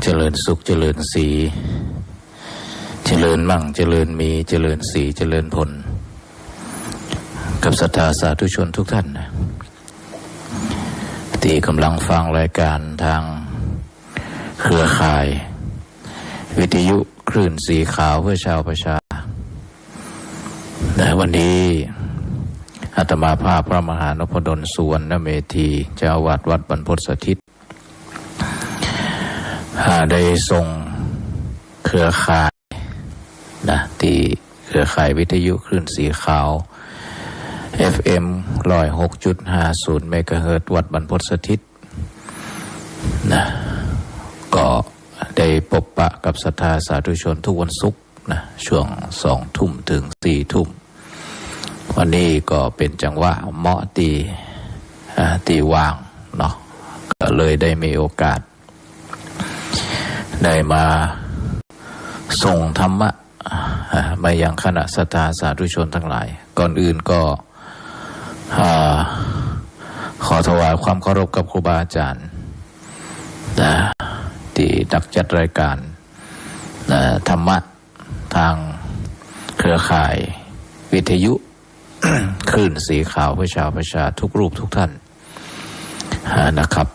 เจริญสุขเจริญสีเจริญมั่งเจริญมีเจริญสีเจริญผลกับศรัทธาสาธุชนทุกท่านนะที่กำลังฟังรายการทางเครือข่ายวิทยุคลื่นสีขาวเพื่อชาวประชาแต่วันนี้อาตมาภาพพระมหานพดลสุวรรณเมธีเจ้าอาวาสวัดบรรพตสถิตได้ส่งเครือข่ายนะที่เครือข่ายวิทยุคลื่นสีขาว FM 106.50 เมกะเฮิรตซ์วัดบรรพตสถิตนะก็ได้พบปะกับศรัทธาสาธุชนทุกวันศุกร์นะช่วง 20:00 นถึง 22:00 นวันนี้ก็เป็นจังหวะเหมาะตีว่างเนาะก็เลยได้มีโอกาสได้มาส่งธรรมะมายังคณะศรัทธาสาธุชนทั้งหลายก่อนอื่นก็ขอถวายความเคารพกับครูบาอาจารย์ที่ดักจัดรายการธรรมะทางเครือข่ายวิทยุ คลื่นสีขาวเพื่อชาวประชาทุกรูปทุกท่านนะครับ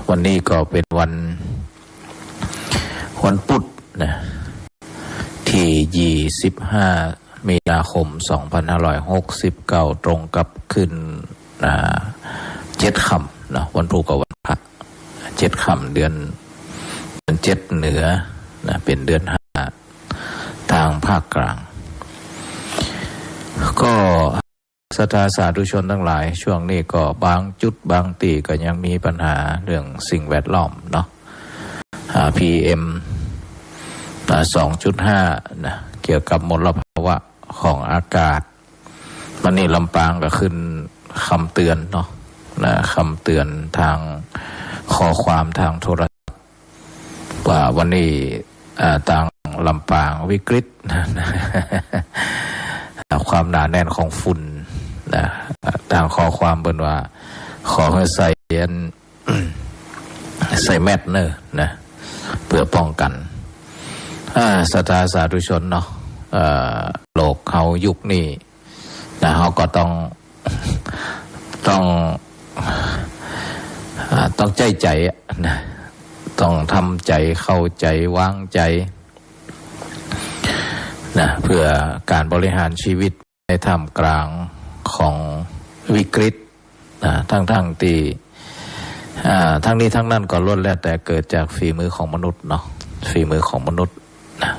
วันนี้ก็เป็นวันพุธนะที่25 มีนาคม 2569ตรงกับขึ้น7 ค่ำนะวันพุธกับวันพระ7 ค่ำเดือน7เหนือนะเป็นเดือน5ทางภาคกลางก็ศรัทธาสาธุชนทั้งหลายช่วงนี้ก็บางจุดบางตีก็ยังมีปัญหาเรื่องสิ่งแวดล้อมเนาะPM 2.5 นะเกี่ยวกับมลภาวะของอากาศวันนี้ลำปางก็ขึ้นคำเตือนเนาะนะคำเตือนทางข้อความทางโทรศัพท์ว่าวันนี้ทางลำปางวิกฤตความหนาแน่นของฝุ่นนะทางข้อความเป็นว่าขอให้ใส่แมสเนอร์นะเพื่อป้องกันศรัทธาสาธุชนเนาะโลกเขายุคนี้นะเขาก็ต้องใจนะต้องทำใจเข้าใจวางใจนะเพื่อการบริหารชีวิตในท่ามกลางของวิกฤตนะทั้งที่ทั้งนี้ทั้งนั้นก็ล้วนแล้วแต่เกิดจากฝีมือของมนุษย์เนาะฝีมือของมนุษย์นะ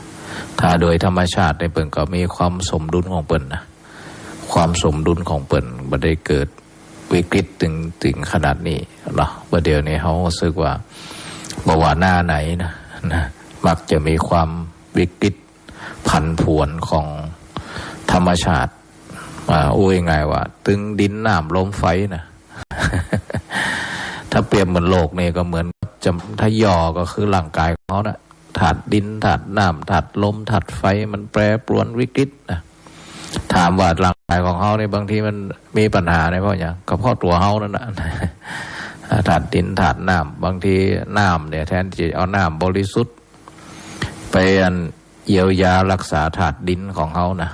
ถ้าโดยธรรมชาติในเปิ่นก็มีความสมดุลของเปิ่นนะความสมดุลของเปิ่นบ่ได้เกิดวิกฤตถึงขนาดนี้เนาะว่าเดี๋ยวนี้เขารู้สึกว่าบ่ว่าหน้าไหนนะมักจะมีความวิกฤตผันผวนของธรรมชาติไงว่าตึงดินน้ำลมไฟนะถ้าเปรียบเหมือนโลกนี่ก็เหมือนถ้าย่อก็คือร่างกายของเขานะธาตุดินธาตุน้ำธาตุลมธาตุไฟมันแปรปรวนวิกฤตนะถามว่าร่างกายของเขาในบางทีมันมีปัญหาในเพราะอย่างก็เพราะตัวเขานั่นนะธาตุดินธาตุน้ำบางทีน้ำเนี่ยแทนที่จะเอาน้ำบริสุทธิ์ไปเยียวยารักษาธาตุดินของเขานะ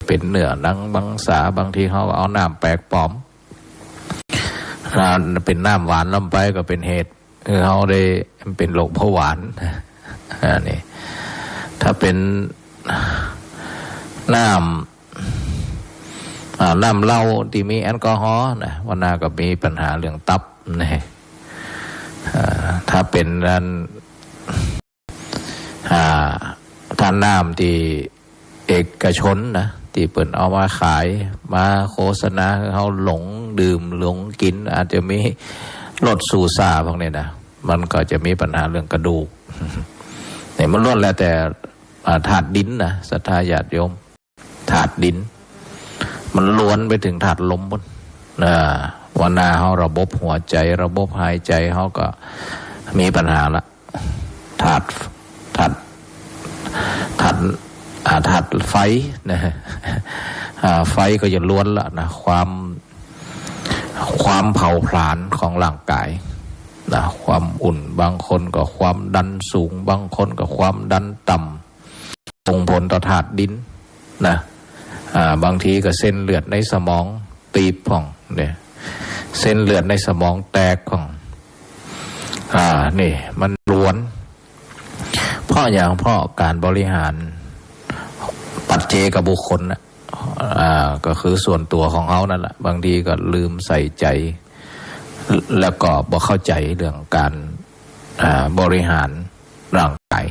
เป็นเนื้อหนังมังสาบางทีเขาเอาน้ำแปลกปลอมเป็นน้ำหวานลำไปก็เป็นเหตุคือเขาได้เป็นโรคเบาหวานนี่ถ้าเป็นน้ำเหล้าที่มีแอลกอฮอล์นะวันหน้าก็มีปัญหาเรื่องตับนะถ้าเป็นท่านน้ำที่เอกชนนะที่เปิดเอามาขายมาโฆษณาเขาหลงดื่มหลงกินอาจจะมีรสสูซ่าพวกนี้นะมันก็จะมีปัญหาเรื่องกระดูกเนี่ยมันล้วนแล้วแต่ธาตุดินนะศรัทธาญาติโยมธาตุดินมันล้วนไปถึงธาตุลมบนวันหน้าเขาระบบหัวใจระบบหายใจเขาก็มีปัญหาละธาตุไฟนะไฟก็จะล้วนละนะความเผาผลาญของร่างกาย นะความอุ่นบางคนก็ความดันสูงบางคนก็ความดันต่ำส่งผลต่อธาตุดินนะบางทีก็เส้นเลือดในสมองตีบผ่องเนี่ยเส้นเลือดในสมองแตกผ่องนี่มันล้วนเพราะอย่างเพราะการบริหารปัจเจกบุคคลนะก็คือส่วนตัวของเขานั่นแหละบางทีก็ลืมใส่ใจแล้วก็บ่เข้าใจเรื่องการบริหารร่างกาย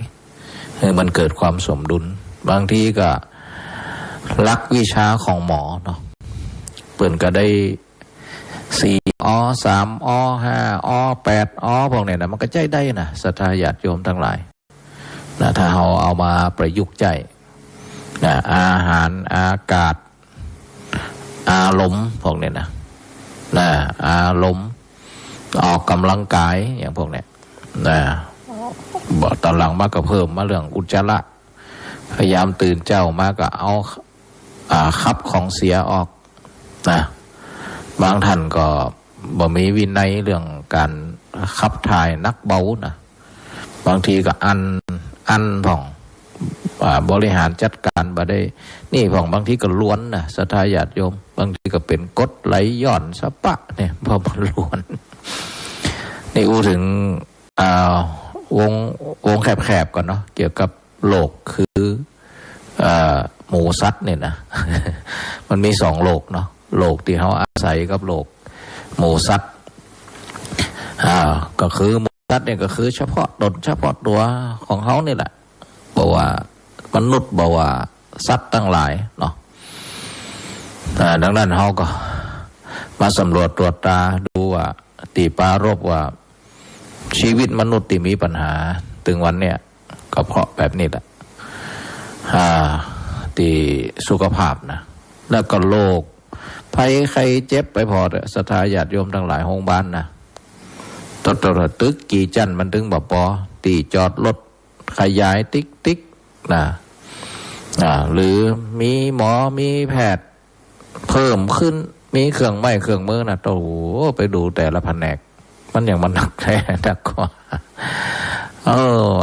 ให้มันเกิดความสมดุลบางทีก็ลักวิชาของหมอเนาะเปิ่นก็ได้4 อ 3 อ 5 อ 8 อ พวกนี้นะมันก็ใจได้นะศรัทธาญาติโยมทั้งหลายนะถ้าเราเอามาประยุกต์ใจนะอาหารอากาศอารมณ์พวกนี้นะอารมณ์ออกกำลังกายอย่างพวกนี้นะบอกตอนหลังมาก็เพิ่มมาเรื่องอุจจาระพยายามตื่นเจ้ามาก็เอาขับของเสียออกนะบางท่านก็บ่มีวินัยเรื่องการขับถ่ายนักเบานะบางทีก็อันผ่องบริหารจัดการบ่ได้นี่ผ่องบางทีก็ล้วนนะศรัทธาญาติโยมบางทีก็เป็นกรดไหลย้อนสะปะเนี่ยพอมันล้วนนี่อู้ถึงวงแคบๆก่อนเนาะเกี่ยวกับโลกคือหมูสัตว์เนี่ยนะ มันมี2 โลกเนาะโลกที่เขาอาศัยกับโลกหมูสัตว์ก็คือหมูสัตว์เนี่ยก็คือเฉพาะตัวของเขานี่แหละบอกว่ามนุษย์บอกว่าสัตว์ตั้งหลายเนาะดังนั้นเขาก็มาสำรวจตรวจตาดูว่าตีปารบว่าชีวิตมนุษย์ที่มีปัญหาถึงวันเนี่ยก็เพราะแบบนี้แหละตีสุขภาพนะแล้วก็โรคภัยใครเจ็บไปพอศรัทธาญาติโยมทั้งหลายโรงพยาบาลนะตัวตึกกี่จันมันถึงบ่พอตีจอดรถขยายติ๊กนะหรือมีหมอมีแพทย์เพิ่มขึ้นมีเครื่องไม้เครื่องมือนะโอ้โหไปดูแต่ละแผนกมันอย่างมันหนักแท้หนักกว่า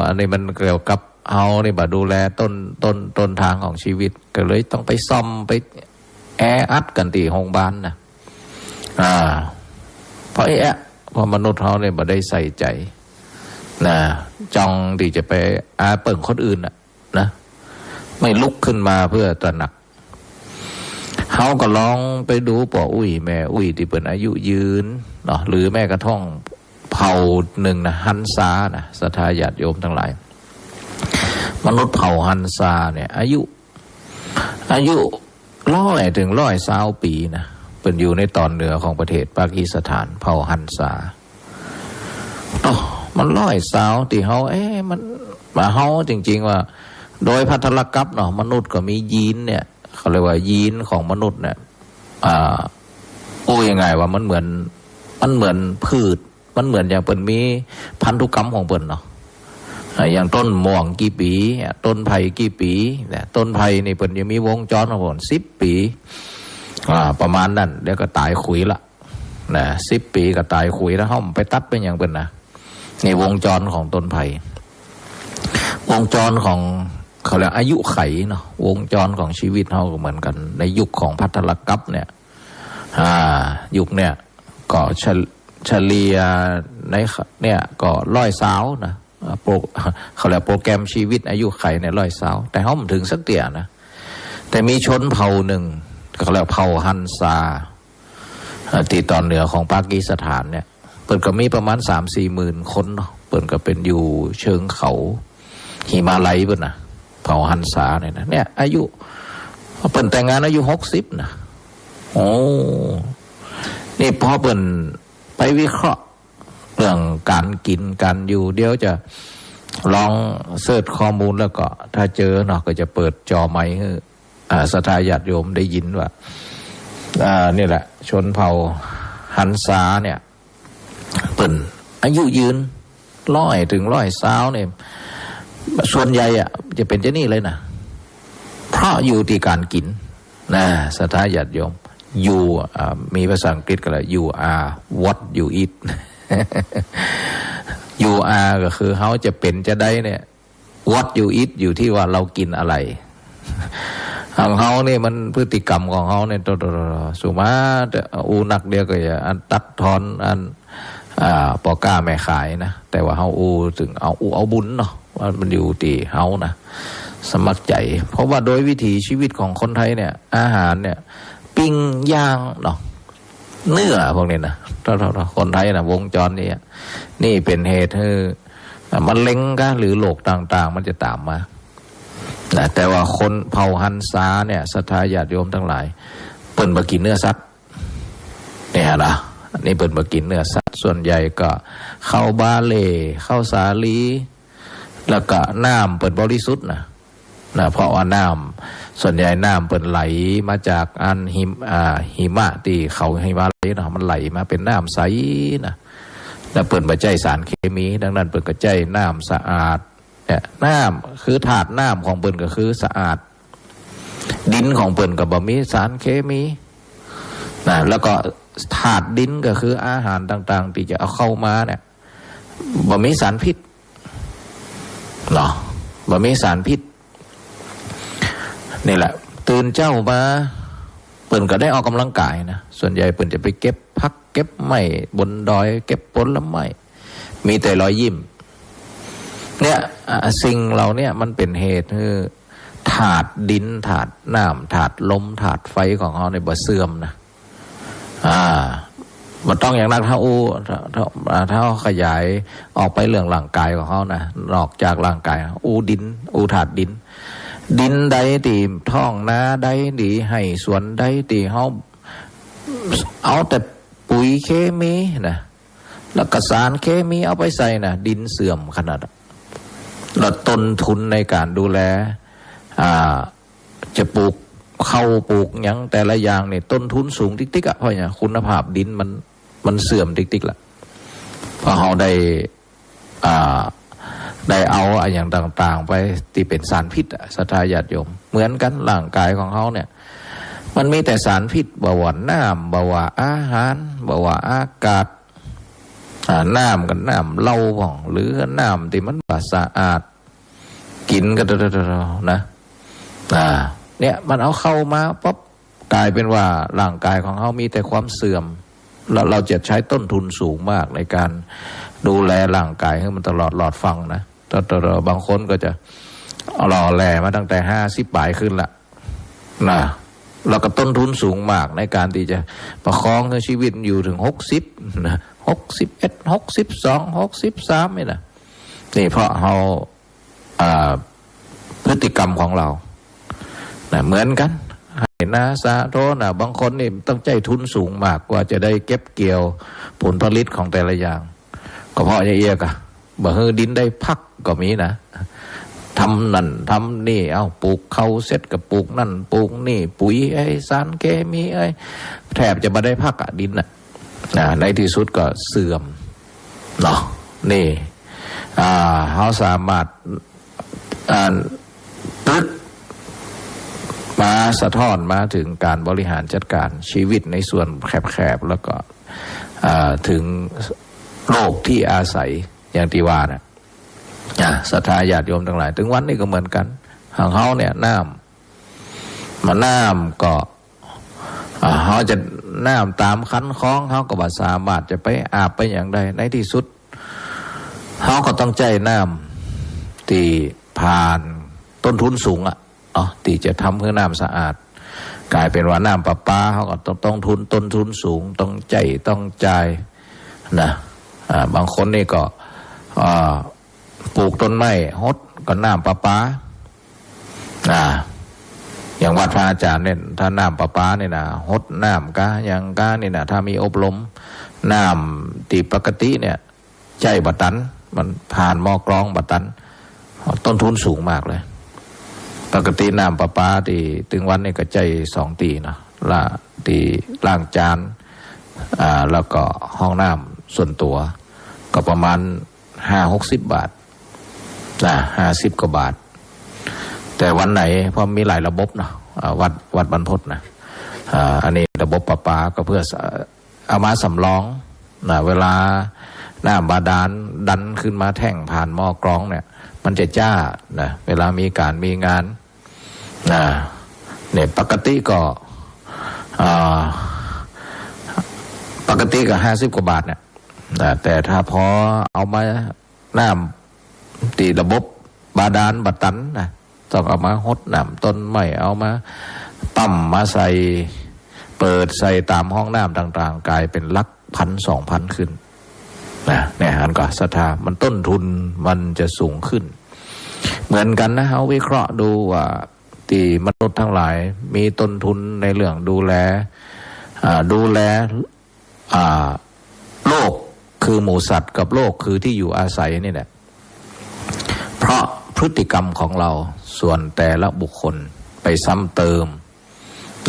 อันนี้มันเกี่ยวกับเอานี่บ่ดูแลต้นทางของชีวิตก็เลยต้องไปซ่อมไปแออัดกันที่โรงพยาบาลนะเพราะมนุษย์เขาเนี่ยบ่ได้ใส่ใจนะจ้องที่จะไปเปิ่งคนอื่นนะไม่ลุกขึ้นมาเพื่อตระหนักเขาก็ลองไปดูป่อแม่ที่เป็นอายุยืนเนาะหรือแม่กระท่องเผ่าหนึ่งนะฮันซานะศรัทธาญาติโยมทั้งหลายมนุษย์เผ่าฮันซาเนี่ยอายุ100 ถึง 120 ปีนะเป็นอยู่ในตอนเหนือของประเทศปากีสถานเผ่าฮันซามัน120ที่เขามันมาเขาจริงๆว่าโดยพัทรกัปเนาะมนุษย์ก็มียีนเนี่ยเขาเรียกว่ายีนของมนุษย์เนี่ยยังไงว่ามันเหมือนพืชมันเหมือนอย่างเป็นมีพันธุกรรมของเปิ้นเนาะอย่างต้นม่วงกี่ปีต้นไผ่กี่ปีเนี่ยต้นไผ่นี่เปิ้นยังมีวงจรของเปิ้น10 ปีประมาณนั้นเดี๋ยวก็ตายขุยละนะ10 ปีก็ตายขุยแล้วเฮาไปตัดเป็นอย่างเปิ้นนะนี่วงจรของต้นไผ่วงจรของเขาเรียกอายุไขเนาะวงจรของชีวิตเราก็เหมือนกันในยุคของพัทรกัปเนี่ยยุคเนี่ยก็เฉลี่ยในเนี่ยก็120นะเขาเรียกโปรแกรมชีวิตอายุไขเนี่ย120แต่เขาไม่ถึงสักเตี่ยนะแต่มีชนเผ่าหนึ่งเขาเรียกเผ่าฮันซาที่ตอนเหนือของปากีสถานเนี่ยเปิดก็มีประมาณ 3-4 หมื่นคนเนาะเปิดก็เป็นอยู่เชิงเขาหิมาลัยเปิดนะเผ่าฮันซาเนี่ยอายุเปิดแต่งงานอายุ60นะโอ้นี่พอเปิดไปวิเคราะห์เรื่องการกินการอยู่เดี๋ยวจะลองเสิร์ชข้อมูลแล้วก็ถ้าเจอเนาะก็จะเปิดจอไมค์ให้ศรัทธาญาติโยมได้ยินว่านี่แหละชนเผ่าฮันซาเนี่ยเปิ่นอายุยืน100 ถึง 120เนี่ยส่วนใหญ่จะเป็นเจ้านี่เลยนะเพราะอยู่ที่การกินนะศรัทธาญาติโยมมีภาษาอังกฤษก็เลย you are what you eat you are ก็คือเขาจะเป็นจะได้เนี่ย what you eat อยู่ที่ว่าเรากินอะไรของเขาเนี่ยมันพฤติกรรมของเขาเนี่ยสุมาอูนักเดียวก็อย่าอันตัดทอนอันปอก้าแม่ขายนะแต่ว่าเขาอูถึงเอาบุญเนาะว่ามันอยู่ที่เขานะสมัครใจเพราะว่าโดยวิถีชีวิตของคนไทยเนี่ยอาหารเนี่ยปิ้งย่างเนาะเนื้อพวกนี้นะคนไทยนะวงจรนี้นี่เป็นเหตุให้มันเล็งกันหรือโรคต่างๆมันจะตามมาแต่ว่าคนเผ่าฮันซาเนี่ยศรัทธาญาติโยมทั้งหลายเปิ่นบ่กินเนื้อสัตว์เนี่ยนะนี่เปิ่นบ่กินเนื้อสัตว์ส่วนใหญ่ก็ข้าวบาเล่ข้าวสาลีแล้วก็น้ำเปิ่นบริสุทธิ์นะเพราะว่าน้ำส่วนใหญ่น้ำเปิ่นไหลมาจากอันหิมะที่เขาหิมะไหลนะมันไหลมาเป็นน้ำใสนะแล้วเปิ่นบ่ใจสารเคมีดังนั้นเปิ่นก็ใจน้ำสะอาดน้ำคือถาดน้ำของเปิ่นก็คือสะอาดดินของเปิ่นก็บ่มีสารเคมีนะแล้วก็ถาดดินก็คืออาหารต่างๆที่จะเอาเข้ามาเนี่ยบ่มีสารพิษเนาะบ่มีสารพิษนี่แหละตื่นเจ้ามาเปิ่นก็ได้ออกกำลังกายนะส่วนใหญ่เปิ่นจะไปเก็บผักเก็บไม้บนดอยเก็บผลไม้มีแต่รอยยิ้มเนี่ยสิ่งเราเนี่ยมันเป็นเหตุคือถาดดินถาดน้ำถาดลมถาดไฟของเขาในบ่เสื่อมนะมันต้องอย่างนั้นถ้าขยายออกไปเรื่องร่างกายของเขานะนอกจากร่างกายดินถาดดินใดตีท้องนาใดดีให้สวนใดตีเขาเอาแต่ปุ๋ยเคมีนะแล้วก็สารเคมีเอาไปใส่นะดินเสื่อมขนาดแล้วต้นทุนในการดูแลจะปลูกเข้าปลูกอย่างแต่ละอย่างเนี่ยต้นทุนสูงติ๊กๆเพราะอย่างคุณภาพดินมันเสื่อมติ๊กๆละเพราะเขาได้เอาอย่างต่างๆไปที่เป็นสารพิษศรัทธาญาติโยมเหมือนกันร่างกายของเขาเนี่ยมันมีแต่สารพิษบ่ว่าน้ำบ่ว่าอาหารบ่ว่าอากาศน้ำกับน้ำเหล้าบ่องหรือน้ำที่มันสะอาดกินกันนะเนี่ยมันเอาเข้ามาปั๊บกลายเป็นว่าร่างกายของเขามีแต่ความเสื่อมเราจะใช้ต้นทุนสูงมากในการดูแลร่างกายให้มันตลอดหลอดฟังนะแต่บางคนก็จะรอแลมาตั้งแต่50 ปลายขึ้นละนะแล้วก็ต้นทุนสูงมากในการที่จะประคองชีวิตอยู่ถึง60นะ61 62 63นี่นะนี่เพราะเราพฤติกรรมของเรานะเหมือนกันให้นาสาโทนะบางคนนี่ต้องใจทุนสูงมากกว่าจะได้เก็บเกี่ยวผลผลิตของแต่ละอย่างก็เพราะเอียกะบ่ฮือดินได้พักก็มีนะทำนั่นทำนี่ปลูกเขาเสร็จกับปลูกนั่นปลูกนี่ปุ๋ยสารเคมีแทบจะไม่ได้พักดินในที่สุดก็เสื่อมเนาะนี่เขาสามารถตึกมาสะท้อนมาถึงการบริหารจัดการชีวิตในส่วนแคบๆแล้วก็ถึงโลกที่อาศัยอย่างที่ว่านะศรัทธาญาติโยมทั้งหลายถึงวันนี้ก็เหมือนกันของเขาเนี่ยน้ำก็เขาจะน้ำตามคันคล้องเขาก็บ่สามารถจะไปอาบไปอย่างใดในที่สุดเขาก็ต้องใจน้ำที่ผ่านต้นทุนสูงที่จะทำเพื่อน้ำสะอาดกลายเป็นว่าน้ำประปาเขาก็ต้องต้นทุนสูงต้องใจต้องจ่ายนะบางคนนี่ก็ปลูกต้นไม้ฮดก็น้ำประปาอย่างวัดพระอาจารย์เนี่ยถ้าน้ำประปาเนี่ยนะฮดน้ำกะอย่างกะนี่นะถ้ามีอบรมน้ำตีปกติเนี่ยใจบัตันมันผ่านหม้อกรองบัตันต้นทุนสูงมากเลยปกติน้ำประปาที่ถึงวันนี้ก็ใจ2 ตีนะตีล้างจานแล้วก็ห้องน้ำส่วนตัวก็ประมาณ50-60 บาท50 กว่าบาทแต่วันไหนพอมีหลายระบบนะวัดบรรพตนะอันนี้ระบบประปาก็เพื่อเอามาสำรองนะเวลา น้ำบาดาลดันขึ้นมาแท่งผ่านหม้อกรองเนี่ยมันจะจ้านะเวลามีการมีงานนะเนี่ยปกติก็50 กว่าบาทเนี่ยแต่ถ้าพอเอามาน้ำตีระบบบาดาลบัดตันนะต้องเอามาหดน้ำต้นไม้เอามาปั๊มมาใส่เปิดใส่ตามห้องน้ำต่างๆกลายเป็นหลัก1,000-2,000ขึ้นนะเนี่ยอันก็ศรัทธามันต้นทุนมันจะสูงขึ้นเหมือนกันนะเอาวิเคราะห์ดูว่าที่มนุษย์ทั้งหลายมีต้นทุนในเรื่องดูแลโลกคือหมูสัตว์กับโลกคือที่อยู่อาศัยนี่แหละเพราะพฤติกรรมของเราส่วนแต่ละบุคคลไปซ้ำเติม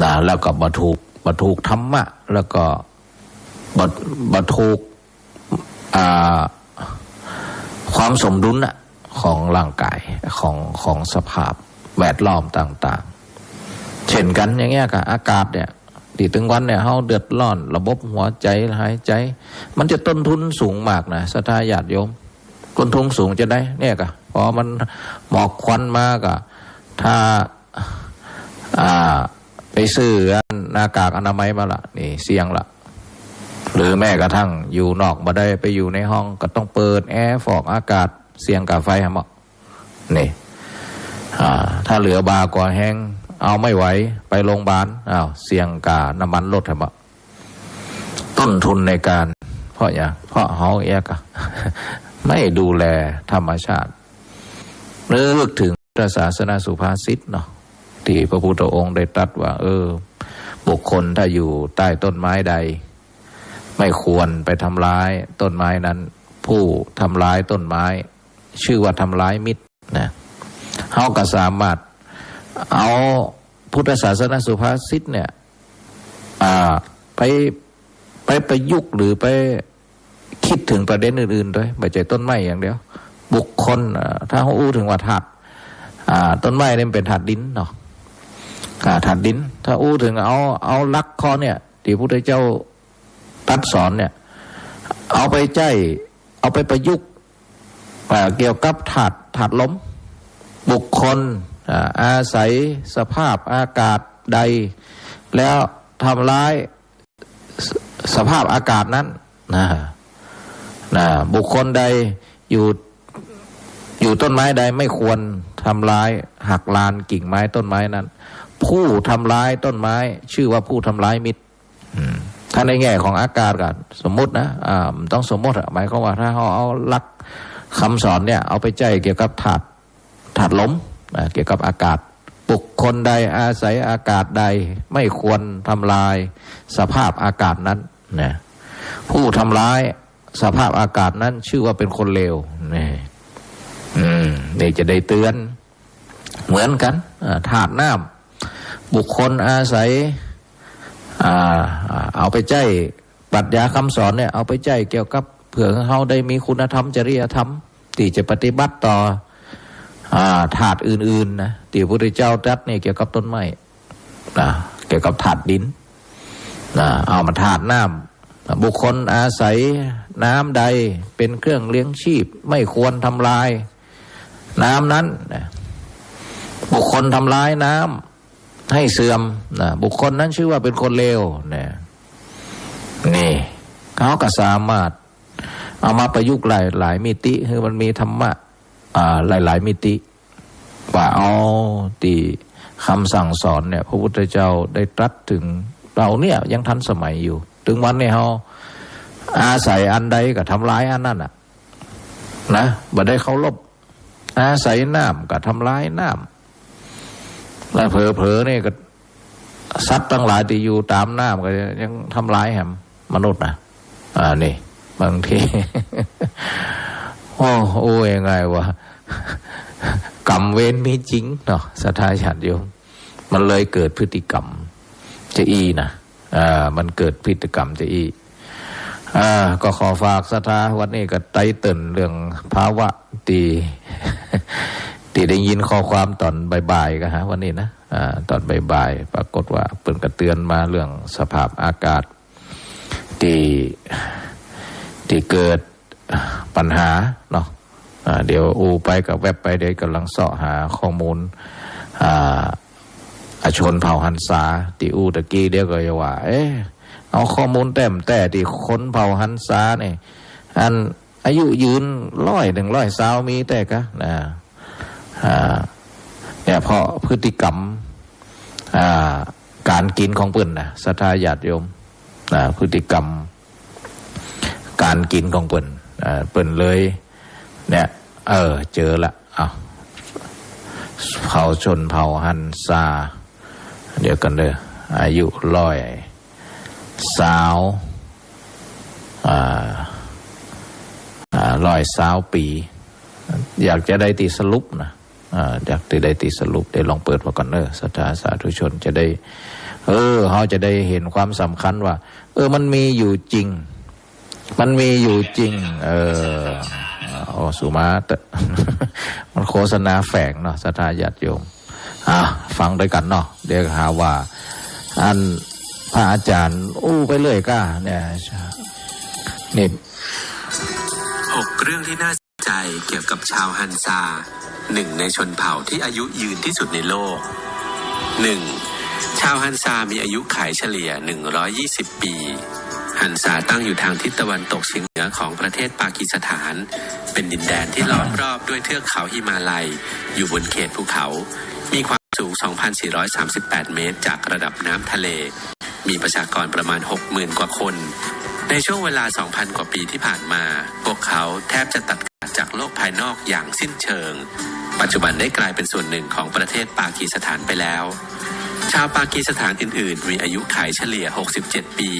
นะแล้วก็บรรทุกธรรมะแล้วก็บรรทุกความสมดุลของร่างกายของสภาพแวดล้อมต่างๆเช่นกันอย่างเงี้ยกับอากาศเนี่ยที่ถึงวันเนี่ยเฮาเดือดร้อนระบบหัวใจหายใจมันจะต้นทุนสูงมากนะศรัทธาญาติโยมต้นทุนสูงจะได้เนี่ยกะพอมันหมอกควันมากะถ้าไปซื้อหน้ากากอนามัยมาละนี่เสี่ยงละหรือแม้กระทั่งอยู่นอกมาได้ไปอยู่ในห้องก็ต้องเปิดแอร์ฟอกอากาศเสี่ยงกับไฟฮะหมอนี่ถ้าเหลือบากว่าแห้งเอาไม่ไหวไปโรงพยาบาลเสี่ยงกับน้ำมันลดฮะหมอต้นทุนในการเพราะเฮาเอกไม่ดูแลธรรมชาตินึกถึงพระศาสนาสุภาษิตเนาะที่พระพุทธองค์ได้ตรัสว่าบุคคลถ้าอยู่ใต้ต้นไม้ใดไม่ควรไปทำร้ายต้นไม้นั้นผู้ทำร้ายต้นไม้ชื่อว่าทำร้ายมิตรนะเฮาก็สามารถเอาพุทธศาสนาสุภาษิตเนี่ยไปประยุกต์หรือไปคิดถึงประเด็นอื่นๆด้วยไม่ใช่ต้นไม้อย่างเดียวบุคคลถ้าเขาอู้ถึงว่าธาตุต้นไม้เนี่ยเป็นธาตุดินเนาะธาตุดินถ้าอู้ถึงเอาลักข้อเนี่ยที่พระพุทธเจ้าตรัสสอนเนี่ยเอาไปประยุกต์เกี่ยวกับธาตุลมบุคคลอาศัยสภาพอากาศใดแล้วทำร้ายสภาพอากาศนั้นนะบุคคลใดอยู่ต้นไม้ใดไม่ควรทำร้ายหักลานกิ่งไม้ต้นไม้นั้นผู้ทำร้ายต้นไม้ชื่อว่าผู้ทำร้ายมิตรถ้าในแง่ของอากาศกันสมมุตินะต้องสมมติหมายความว่าถ้าเขาเอาหลักคำสอนเนี่ยเอาไปใจเกี่ยวกับถาดลมเกี่ยวกับอากาศบุคคลใดอาศัยอากาศใดไม่ควรทำลายสภาพอากาศนั้นนะผู้ทำร้ายสภาพอากาศนั้นชื่อว่าเป็นคนเลวนี่จะได้เตือนเหมือนกันถาดน้ำบุคคลอาศัยเอาไปใจปรัชญาคำสอนเนี่ยเอาไปใจเกี่ยวกับเผื่อเขาได้มีคุณธรรมจริยธรรมที่จะปฏิบัติต่อถาดอื่นๆนะที่พระพุทธเจ้าตรัสเนี่ยเกี่ยวกับต้นไม้เกี่ยวกับถาดดินเอามาถาดน้ำบุคคลอาศัยน้ำใดเป็นเครื่องเลี้ยงชีพไม่ควรทำลายน้ำนั้นบุคคลทำลายน้ำให้เสื่อมบุคคลนั้นชื่อว่าเป็นคนเลวนี่เขาก็สามารถเอามาประยุกต์หลายมิติคือมันมีธรรมะหลายมิติว่าตีคำสั่งสอนเนี่ยพระพุทธเจ้าได้ตรัสถึงเราเนี่ยยังทันสมัยอยู่ถึงวันนี้เขาอาศัยอันใดก็ทำร้ายอันนั้นนะบ่ได้เคารพอาศัยน้ำก็ทำร้ายน้ำแล้วเผลอๆนี่ก็สัตว์ทั้งหลายที่อยู่ตามน้ำก็ยังทำร้ายแหมมนุษย์นะนี่บางทีโอ้ยังไงวะกรรมเวรมีจริงเนาะศรัทธาญาติโยมมันเลยเกิดพฤติกรรมจะนะมันเกิดพฤติกรรมจะก็ขอฝากศรัทธาวันนี้ก็ไต่เติ่นเรื่องภาวะตีได้ยินข้อความตอนบ่ายๆกันฮะวันนี้นะตอนบ่ายๆปรากฏว่าเปิ่นกระเตือนมาเรื่องสภาพอากาศที่เกิด ปัญหาเนาะเดี๋ยวอูไปกับเว็บไปเดี๋ยวกำลังเสาะหาข้อมูลชนเผ่าฮันซาตีอูตะกี้เดี๋ยวก็จะว่าเอาข้อมูลแต่ที่คนเผ่าฮันซาเนี่ยอันอายุยืน100-100มีแต่กะนะเนี่ยเพราะพฤติกรรมการกินของเปิ้นนะศรัทธาญาติโยมพฤติกรรมการกินของเปิ้นเลยเนี่ยเจอละเผ่าชนเผ่าฮันซาเดี๋ยวกันเลยอายุ120 ปีอยากจะได้ตีสรุปนะอยากได้ตีสรุปได้ลองเปิดพอก่อนศรัทธาสาธุชนจะได้เขาจะได้เห็นความสำคัญว่ามันมีอยู่จริงสุมาตมันโฆษณาแฝงเนาะศรัทธาญาติโยมฟังด้วยกันเนาะเดี๋ยวหาว่าอันพระอาจารย์ไปเลยก้าเนี่ยนี่6 เรื่องที่น่าสนใจเกี่ยวกับชาวฮันซา1ในชนเผ่าที่อายุยืนที่สุดในโลก 1. ชาวฮันซามีอายุขัยเฉลี่ย120 ปีฮันซาตั้งอยู่ทางทิศตะวันตกเฉียงเหนือของประเทศปากีสถานเป็นดินแดนที่ล้อมรอบด้วยเทือกเขาหิมาลัยอยู่บนเขตภูเขามีความสูง 2,438 เมตรจากระดับน้ำทะเลมีประชากรประมาณ 60,000 กว่าคนในช่วงเวลา 2,000 กว่าปีที่ผ่านมาพวกเขาแทบจะตัดขาดจากโลกภายนอกอย่างสิ้นเชิงปัจจุบันได้กลายเป็นส่วนหนึ่งของประเทศปากีสถานไปแล้วชาวปากีสถานอื่นๆมีอายุขัยเฉลี่ย67 ปี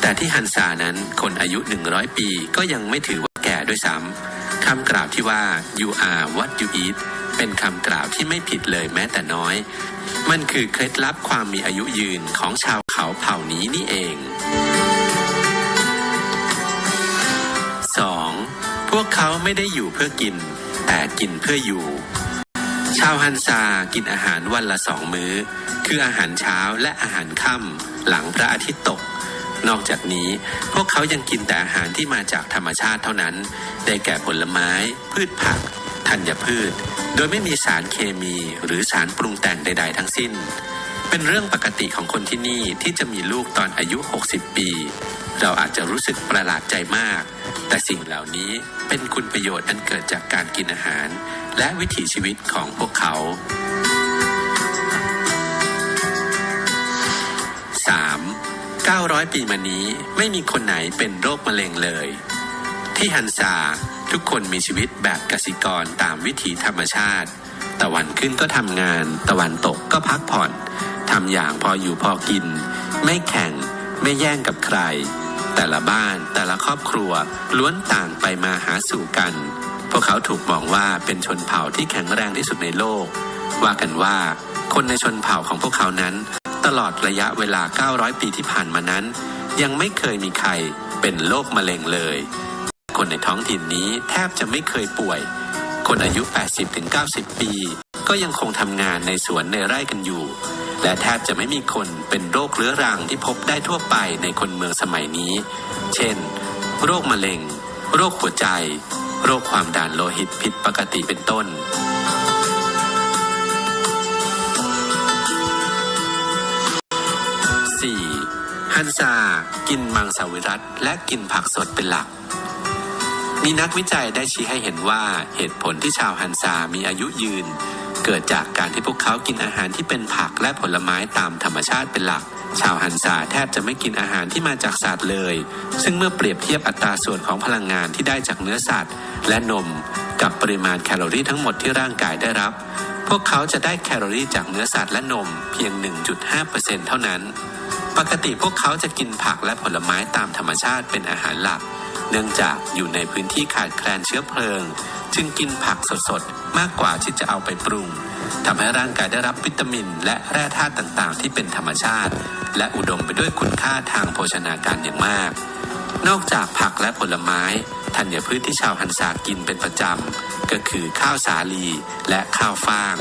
แต่ที่ฮันซานั้นคนอายุ100 ปีก็ยังไม่ถือว่าแก่ด้วยซ้ำคำกล่าวที่ว่า you are what you eat เป็นคำกล่าวที่ไม่ผิดเลยแม้แต่น้อยมันคือเคล็ดลับความมีอายุยืนของชาวเขาเผ่านี้นี่เอง 2. พวกเขาไม่ได้อยู่เพื่อกินแต่กินเพื่ออยู่ชาวฮันซากินอาหารวันละ2 มื้อคืออาหารเช้าและอาหารค่ำหลังพระอาทิตย์ตกนอกจากนี้พวกเขายังกินแต่อาหารที่มาจากธรรมชาติเท่านั้นได้แก่ผลไม้พืชผักธัญพืชโดยไม่มีสารเคมีหรือสารปรุงแต่งใดๆทั้งสิ้นเป็นเรื่องปกติของคนที่นี่ที่จะมีลูกตอนอายุ60 ปีเราอาจจะรู้สึกประหลาดใจมากแต่สิ่งเหล่านี้เป็นคุณประโยชน์อันเกิดจากการกินอาหารและวิถีชีวิตของพวกเขา 3. 900 ปีมานี้ไม่มีคนไหนเป็นโรคมะเร็งเลยที่ฮันซาทุกคนมีชีวิตแบบกสิกรตามวิถีธรรมชาติตะวันขึ้นก็ทำงานตะวันตกก็พักผ่อนทำอย่างพออยู่พอกินไม่แข่งไม่แย่งกับใครแต่ละบ้านแต่ละครอบครัวล้วนต่างไปมาหาสู่กันพวกเขาถูกมองว่าเป็นชนเผ่าที่แข็งแรงที่สุดในโลกว่ากันว่าคนในชนเผ่าของพวกเขานั้นตลอดระยะเวลา900 ปีที่ผ่านมานั้นยังไม่เคยมีใครเป็นโรคมะเร็งเลยคนในท้องถิ่นนี้แทบจะไม่เคยป่วยคนอายุ 80-90 ปีก็ยังคงทำงานในสวนในไร่กันอยู่และแทบจะไม่มีคนเป็นโรคเรื้อรังที่พบได้ทั่วไปในคนเมืองสมัยนี้เช่นโรคมะเร็งโรคหัวใจโรคความดันโลหิตผิดปกติเป็นต้น 4. ฮันซากินมังสวิรัติและกินผักสดเป็นหลักมีนักวิจัยได้ชี้ให้เห็นว่าเหตุผลที่ชาวฮันซามีอายุยืนเกิดจากการที่พวกเขากินอาหารที่เป็นผักและผลไม้ตามธรรมชาติเป็นหลักชาวฮันซาแทบจะไม่กินอาหารที่มาจากสัตว์เลยซึ่งเมื่อเปรียบเทียบอัตราส่วนของพลังงานที่ได้จากเนื้อสัตว์และนมกับปริมาณแคลอรี่ทั้งหมดที่ร่างกายได้รับพวกเขาจะได้แคลอรี่จากเนื้อสัตว์และนมเพียง 1.5% เท่านั้นปกติพวกเขาจะกินผักและผลไม้ตามธรรมชาติเป็นอาหารหลักเนื่องจากอยู่ในพื้นที่ขาดแคลนเชื้อเพลิงจึงกินผักสดๆมากกว่าที่จะเอาไปปรุงทำให้ร่างกายได้รับวิตามินและแร่ธาตุต่างๆที่เป็นธรรมชาติและอุดมไปด้วยคุณค่าทางโภชนาการอย่างมากนอกจากผักและผลไม้ธัญพืชที่ชาวฮันซากินเป็นประจำก็คือข้าวสาลีและข้าวฟ่าง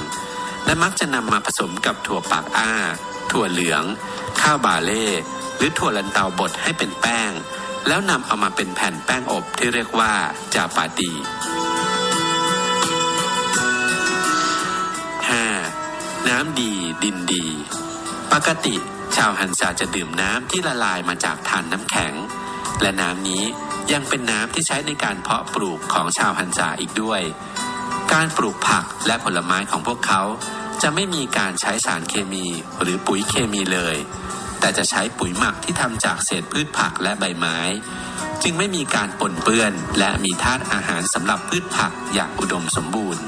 และมักจะนำมาผสมกับถั่วปากอ้าถั่วเหลืองข้าวบาเล่หรือถั่วลันเตาบดให้เป็นแป้ง แล้วนำเอามาเป็นแผ่นแป้งอบที่เรียกว่าจาปาตี 5. น้ำดีดินดีปกติชาวฮันซาจะดื่มน้ำที่ละลายมาจากถ่านน้ำแข็งและน้ำนี้ยังเป็นน้ำที่ใช้ในการเพาะปลูกของชาวฮันซาอีกด้วยการปลูกผักและผลไม้ของพวกเขาจะไม่มีการใช้สารเคมีหรือปุ๋ยเคมีเลยแต่จะใช้ปุ๋ยหมักที่ทำจากเศษพืชผักและใบไม้จึงไม่มีการปนเปื้อนและมีธาตุอาหารสำหรับพืชผักอย่างอุดมสมบูรณ์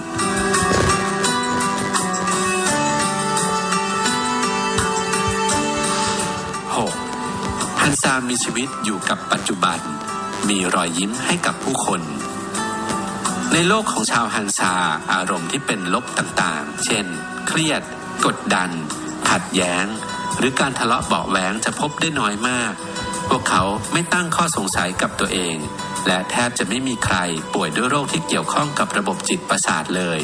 6. ฮันซามีชีวิตอยู่กับปัจจุบันมีรอยยิ้มให้กับผู้คนในโลกของชาวฮันซาอารมณ์ที่เป็นลบต่างๆเช่นเครียดกดดันขัดแย้งหรือการทะเลาะเบาะแว้งจะพบได้น้อยมากพวกเขาไม่ตั้งข้อสงสัยกับตัวเองและแทบจะไม่มีใครป่วยด้วยโรคที่เกี่ยวข้องกับระบบจิตประสาทเลย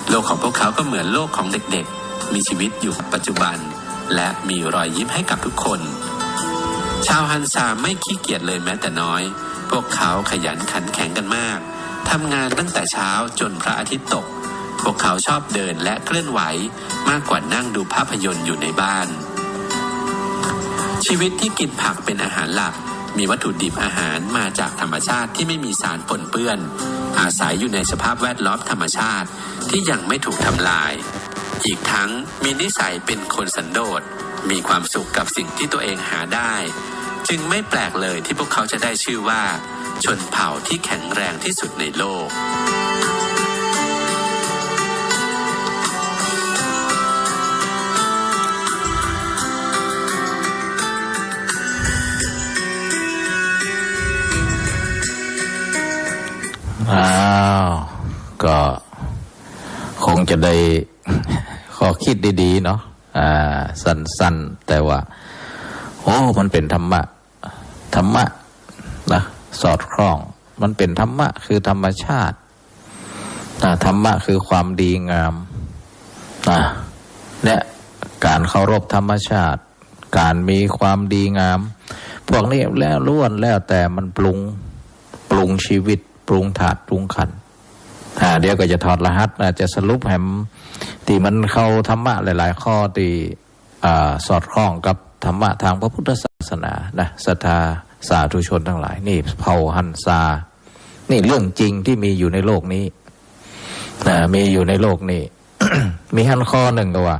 โลกของพวกเขาก็เหมือนโลกของเด็กๆมีชีวิตอยู่กับปัจจุบันและมีรอยยิ้มให้กับทุกคนชาวฮันซาไม่ขี้เกียจเลยแม้แต่น้อยพวกเขาขยันขันแข็งกันมากทำงานตั้งแต่เช้าจนพระอาทิตย์ตกพวกเขาชอบเดินและเคลื่อนไหวมากกว่านั่งดูภาพยนตร์อยู่ในบ้านชีวิตที่กินผักเป็นอาหารหลักมีวัตถุดิบอาหารมาจากธรรมชาติที่ไม่มีสารปนเปื้อนอาศัยอยู่ในสภาพแวดล้อมธรรมชาติที่ยังไม่ถูกทำลายอีกทั้งมีนิสัยเป็นคนสันโดษมีความสุขกับสิ่งที่ตัวเองหาได้จึงไม่แปลกเลยที่พวกเขาจะได้ชื่อว่าชนเผ่าที่แข็งแรงที่สุดในโลกก็คงจะได้ข้อคิดดีๆเนาะสั้นๆแต่ว่าโอ้มันเป็นธรรมะนะสอดคล้องมันเป็นธรรมะคือธรรมชาติธรรมะคือความดีงามและการเคารพธรรมชาติการมีความดีงามพวกนี้แล้วล้วนแล้วแต่มันปรุงชีวิตปรุงถาดปรุงขันเดี๋ยวก็จะถอดรหัสจะสรุปแหมที่มันเข้าธรรมะหลายๆข้อที่สอดคล้องกับธรรมะทางพระพุทธศาสนานะศรัทธาสาธุชนทั้งหลายนี่เผ่าฮันซานี่เรื่องจริงที่มีอยู่ในโลกนี้มีอยู่ในโลกนี้ มีหันข้อหนึ่งก็ว่า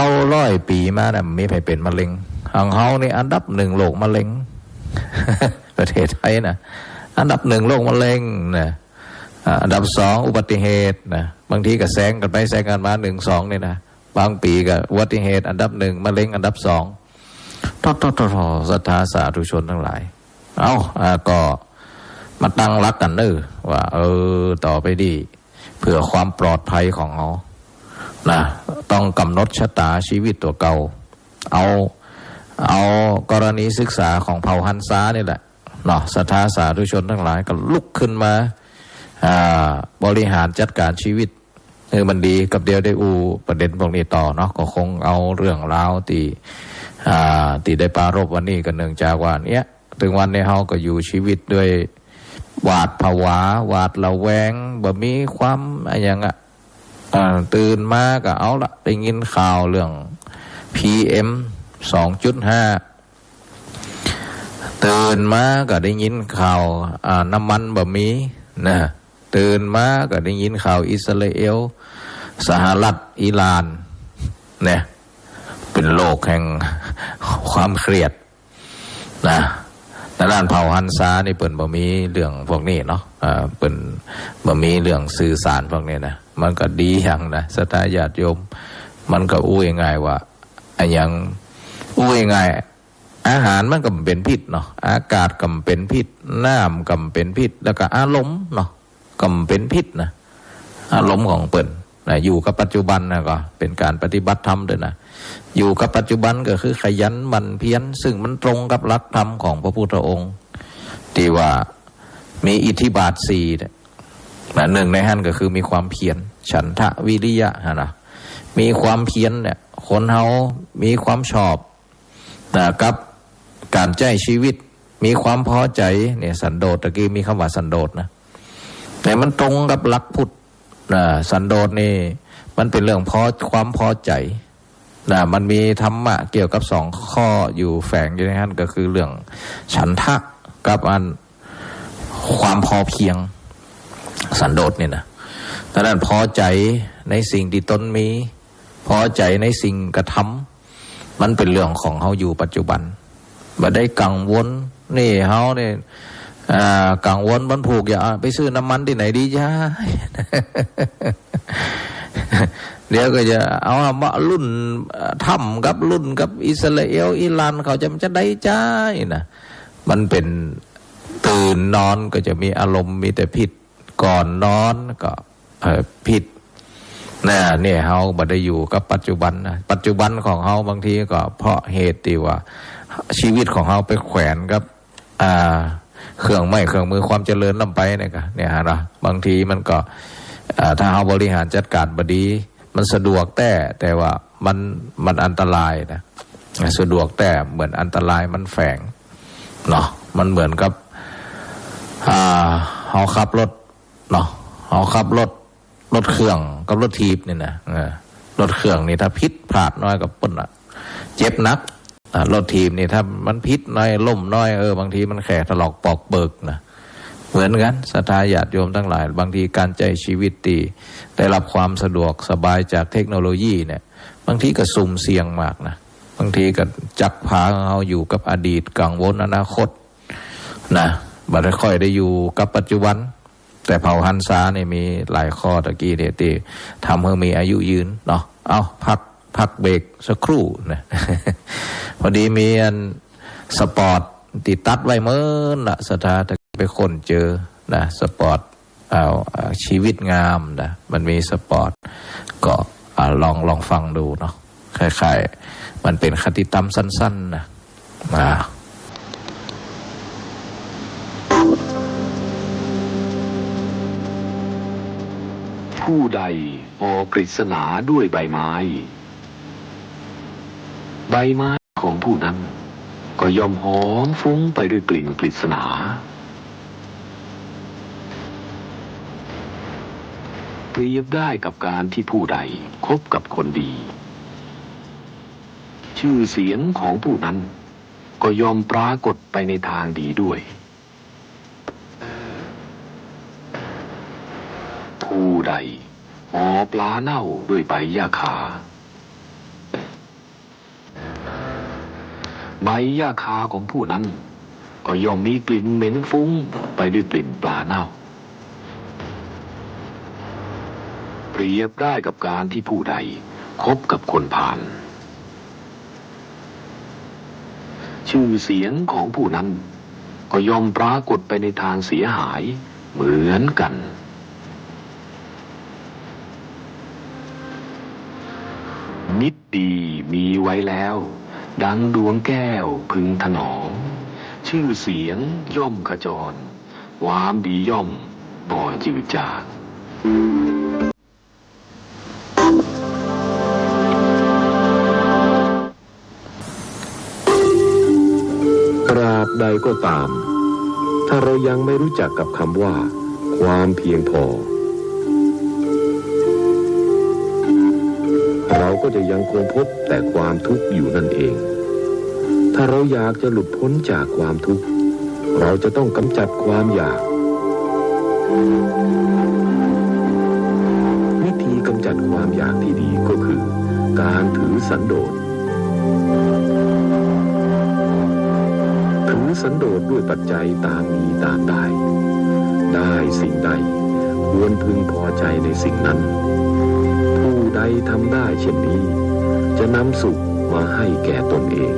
900 ปีมาเนี่ยมีใครเป็นมะเร็งของเฮานี่อันดับ1โรคมะเร็ง ประเทศไทยนะอันดับ1โรคมะเร็งนะอันดับ2อุบัติเหตุนะบางทีก็แซงกันไปแซงกันมา1 2นี่นะบางปีก็อุบัติเหตุอันดับ1มะเร็งอันดับ2ทอศรัทธาสาธุชนทั้งหลายก็มาตั้งรักกันว่าต่อไปดีเพื่อความปลอดภัยของเขานะต้องกำหนดชะตาชีวิตตัวเก่าเอากรณีศึกษาของเผ่าฮันซานี่แหละเนาะศรัทธาสาธุชนทั้งหลายก็ลุกขึ้นมาบริหารจัดการชีวิตมันดีกับเดียวได้ประเด็นพวกนี้ต่อเนาะก็คงเอาเรื่องราวที่ได้ปรารภวันนี้ก็เนื่องจากว่าเนี้ยถึงวันนี้เฮาก็อยู่ชีวิตด้วยหวาดผวาหวาดระแวงบ่มีความอย่างตื่นมาก็เอาละได้ยินข่าวเรื่อง PM 2.5 ตื่นมาก็ได้ยินข่าวน้ำมันบ่มีนะตื่นมาก็ได้ยินข่าวอิสราเอลสหรัฐอิหร่านเนี่ยเป็นโลกแห่งความเครียดนะด้านเผ่าฮันซานี่เปิ่นบ่มีเรื่องพวกนี้เนาะเปิ่นบ่มีเรื่องสื่อสารพวกนี้นะมันก็ดีอย่างนะศรัทธาญาติโยมมันก็ง่ายว่าอย่างง่ายอาหารมันก็เป็นพิษเนาะอากาศก็เป็นพิษน้ำก็เป็นพิษแล้วก็อารมณ์เนาะก็เป็นพิษนะอารมณ์ของเปิ่นอยู่กับปัจจุบันนะก็เป็นการปฏิบัติธรรมด้วยนะอยู่กับปัจจุบันก็คือขยันหมั่นเพียรซึ่งมันตรงกับหลักธรรมของพระพุทธองค์ที่ว่ามีอิทธิบาท4นะหนึ่งในนั้นก็คือมีความเพียรฉันทะวิริยะนะมีความเพียรเนี่ยคนเฮามีความชอบกับการใช้ชีวิต มีความพอใจเนี่ยสันโดษตะกี้มีคำว่าสันโดษนะแต่มันตรงกับหลักพุทธสันโดษนี่มันเป็นเรื่องความพอใจมันมีธรรมะเกี่ยวกับสองข้ออยู่แฝงอยู่ในนั้นก็คือเรื่องฉันทะกับอันความพอเพียงสันโดษนี่นะดังนั้นพอใจในสิ่งที่ตนมีพอใจในสิ่งกระทำมันเป็นเรื่องของเขาอยู่ปัจจุบันบ่ได้กังวลนี่เขาเนี่ยกังวลมันผูกอย่าไปซื้อน้ำมันที่ไหนดีจ้า เดี๋ยวก็จะเอามารุ่นถ้ำกับรุ่นกับอิสราเอลอิหร่านเขาจะได้จ้านะมันเป็นตื่นนอนก็จะมีอารมณ์มีแต่ผิดก่อนนอนก็ผิดเนี่ยเฮาบ่ได้อยู่กับปัจจุบันนะปัจจุบันของเฮาบางทีก็เพราะเหตุที่ว่าชีวิตของเฮาไปแขวนกับเครื่องไม้เครื่องมือความเจริญนำไปเนี่ยนะบางทีมันก็ถ้าเฮาบริหารจัดการบ่ดีมันสะดวกแต่ว่ามันอันตรายนะสะดวกแต่เหมือนอันตรายมันแฝงเนาะมันเหมือนกับเฮาขับรถเนาะเฮาขับรถเครื่องกับรถทีบนี่นะรถเครื่องนี่ถ้าพิษพลาดน้อยกับปุ่นเจ็บนักรถทีบนี่ถ้ามันพิษน้อยล่มน้อยบางทีมันแขกถลอกปอกเบิกนะเหมือนกันศรัทธาญาติโยมทั้งหลายบางทีการใจชีวิตตีได้รับความสะดวกสบายจากเทคโนโลยีเนี่ยบางทีก็สุ่มเสี่ยงมากนะบางทีก็จักพาเราอยู่กับอดีตกังวลอนาคตนะบ่ได้ค่อยได้อยู่กับปัจจุบันแต่เผ่าฮันซาเนี่ยมีหลายข้อตะกี้เนี่ยที่ทำให้มีอายุยืนเนาะเอาพักเบรกสักครู่นะ พอดีมีอันสปอร์ตติดตัดไว้เมื่อนะศรัทธาตะกี้ไปค้นเจอนะสปอร์ตชีวิตงามนะมันมีสปอร์ตก็ลองฟังดูเนาะคล้ายๆมันเป็นคติธรรมสั้นๆนะผู้ใดออกกฤษณาด้วยใบไม้ใบไม้ของผู้นั้นก็ย่อมหอมฟุ้งไปด้วยกลิ่นกฤษณาเปรียบได้กับการที่ผู้ใดคบกับคนดีชื่อเสียงของผู้นั้นก็ย่อมปรากฏไปในทางดีด้วยผู้ใดห่อปลาเน่าด้วยใบหญ้าคาใบหญ้าคาของผู้นั้นก็ย่อมมีกลิ่นเหม็นฟุ้งไปด้วยกลิ่นปลาเน่าเปรียบได้กับการที่ผู้ใดคบกับคนพาลชื่อเสียงของผู้นั้นก็ย่อมปรากฏไปในทางเสียหายเหมือนกันมิตรดีมีไว้แล้วดังดวงแก้วพึงถนอมชื่อเสียงย่อมขจรความดีย่อมบ่จืดจางตราบใดก็ตามถ้าเรายังไม่รู้จักกับคำว่าความเพียงพอเราก็จะยังคงพบแต่ความทุกข์อยู่นั่นเองถ้าเราอยากจะหลุดพ้นจากความทุกข์เราจะต้องกำจัดความอยากวิธีกำจัดความอยากที่ดีก็คือการถือสันโดษถือสันโดษด้วยปัจจัยตามมีตามได้สิ่งใดควรพึงพอใจในสิ่งนั้นผู้ใดทำได้เช่นนี้จะนำสุขมาให้แก่ตนเอง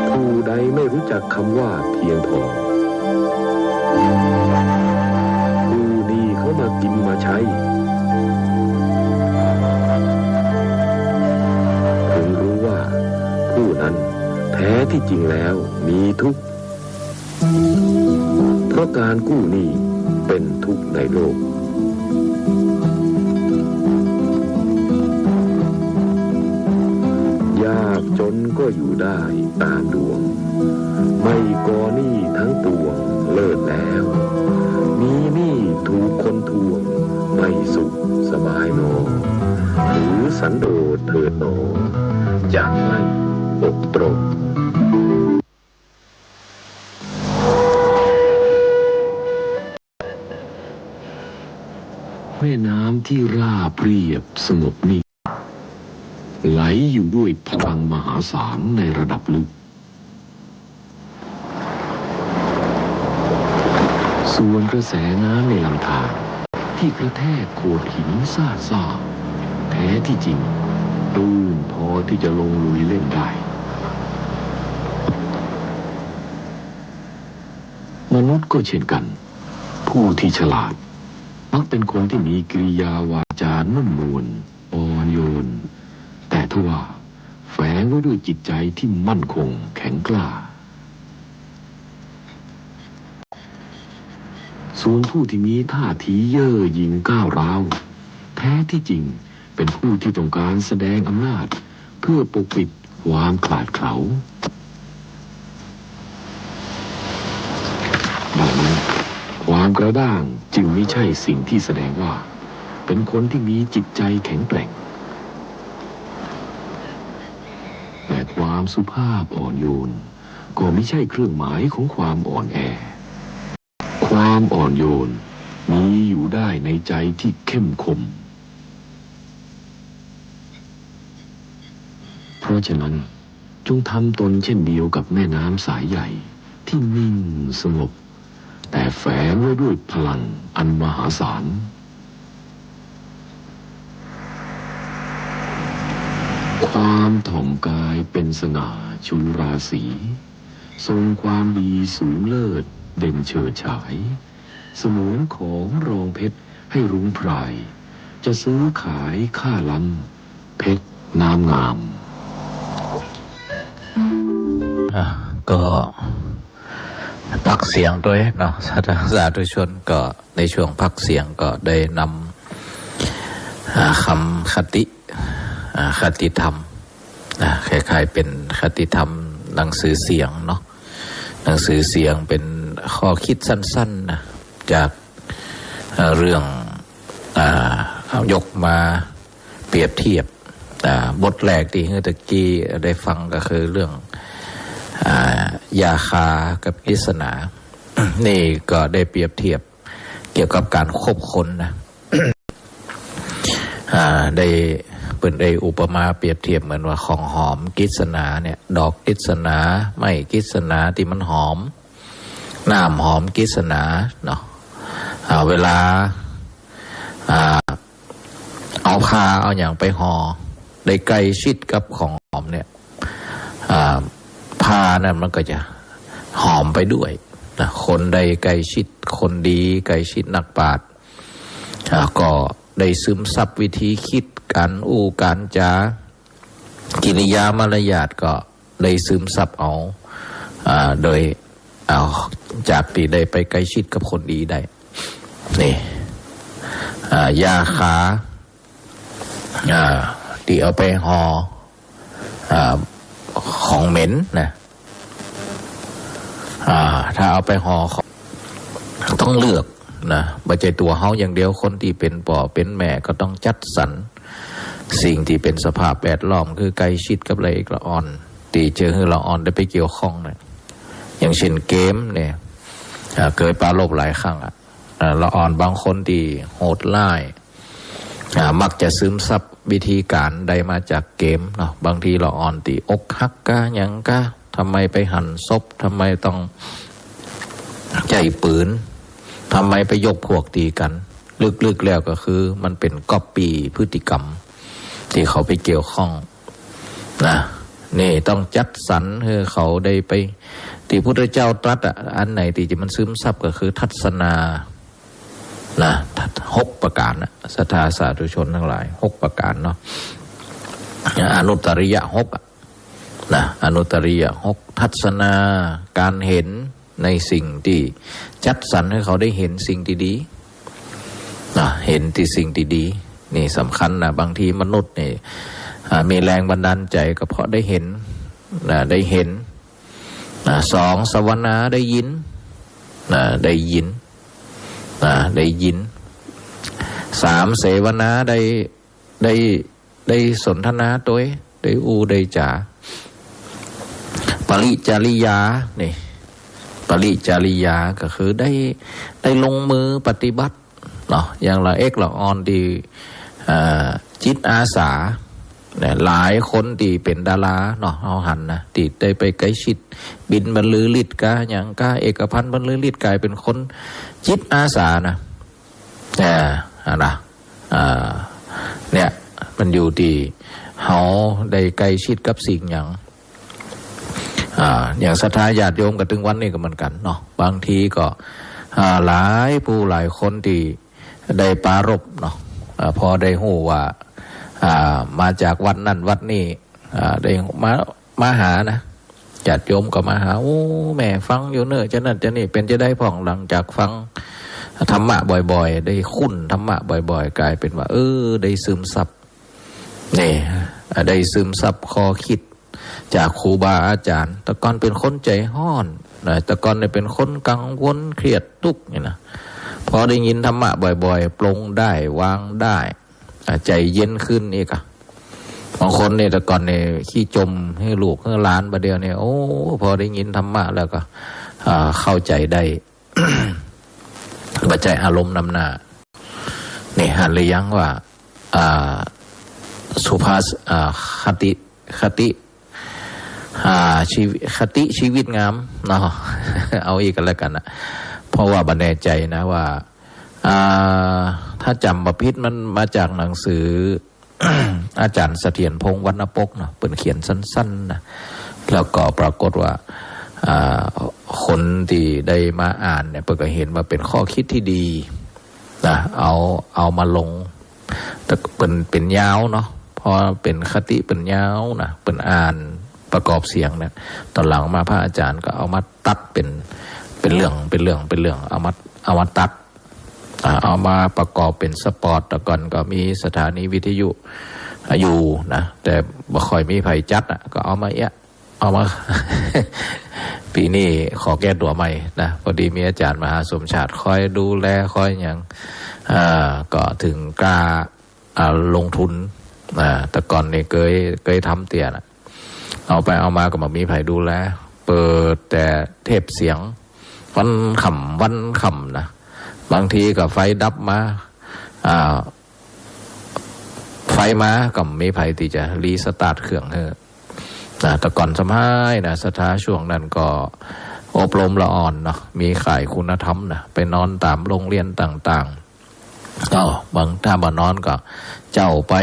ผู้ใดไม่รู้จักคำว่าเพียงพอผู้นี้เขามากินมาใช้พึงรู้ว่าผู้นั้นแท้ที่จริงแล้วมีทุกข์เพราะการกู้หนี้เป็นทุกข์ในโลก ยากจนก็อยู่ได้ตามดวงไม่ก่อหนี้ทั้งปวงเลิศแล้วมีหนี้ถูกคนทวงไม่สุขสบายหนอหรือสันโดษเถิดหนอจะไม่อกตรมแม่น้ำที่ราบเรียบสงบนิ่งไหลอยู่ด้วยพลังมหาศาลในระดับลึกส่วนกระแสน้ำในลำธารที่กระแทกโขดหินซ่าๆแท้ที่จริงตื้นพอที่จะลงลุยเล่นได้มนุษย์ก็เช่นกันผู้ที่ฉลาดมักเป็นคนที่มีกิริยาวาจานุ่มนวลอ่อนโยนแต่ทว่าแฝงไว้ด้วยจิตใจที่มั่นคงแข็งกล้าส่วนผู้ที่มีท่าทีเย่อหยิ่งก้าวร้าวแท้ที่จริงเป็นผู้ที่ต้องการแสดงอำนาจเพื่อปกปิดความขลาดเขลาดังนั้นความกระด้างจึงไม่ใช่สิ่งที่แสดงว่าเป็นคนที่มีจิตใจแข็งแกร่งแต่ความสุภาพอ่อนโยนก็ไม่ใช่เครื่องหมายของความอ่อนแอความอ่อนโยนมีอยู่ได้ในใจที่เข้มคมเพราะฉะนั้นจงทำตนเช่นเดียวกับแม่น้ำสายใหญ่ที่นิ่งสงบแต่แฝงไว้ด้วยพลังอันมหาศาลความถ่อมกายเป็นสง่าชูราศีทรงความดีสูงเลิศเด่นเฉิดฉายเสมือนของรองเพชรให้รุ้งพรายจะซื้อขายค่าล้ำเพชรน้ำงามก็พักเสียงด้วยเนาะสาธุชนก็ในช่วงพักเสียงก็ได้นำคำคติธรรมคล้ายๆเป็นคติธรรมหนังสือเสียงเนาะหนังสือเสียงเป็นข้อคิดสั้นๆนะจากเรื่องยกมาเปรียบเทียบบทแรกที่เมื่อตะกี้ได้ฟังก็คือเรื่องยาคากับกิษณา นี่ก็ได้เปรียบเทียบเกี่ยวกับการคบคนนะ ได้เป็นได้อุปมาเปรียบเทียบเหมือนว่าของหอมกิษณาเนี่ยดอกกิษณาไม่กิษณาที่มันหอมน้ำหอมกิษณาเนาะเวลาเอาผ้าเอาอย่างไปห่อได้ใกล้ชิดกับของหอมเนี่ยผ้านั้นมันก็จะหอมไปด้วยนะคนใดใกล้ชิดคนดีใกล้ชิดนักปราชญ์ก็ได้ซึมซับวิธีคิดการการจากิริยามารยาทก็ได้ซึมซับเอาโดยเอาจากที่ได้ไปใกล้ชิดกับคนดีได้นี่ยาขาที่เอาไปห่อของเหม็นนะถ้าเอาไปห่อต้องเลือกนะไม่ใช่ตัวเฮาอย่างเดียวคนที่เป็นพ่อเป็นแม่ก็ต้องจัดสรรสิ่งที่เป็นสภาพแวดล้อมคือใกล้ชิดกับละอ่อนที่เจอคือละอ่อนได้ไปเกี่ยวข้องนะอย่างเช่นเกมเนี่ยเกิดปราลบหลายครั้งละอ่อนบางคนที่โหดร้ายมักจะซึมซับวิธีการใดมาจากเกมเนาะบางทีละอ่อนตีอกหักกะยังกะทำไมไปหั่นศพทำไมต้องใจปืนทำไมไปยกพวกตีกันลึกๆแล้วก็คือมันเป็นก๊อปปี้พฤติกรรมที่เขาไปเกี่ยวข้องนะนี่ต้องจัดสรรให้เขาได้ไปที่พุทธเจ้าตรัสอันไหนที่จะมันซึมซับก็คือทัศนานะ6ประการนะศรัทธาสาธุชนทั้งหลาย6ประการเนาะอนุตตริยะ6นะอนุตตริยะ6ทัศนาการเห็นในสิ่งที่จัดสรรให้เขาได้เห็นสิ่งที่ดีนะเห็นที่สิ่งที่ดีนี่สำคัญนะบางทีมนุษย์นี่ มีแรงบันดาลใจก็เพราะได้เห็นได้เห็นสองสวนาได้ยินได้ยินได้ยินสามเสวนาได้สนทนาตัวได้ได้จ่าปริจาริยานี่ปริจาริยาก็คือได้ลงมือปฏิบัติเนาะอย่างละละออนดีจิตอาสาเนี่ยหลายคนที่เป็นดาราเนาะเอาหันนะที่ได้ไปไกลชิดบินบรรลือฤทธิ์กาอย่างกาเอกพันธ์บรรลือฤทธิ์กลายเป็นคนจิตอาสานะเนี่ยมันอยู่ที่เขาได้ใกล้ชิดกับสิ่งอย่างศรัทธาญาติโยมกับถึงวันนี้ก็เหมือนกันเนาะบางทีก็หลายผู้หลายคนที่ได้ปรารภเนาะพอได้หู้ว่ามาจากวัดนั่นวัดนี้ได้มาหานะญาติโยมก็มาหาโอ้แม่ฟังอยู่เนอะจะนั่นจะนี่เป็นจะได้ผ่องหลังจากฟังธรรมะบ่อยๆได้คุ้นธรรมะบ่อยๆกลายเป็นว่าได้ซึมซับนี่ได้ซึมซับคอคิดจากครูบาอาจารย์แต่ก่อนเป็นคนใจห้อนแต่ก่อนเนี่ยเป็นคนกังวลเครียดทุกข์นี่นะพอได้ยินธรรมะบ่อยๆปลงได้วางได้ใจเย็นขึ้นอีกบางคนเนี่ยแต่ก่อนเนี่ยขี้จมให้ลูกให้หลานประเดี๋ยวเนี่ยโอ้พอได้ยินธรรมะแล้วก็เข้าใจได้ ปัจจัยอารมณ์นำหน้านี่หันเลยยังว่าสุภาษคติชีวิตงามเนาะ เอาอีกกันแล้วกันนะเพราะว่าบันแน่ใจนะว่าถ้าจำประพิษมันมาจากหนังสือ อาจารย์เสถียรพงษ์วรรณปกเนาะเป็นเขียนสั้นๆนะแล้วก็ปรากฏว่าคนที่ได้มาอ่านเนี่ยเพิ่งก็เห็นว่าเป็นข้อคิดที่ดีนะเอามาลงแต่เป็นยาวเนาะพอเป็นคติเป็นยาวนะเป็นอ่านประกอบเสียงเนี่ยตอนหลังมาพระอาจารย์ก็เอามาตัดเป็นเรื่องเอามาตัดเอามาประกอบเป็นสปอร์ตแต่ก่อนก็มีสถานีวิทยุอยู่นะแต่บ่ค่อยมีไผจัดก็เอามา ปีนี้ขอแก้ตัวใหม่นะพอดีมีอาจารย์มหาสมชาติคอยดูแลคอยอย่างก็ถึงกล้าลงทุนแต่ก่อนเนี่ยเคยทำเตี่ยนะเอาไปเอามาก็มามีไผดูแลเปิดแต่เทปเสียงวันค่ำนะบางทีก็ไฟดับมาไฟมาก็มีไผที่จะรีสตาร์ทเครื่องแต่ก่อนสมัยนะสถาช่วงนั้นก็อบรมละอ่อนเนาะมีข่ายคุณธรรมนะไปนอนตามโรงเรียนต่างๆบางถ้าบ่นอนก็เจ้าไป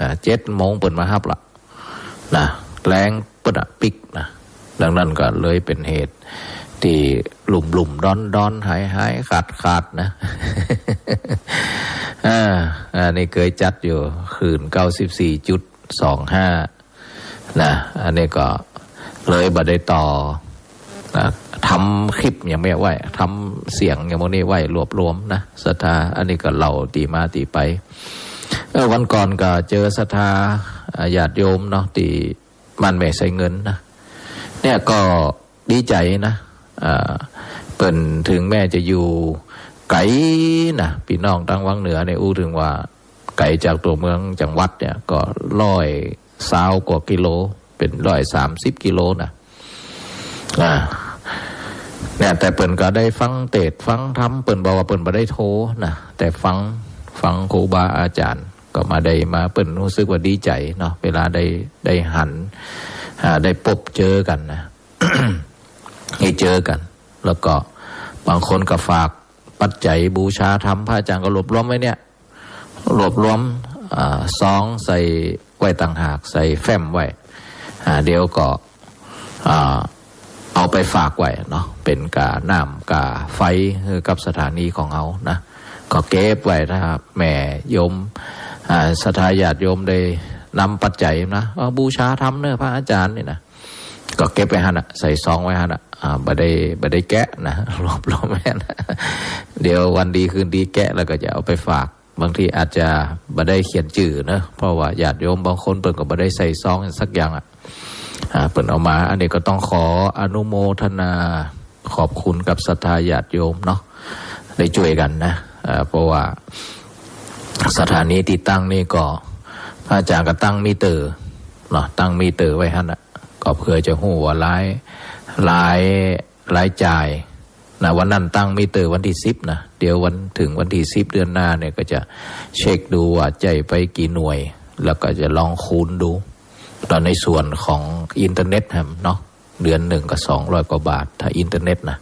นะ7 โมงเปิดมาฮับละนะแรงปะปิกนะดังนั้นก็เลยเป็นเหตุที่หลุ่มดอนหายขาดนะ นี่เคยจัดอยู่คืน 94.25 นะอันนี้ก็เลยบัดได้ต่อนะทำคลิปยังไม่ไหวทำเสียงอย่างโมนี่ไหวรวบรวมนะศรัทธาอันนี้ก็เล่าตีมาตีไปวันก่อนก็เจอศรัทธาญาติโยมเนาะที่มันไม่ใส่เงินนะเนี่ยก็ดีใจนะเปิ่นถึงแม่จะอยู่ไกลนะพี่น้องทางวังเหนือเนี่ยอู้ถึงว่าไกลจากตัวเมืองจังหวัดเนี่ยก็120 กว่ากิโลเป็น130 กิโลนะเนี่ยแต่เปิ่นก็ได้ฟังเทศฟังธรรมเปิ่นบอกว่าเปิ่นบ่ได้โทรนะแต่ฟังครูบาอาจารย์ก็มาเปิ่นรู้สึกว่าดีใจเนาะเวลาได้หันได้พบเจอกันนะ ให้เจอกันแล้วก็บางคนก็ฝากปัจจัยบูชาธรรมพระอาจารย์ก็รวบรวมไว้เนี่ยรวบรวมซองใส่ไว้ต่างหากใส่แฟ้มไว้เดี๋ยวก็เอาไปฝากไว้เนาะเป็นกาน้ำกาไฟกับสถานีของเขานะก็เก็บไว้นะครับแม่โยมศรัทธาญาติโยมได้นำปัจจัยนะบูชาธรรมเนอะพระอาจารย์นี่นะก็เก็บไว้หันใส่ซองไว้หันบ่ได้แกะนะรวบรวมไว้นะเดี๋ยววันดีคืนดีแกะแล้วก็จะเอาไปฝาก บางทีอาจจะบ่ได้เขียนจื่อนะเพราะว่าญาติโยมบางคนเปิ่นก็บ่ได้ใส่ซองสักอย่างเปิ่นเอามาอันนี้ก็ต้องขออนุโมทนาขอบคุณกับศรัทธาญาติโยมเนาะได้ช่วยกันนะเพราะว่าสถานีที่ตั้งนี่ก็พระอาจารย์ก็ตั้งมิเตอร์เนาะตั้งมิเตอร์ไว้หั่นน่ะก็เพื่อจะฮู้ว่ารายจ่ายนะวันนั้นตั้งมิเตอร์วันที่10นะเดี๋ยวถึงวันที่10เดือนหน้าเนี่ยก็จะเช็คดูว่าจ่ายไปกี่หน่วยแล้วก็จะลองคูณดูตอนในส่วนของอินเทอร์เน็ตเนาะเดือนหนึ่งก็200กว่าบาทถ้าอินเทอร์เน็ตนะ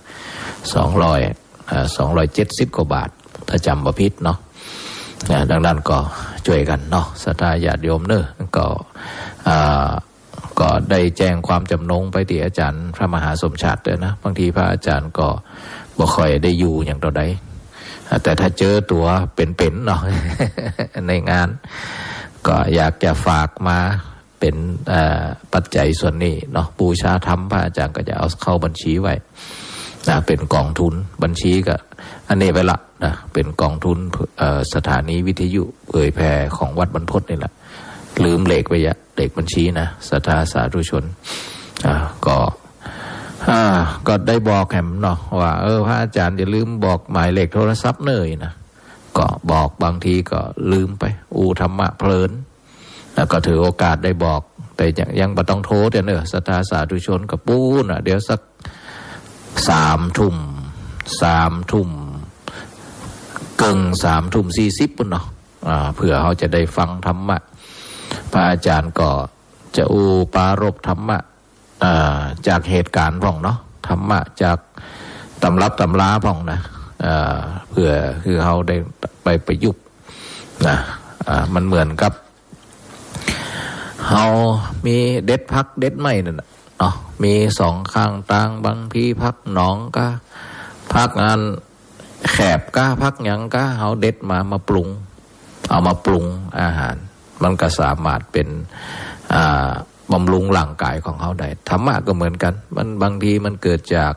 270กว่าบาทถ้าจำบ่ผิดเนาะดังนั้นก็ช่วยกันเนาะศรัทธาญาติโยมเนอะก็ได้แจ้งความจำนงไปที่อาจารย์พระมหาสมชาติด้วยนะบางทีพระอาจารย์ก็บ่ค่อยได้อยู่อย่างต่อใดแต่ถ้าเจอตัวเป็นๆเนาะ ในงานก็อยากจะฝากมาเป็นปัจจัยส่วนนี้เนาะบูชาธรรมพระอาจารย์ก็จะเอาเข้าบัญชีไว้เป็นกองทุนบัญชีก็อันนี้ไปละนะเป็นกองทุนสถานีวิทยุเผยแผ่ของวัดบรรพตนี่แหละลืมเลขไปเลขบัญชีนะศรัทธาสาธุชนก็ได้บอกแหมเนาะว่าพระอาจารย์อย่าลืมบอกหมายเลขโทรศัพท์เนยนะก็บอกบางทีก็ลืมไปธรรมะเพลินแล้วก็ถือโอกาสได้บอกแต่ยังบ่ต้องโทรเนอะศรัทธาสาธุชนกับปูน่ะเดี๋ยวสัก3 ทุ่มเกิง3 ทุ่ม 40ปุ่นเนาะเผื่อเขาจะได้ฟังธรรมะพระอาจารย์ก็จะปารภธรรมะจากเหตุการณ์พ่องเนาะธรรมะจากตำรับตำราพ่องนะเพื่อคือเขาได้ไปประยุกต์นะมันเหมือนกับเขามีเด็ดพักเด็ดไม่นั่นเนาะมี2ข้างต่างบางทีพักหนองก็พักงานแคบก็พักหยังก็เขาเด็ดมาปรุงเอามาปรุงอาหารมันก็สามารถเป็นบำรุงร่างกายของเขาได้ธรรมะก็เหมือนกันมันบางทีมันเกิดจาก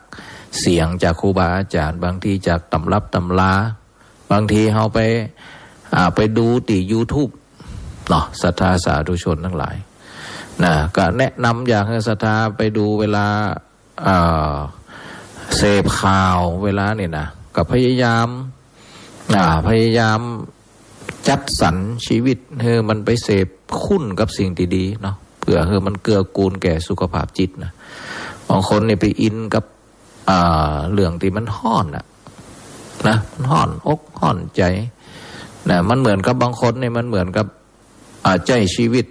เสียงจากครูบาอาจารย์บางทีจากตำรับตำราบางทีเขาไปดูที่ YouTube เนาะศรัทธาสาธุชนทั้งหลายนะก็แนะนำอยากให้ศรัทธาไปดูเวลาเสพข่าวเวลาเนี่ยนะก็พยายามจัดสรรชีวิตให้มันไปเสพคุ้นกับสิ่งดีๆเนาะเพื่อให้มันเกื้อกูลแก่สุขภาพจิตนะบางคนเนี่ยไปอินกับเรื่องที่มันฮ้อนนะมันฮ้อนอกฮ้อนใจนะมันเหมือนกับบางคนเนี่ยมันเหมือนกับใจชีวิต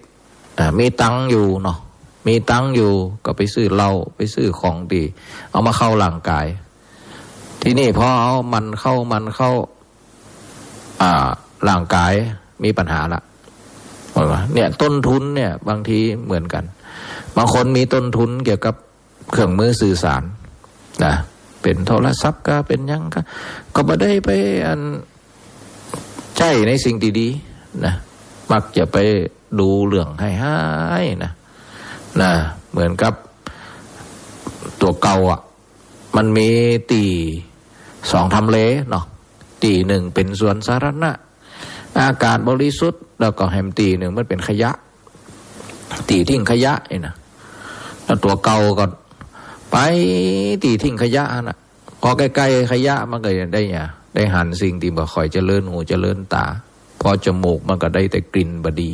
มีตังอยู่เนาะมีตังอยู่ก็ไปซื้อเหล้าไปซื้อของดีเอามาเข้าร่างกายที่นี่พอเอามันเข้าร่างกายมีปัญหาละเนี่ยต้นทุนเนี่ยบางทีเหมือนกันบางคนมีต้นทุนเกี่ยวกับเครื่องมือสื่อสารนะเป็นโทรศัพท์ก็เป็นยังก็บ่ได้ไปใจในสิ่งดีๆนะมักจะไปดูเรื่องให้นะเหมือนกับตัวเก่ามันมีตี2ทำเลเนาะตี1เป็นสวนสาธารณะอากาศบริสุทธิ์แล้วก็แฮมตี1มันเป็นขยะตีทิ้งขยะนะแล้วตัวเก่าก็ไปตีทิ้งขยะนะพอใกล้ๆขยะมันก็ได้หันสิ่งที่บ่ค่อยเจริญหูเจริญตาพอจมูกมันก็ได้แต่กลิ่นบดี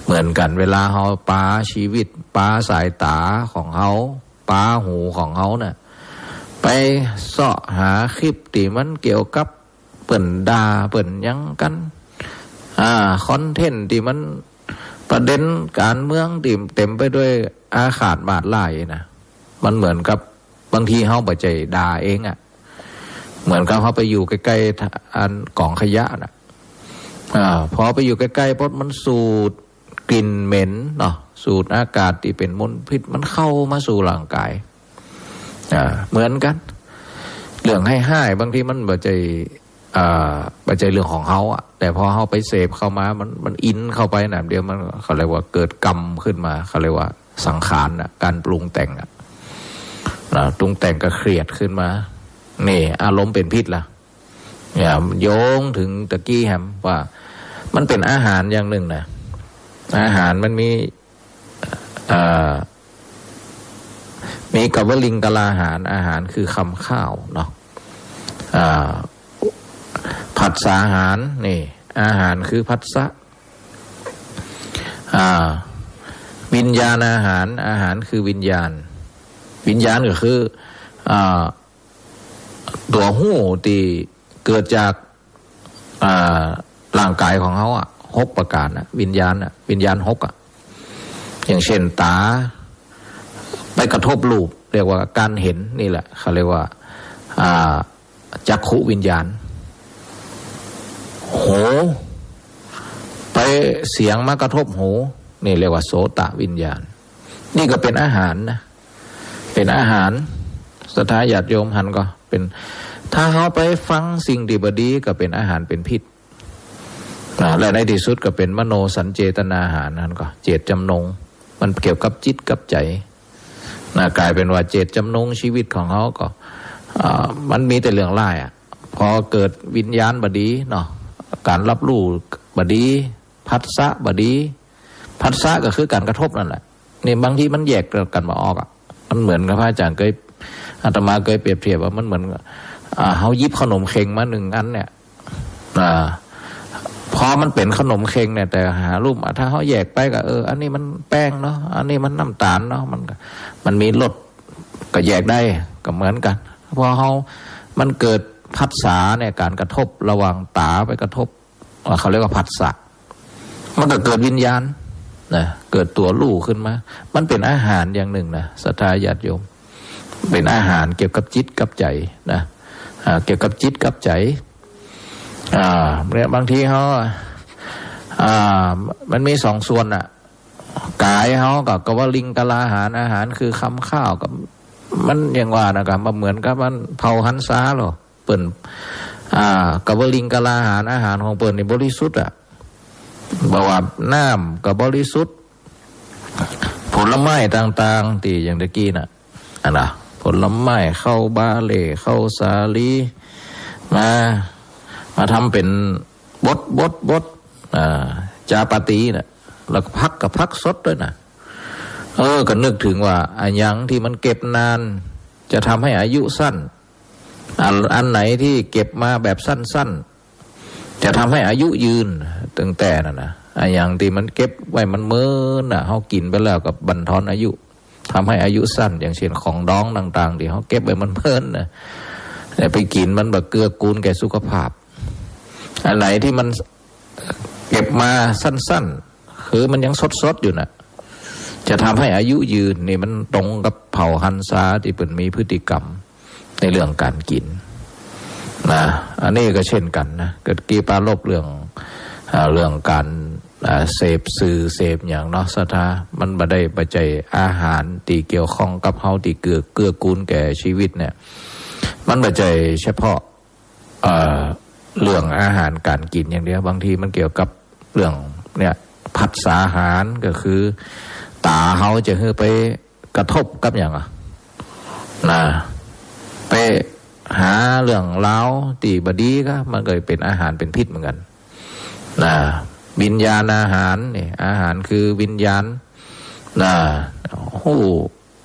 เหมือนกันเวลาเขาปาชีวิตปาสายตาของเขาปาหูของเขาเนี่ยไปเสาะหาคลิปที่มันเกี่ยวกับเปิ่นด่าเปิ่นยังกันคอนเทนต์ที่มันประเด็นการเมืองที่เต็มไปด้วยอาฆาตบาดไล่นะมันเหมือนกับบางทีเขาบ่ใจด่าเองเหมือนกับเขาไปอยู่ใกล้ๆกองขยะนะพอไปอยู่ใกล้ๆเพราะมันสูดกลิ่นเหม็นเนาะสูดอากาศที่เป็นมลพิษมันเข้ามาสู่ร่างกายเหมือนกันเรื่องให้บางทีมันบ่ใจเรื่องของเขาแต่พอเขาไปเสพเข้ามามันอินเข้าไปนะเดี๋ยวมันเขาเรียกว่าเกิดกรรมขึ้นมาเขาเรียกว่าสังขารการปรุงแต่งปรุงแต่งก็เครียดขึ้นมานี่อารมณ์เป็นพิษล่ะ เนี่ยโยงถึงตะกี้แฮมว่ามันเป็นอาหารอย่างหนึ่งนะอาหารมันมีกวลิงกลาหารอาหารคือคำข้าวเนาะผัสสะอาหารนี่อาหารคือผัสสะวิญญาณอาหารอาหารคือวิญญาณวิญญาณก็คือตัวหู้ที่เกิดจากร่างกายของเขา6 ประการวิญญาณวิญญาณ6อย่างเช่นตาไปกระทบรูปเรียกว่าการเห็นนี่แหละเขาเรียกว่าจักขุวิญญาณหูไปเสียงมากระทบหูนี่เรียกว่าโสตวิญญาณนี่ก็เป็นอาหารนะเป็นอาหารศรัทธาญาติโยมหันก็เป็นถ้าเขาไปฟังสิ่งที่บดีก็เป็นอาหารเป็นพิษและในที่สุดก็เป็นมโนสัญเจตนาอาหารนั่นก็เจตจำนงมันเกี่ยวกับจิตกับใจกลายเป็นว่าเจตจำนงชีวิตของเขาก็มันมีแต่เรื่องร้ายพอเกิดวิญญาณบดีเนาะการรับรู้บดีผัสสะบดีผัสสะก็คือการกระทบนั่นแหละนี่บางทีมันแยกกันมาออกมันเหมือนกับพระอาจารย์เคยอาตมาเคยเปรียบเทียบว่ามันเหมือนเขายิบขนมเค็งมา1 อันเนี่ยพอมันเป็นขนมเค็งเนี่ยแต่หารูปถ้าเขาแยกไปก็อันนี้มันแป้งเนาะอันนี้มันน้ำตาลเนาะมันมีรสก็แยกได้ก็เหมือนกันเพราะมันเกิดผัสสะเนี่ยการกระทบระหว่างตาไปกระทบเขาเรียกว่าผัสสะมันก็เกิดวิญญาณนะเกิดตัวรู้ขึ้นมามันเป็นอาหารอย่างหนึ่งนะศรัทธาญาติโยมเป็นอาหารเกี่ยวกับจิตกับใจนะเกี่ยวกับจิตกับใจเนี่ยบางทีเขามันมี2 ส่วนกายเขากับกวลิงกลาหารอาหารคือคำข้าวกับมันอย่างว่านะครับมันเหมือนกับมันเผาหันซาหรอเปิ่นกวลิงกลาหารอาหารของเปิ่นนี่บริสุทธิ์บอกว่าน้ำกับบริสุทธิ์ผลไม้ต่างๆที่อย่างตะกี้ผลไม้เข้าบาเล่เข้าสาลีมาทำเป็นบดจาปาตีแล้วก็พักกับพักสดด้วยก็นึกถึงว่าอันยังที่มันเก็บนานจะทำให้อายุสั้นอันไหนที่เก็บมาแบบสั้นๆจะทำให้อายุยืนตั้งแต่อันยังที่มันเก็บไว้มันเมินเขากินไปแล้วกับบั่นทอนอายุทำให้อายุสั้นอย่างเช่นของดองต่างๆที่เขาเก็บไว้มันเมินแต่ไปกินมันแบบเกื้อกูลแก่สุขภาพอันไหนที่มันเก็บมาสั้นๆคือมันยังสดๆอยู่จะทำให้อายุยืนนี่มันตรงกับเผ่าฮันซาที่เป็นมีพฤติกรรมในเรื่องการกินอันนี้ก็เช่นกันเกิดกีปาลบเรื่องการเสพสื่อเสพอย่างเนาะศรัทธามันบ่ได้ปัจจัยอาหารที่เกี่ยวข้องกับเฮาที่เกื้อกูลแก่ชีวิตเนี่ยมันปัจจัยเฉพาะเรื่องอาหารการกินอย่างเดียวบางทีมันเกี่ยวกับเรื่องเนี่ยผัสสะอาหารก็คือตาเฮาจะไปกระทบกับอย่างไปหาเรื่องเล้าตีบดีก็มันก็เป็นอาหารเป็นพิษเหมือนกันวิญญาณอาหารนี่อาหารคือวิญญาณ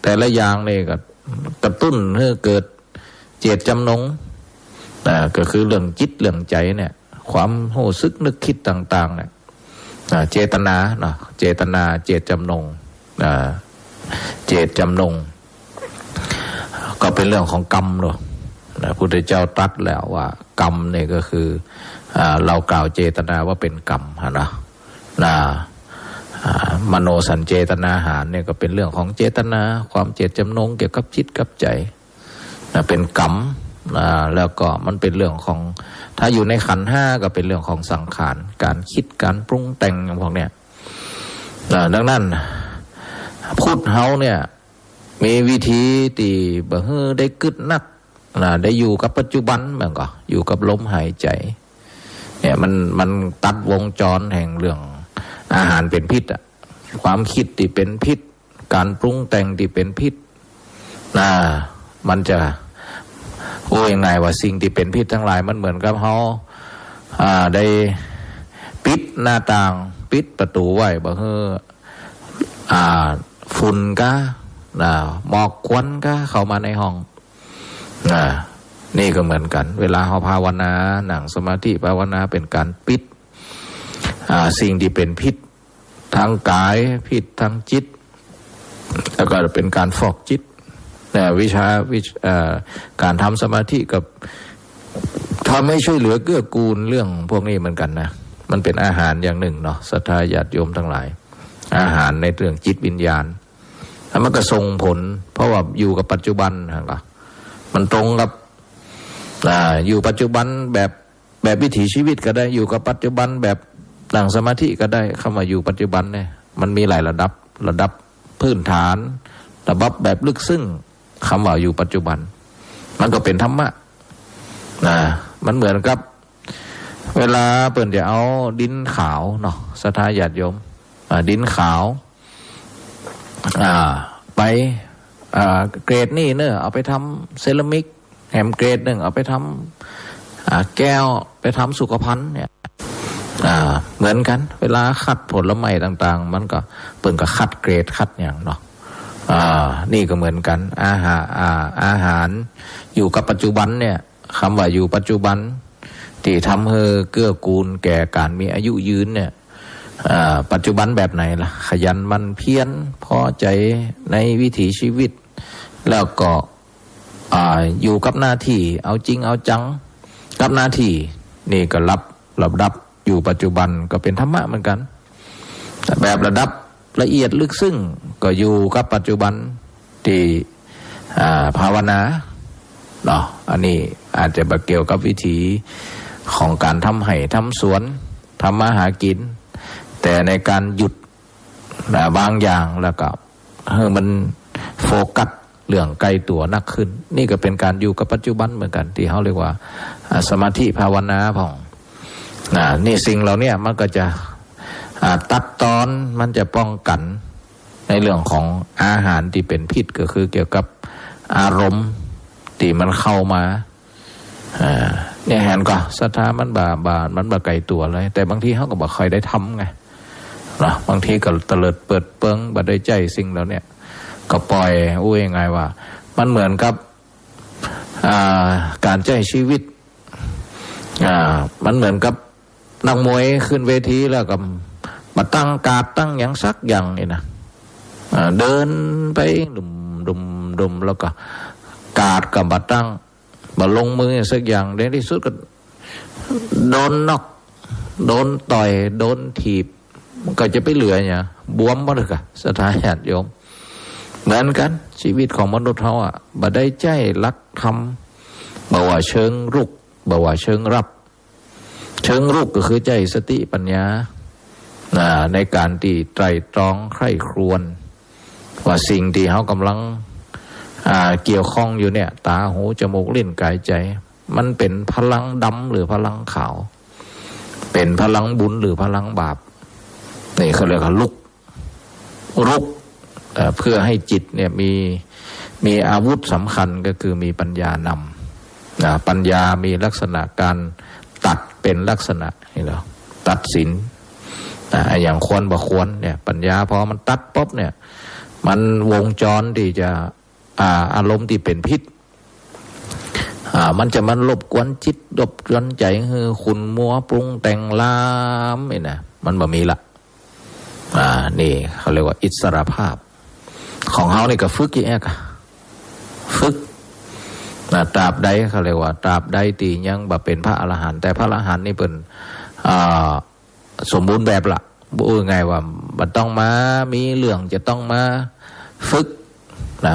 แต่ละอย่างนี่ก็กระตุ้นให้เกิดเจตจำนงก็คือเรื่องจิตเรื่องใจเนี่ยความรู้สึกนึกคิดต่างๆเนี่ยเจตนาเจตนาเจตจำนงเจตจำนงก็เป็นเรื่องของกรรมเนาะพระพุทธเจ้าตรัสแล้วว่ากรรมเนี่ยก็คือเรากล่าวเจตนาว่าเป็นกรรมมโนสัญเจตนาหารเนี่ยก็เป็นเรื่องของเจตนาความเจตจำนงเกี่ยวกับจิตกับใจเป็นกรรมแล้วก็มันเป็นเรื่องของถ้าอยู่ในขันธ์5ก็เป็นเรื่องของสังขารการคิดการปรุงแต่งอย่างพวกเนี้ยดังนั้นพุทธเฮาเนี่ยมีวิธีที่บ่ฮื้อได้กึดนักได้อยู่กับปัจจุบันมันก็อยู่กับลมหายใจเนี่ยมันตัดวงจรแห่งเรื่องอาหารเป็นพิษความคิดที่เป็นพิษการปรุงแต่งที่เป็นพิษมันจะ โอ้ยังไงว่าสิ่งที่เป็นพิษทั้งหลายมันเหมือนกับเขาได้ปิดหน้าต่างปิดประตูไว้บ่เฮอฝุ่นก็หมอกควันก็เข้ามาในห้องนี่ก็เหมือนกันเวลาเขาภาวนานั่งสมาธิภาวนาเป็นการปิดสิ่งที่เป็นพิษทางกายพิษทางจิตแล้วก็เป็นการฟอกจิตวิชาการทำสมาธิกับทำให้ช่วยเหลือเกื้อกูลเรื่องพวกนี้เหมือนกันนะมันเป็นอาหารอย่างหนึ่งเนาะศรัทธาญาติโยมทั้งหลายอาหารในเรื่องจิตวิญญาณแล้วมันก็ส่งผลเพราะว่าอยู่กับปัจจุบันนะมันตรงกับอยู่ปัจจุบันแบบวิถีชีวิตก็ได้อยู่กับปัจจุบันแบบนั่งสมาธิก็ได้เข้ามาอยู่ปัจจุบันเนี่ยมันมีหลายระดับพื้นฐานระดับแบบลึกซึ้งคำว่าอยู่ปัจจุบันมันก็เป็นธรรมะมันเหมือนกับเวลาเปิ่นจะเอาดินขาวเนาะศรัทธาญาติโยมดินขาวไปเกรดนี่เนอะเอาไปทำเซรามิกแฮมเกรดหนึ่งเอาไปทำแก้วไปทำสุขภัณฑ์เนี่ยเหมือนกันเวลาคัดผลไม้ต่างๆมันก็เปิ่นก็คัดเกรดคัดอย่างเนาะนี่ก็เหมือนกันอาหารอยู่กับปัจจุบันเนี่ยคำว่าอยู่ปัจจุบันที่ทำให้เกื้อกูลแก่การมีอายุยืนเนี่ยปัจจุบันแบบไหนล่ะขยันมันเพียรพอใจในวิถีชีวิตแล้วก็อยู่กับหน้าที่เอาจริงเอาจังกับหน้าที่นี่ก็ระดับอยู่ปัจจุบันก็เป็นธรรมะเหมือนกันแบบระดับละเอียดลึกซึ้งก็อยู่กับปัจจุบันที่ภาวนาเนาะอันนี้อาจจะเกี่ยวกับวิถีของการทำไห่ทำสวนทำมาหากินแต่ในการหยุดบางอย่างแล้วก็มันโฟกัสเรื่องไกลตัวนักขึ้นนี่ก็เป็นการอยู่กับปัจจุบันเหมือนกันที่เขาเรียกว่าสมาธิภาวนาของนี่สิ่งเหล่านี้มันก็จะตัดตอนมันจะป้องกันในเรื่องของอาหารที่เป็นพิษก็คือเกี่ยวกับอารมณ์ที่มันเข้ามาเนี่ยเห็นก็ศรัทธามันมันไกลตัวเลยแต่บางทีเขาก็บอกใครได้ทำไงนะบางทีก็เตลิดเปิดเปิงบัดได้ใจสิ่งแล้วเนี่ยก็ปล่อยยังไงว่ามันเหมือนกับการใจชีวิตมันเหมือนกับนักมวยขึ้นเวทีแล้วก็มาตั้งการ์ดตั้งอย่างสักอย่างนี่นะเดินไปดุมแล้วก็การ์ดกับมาตั้งมาลงมือสักอย่างในที่สุดก็โดนนอกโดนต่อยโดนถีบมันก็จะไปเหลือเนี่ยบวมหมดเลยค่ะศรัทธาญาติโยมเหมือนกันชีวิตของมนุษย์เขาบ่ได้ใจรักธรรมบ่ว่าเชิงรุกบ่ว่าเชิงรับเชิงรุกก็คือใจสติปัญญาในการที่ไตร่ตรองใคร่ครวญว่าสิ่งที่เขากำลังเกี่ยวข้องอยู่เนี่ยตาหูจมูกลิ้นกายใจมันเป็นพลังดำหรือพลังขาวเป็นพลังบุญหรือพลังบาปนี่เขาเรียกว่ารุกเพื่อให้จิตเนี่ยมีอาวุธสำคัญก็คือมีปัญญานำปัญญามีลักษณะการตัดเป็นลักษณะนี่เหรอตัดสินอย่างควรบ่ควรเนี่ยปัญญาพอมันตัดปุ๊บเนี่ยมันวงจรที่จะอารมณ์ที่เป็นพิษมันจะมันรบกวนจิตรบกวนใจคือขุ่นมัวปรุงแต่งลามนี่นะมันบ่มีละนี่เขาเรียกว่าอิสรภาพของเขานี่ก็ฝึกอย่างนี้ค่ะฝึกตราบใดเขาเรียกว่าตราบใดตียังบ่เป็นพระอรหันต์แต่พระอรหันต์นี่เป็นสมบูรณ์แบบละบอกไงว่ามันต้องมามีเรื่องจะต้องมาฝึก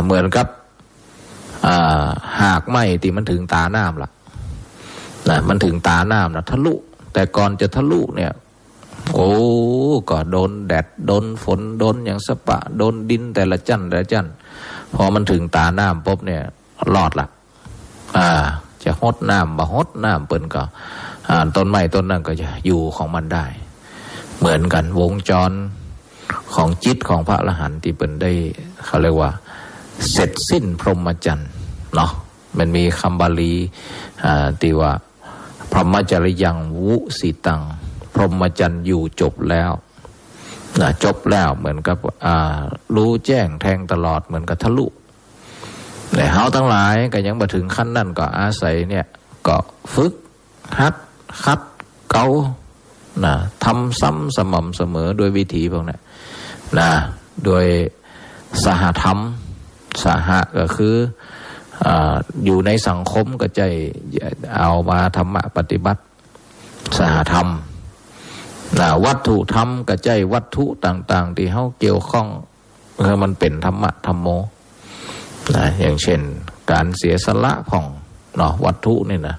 เหมือนกับหากไหมที่มันถึงตาน้ำละมันถึงตาน้ำนะทะลุแต่ก่อนจะทะลุเนี่ยก็โดนแดดโดนฝนโดนอย่างสปะโดนดินแต่ละจั่นพอมันถึงตาน้ำปุ๊บเนี่ยรอดละจะหดน้ำบ่หดน้ำเปิ่นก็ต้นไม้ต้นนั้นก็จะอยู่ของมันได้เหมือนกันวงจรของจิตของพระอรหันต์ที่เปิ่นได้เขาเรียกว่าเสร็จสิ้นพรหมจรรย์เนาะ มันมีคำบาลีที่ว่าพรหมจริยังวุสิตังพรหมจรรย์อยู่จบแล้วจบแล้วเหมือนกับรู้แจ้งแทงตลอดเหมือนกับทะลุแต่เฮาทั้งหลายก็ยังมาถึงขั้นนั้นก็อาศัยเนี่ยก็ฝึกหัดคัดเกาทำซ้ำสม่ำเสมอโดยวิธีพวกนี้โดยสหธรรมสหะก็คืออยู่ในสังคมก็ใจเอามาธรรมะปฏิบัติสหธรรมวัตถุธรรมก็ใจวัตถุต่างๆที่เขาเกี่ยวข้องมันเป็นธรรมะธรรมโมอย่างเช่นการเสียสละของวัตถุนี่นะ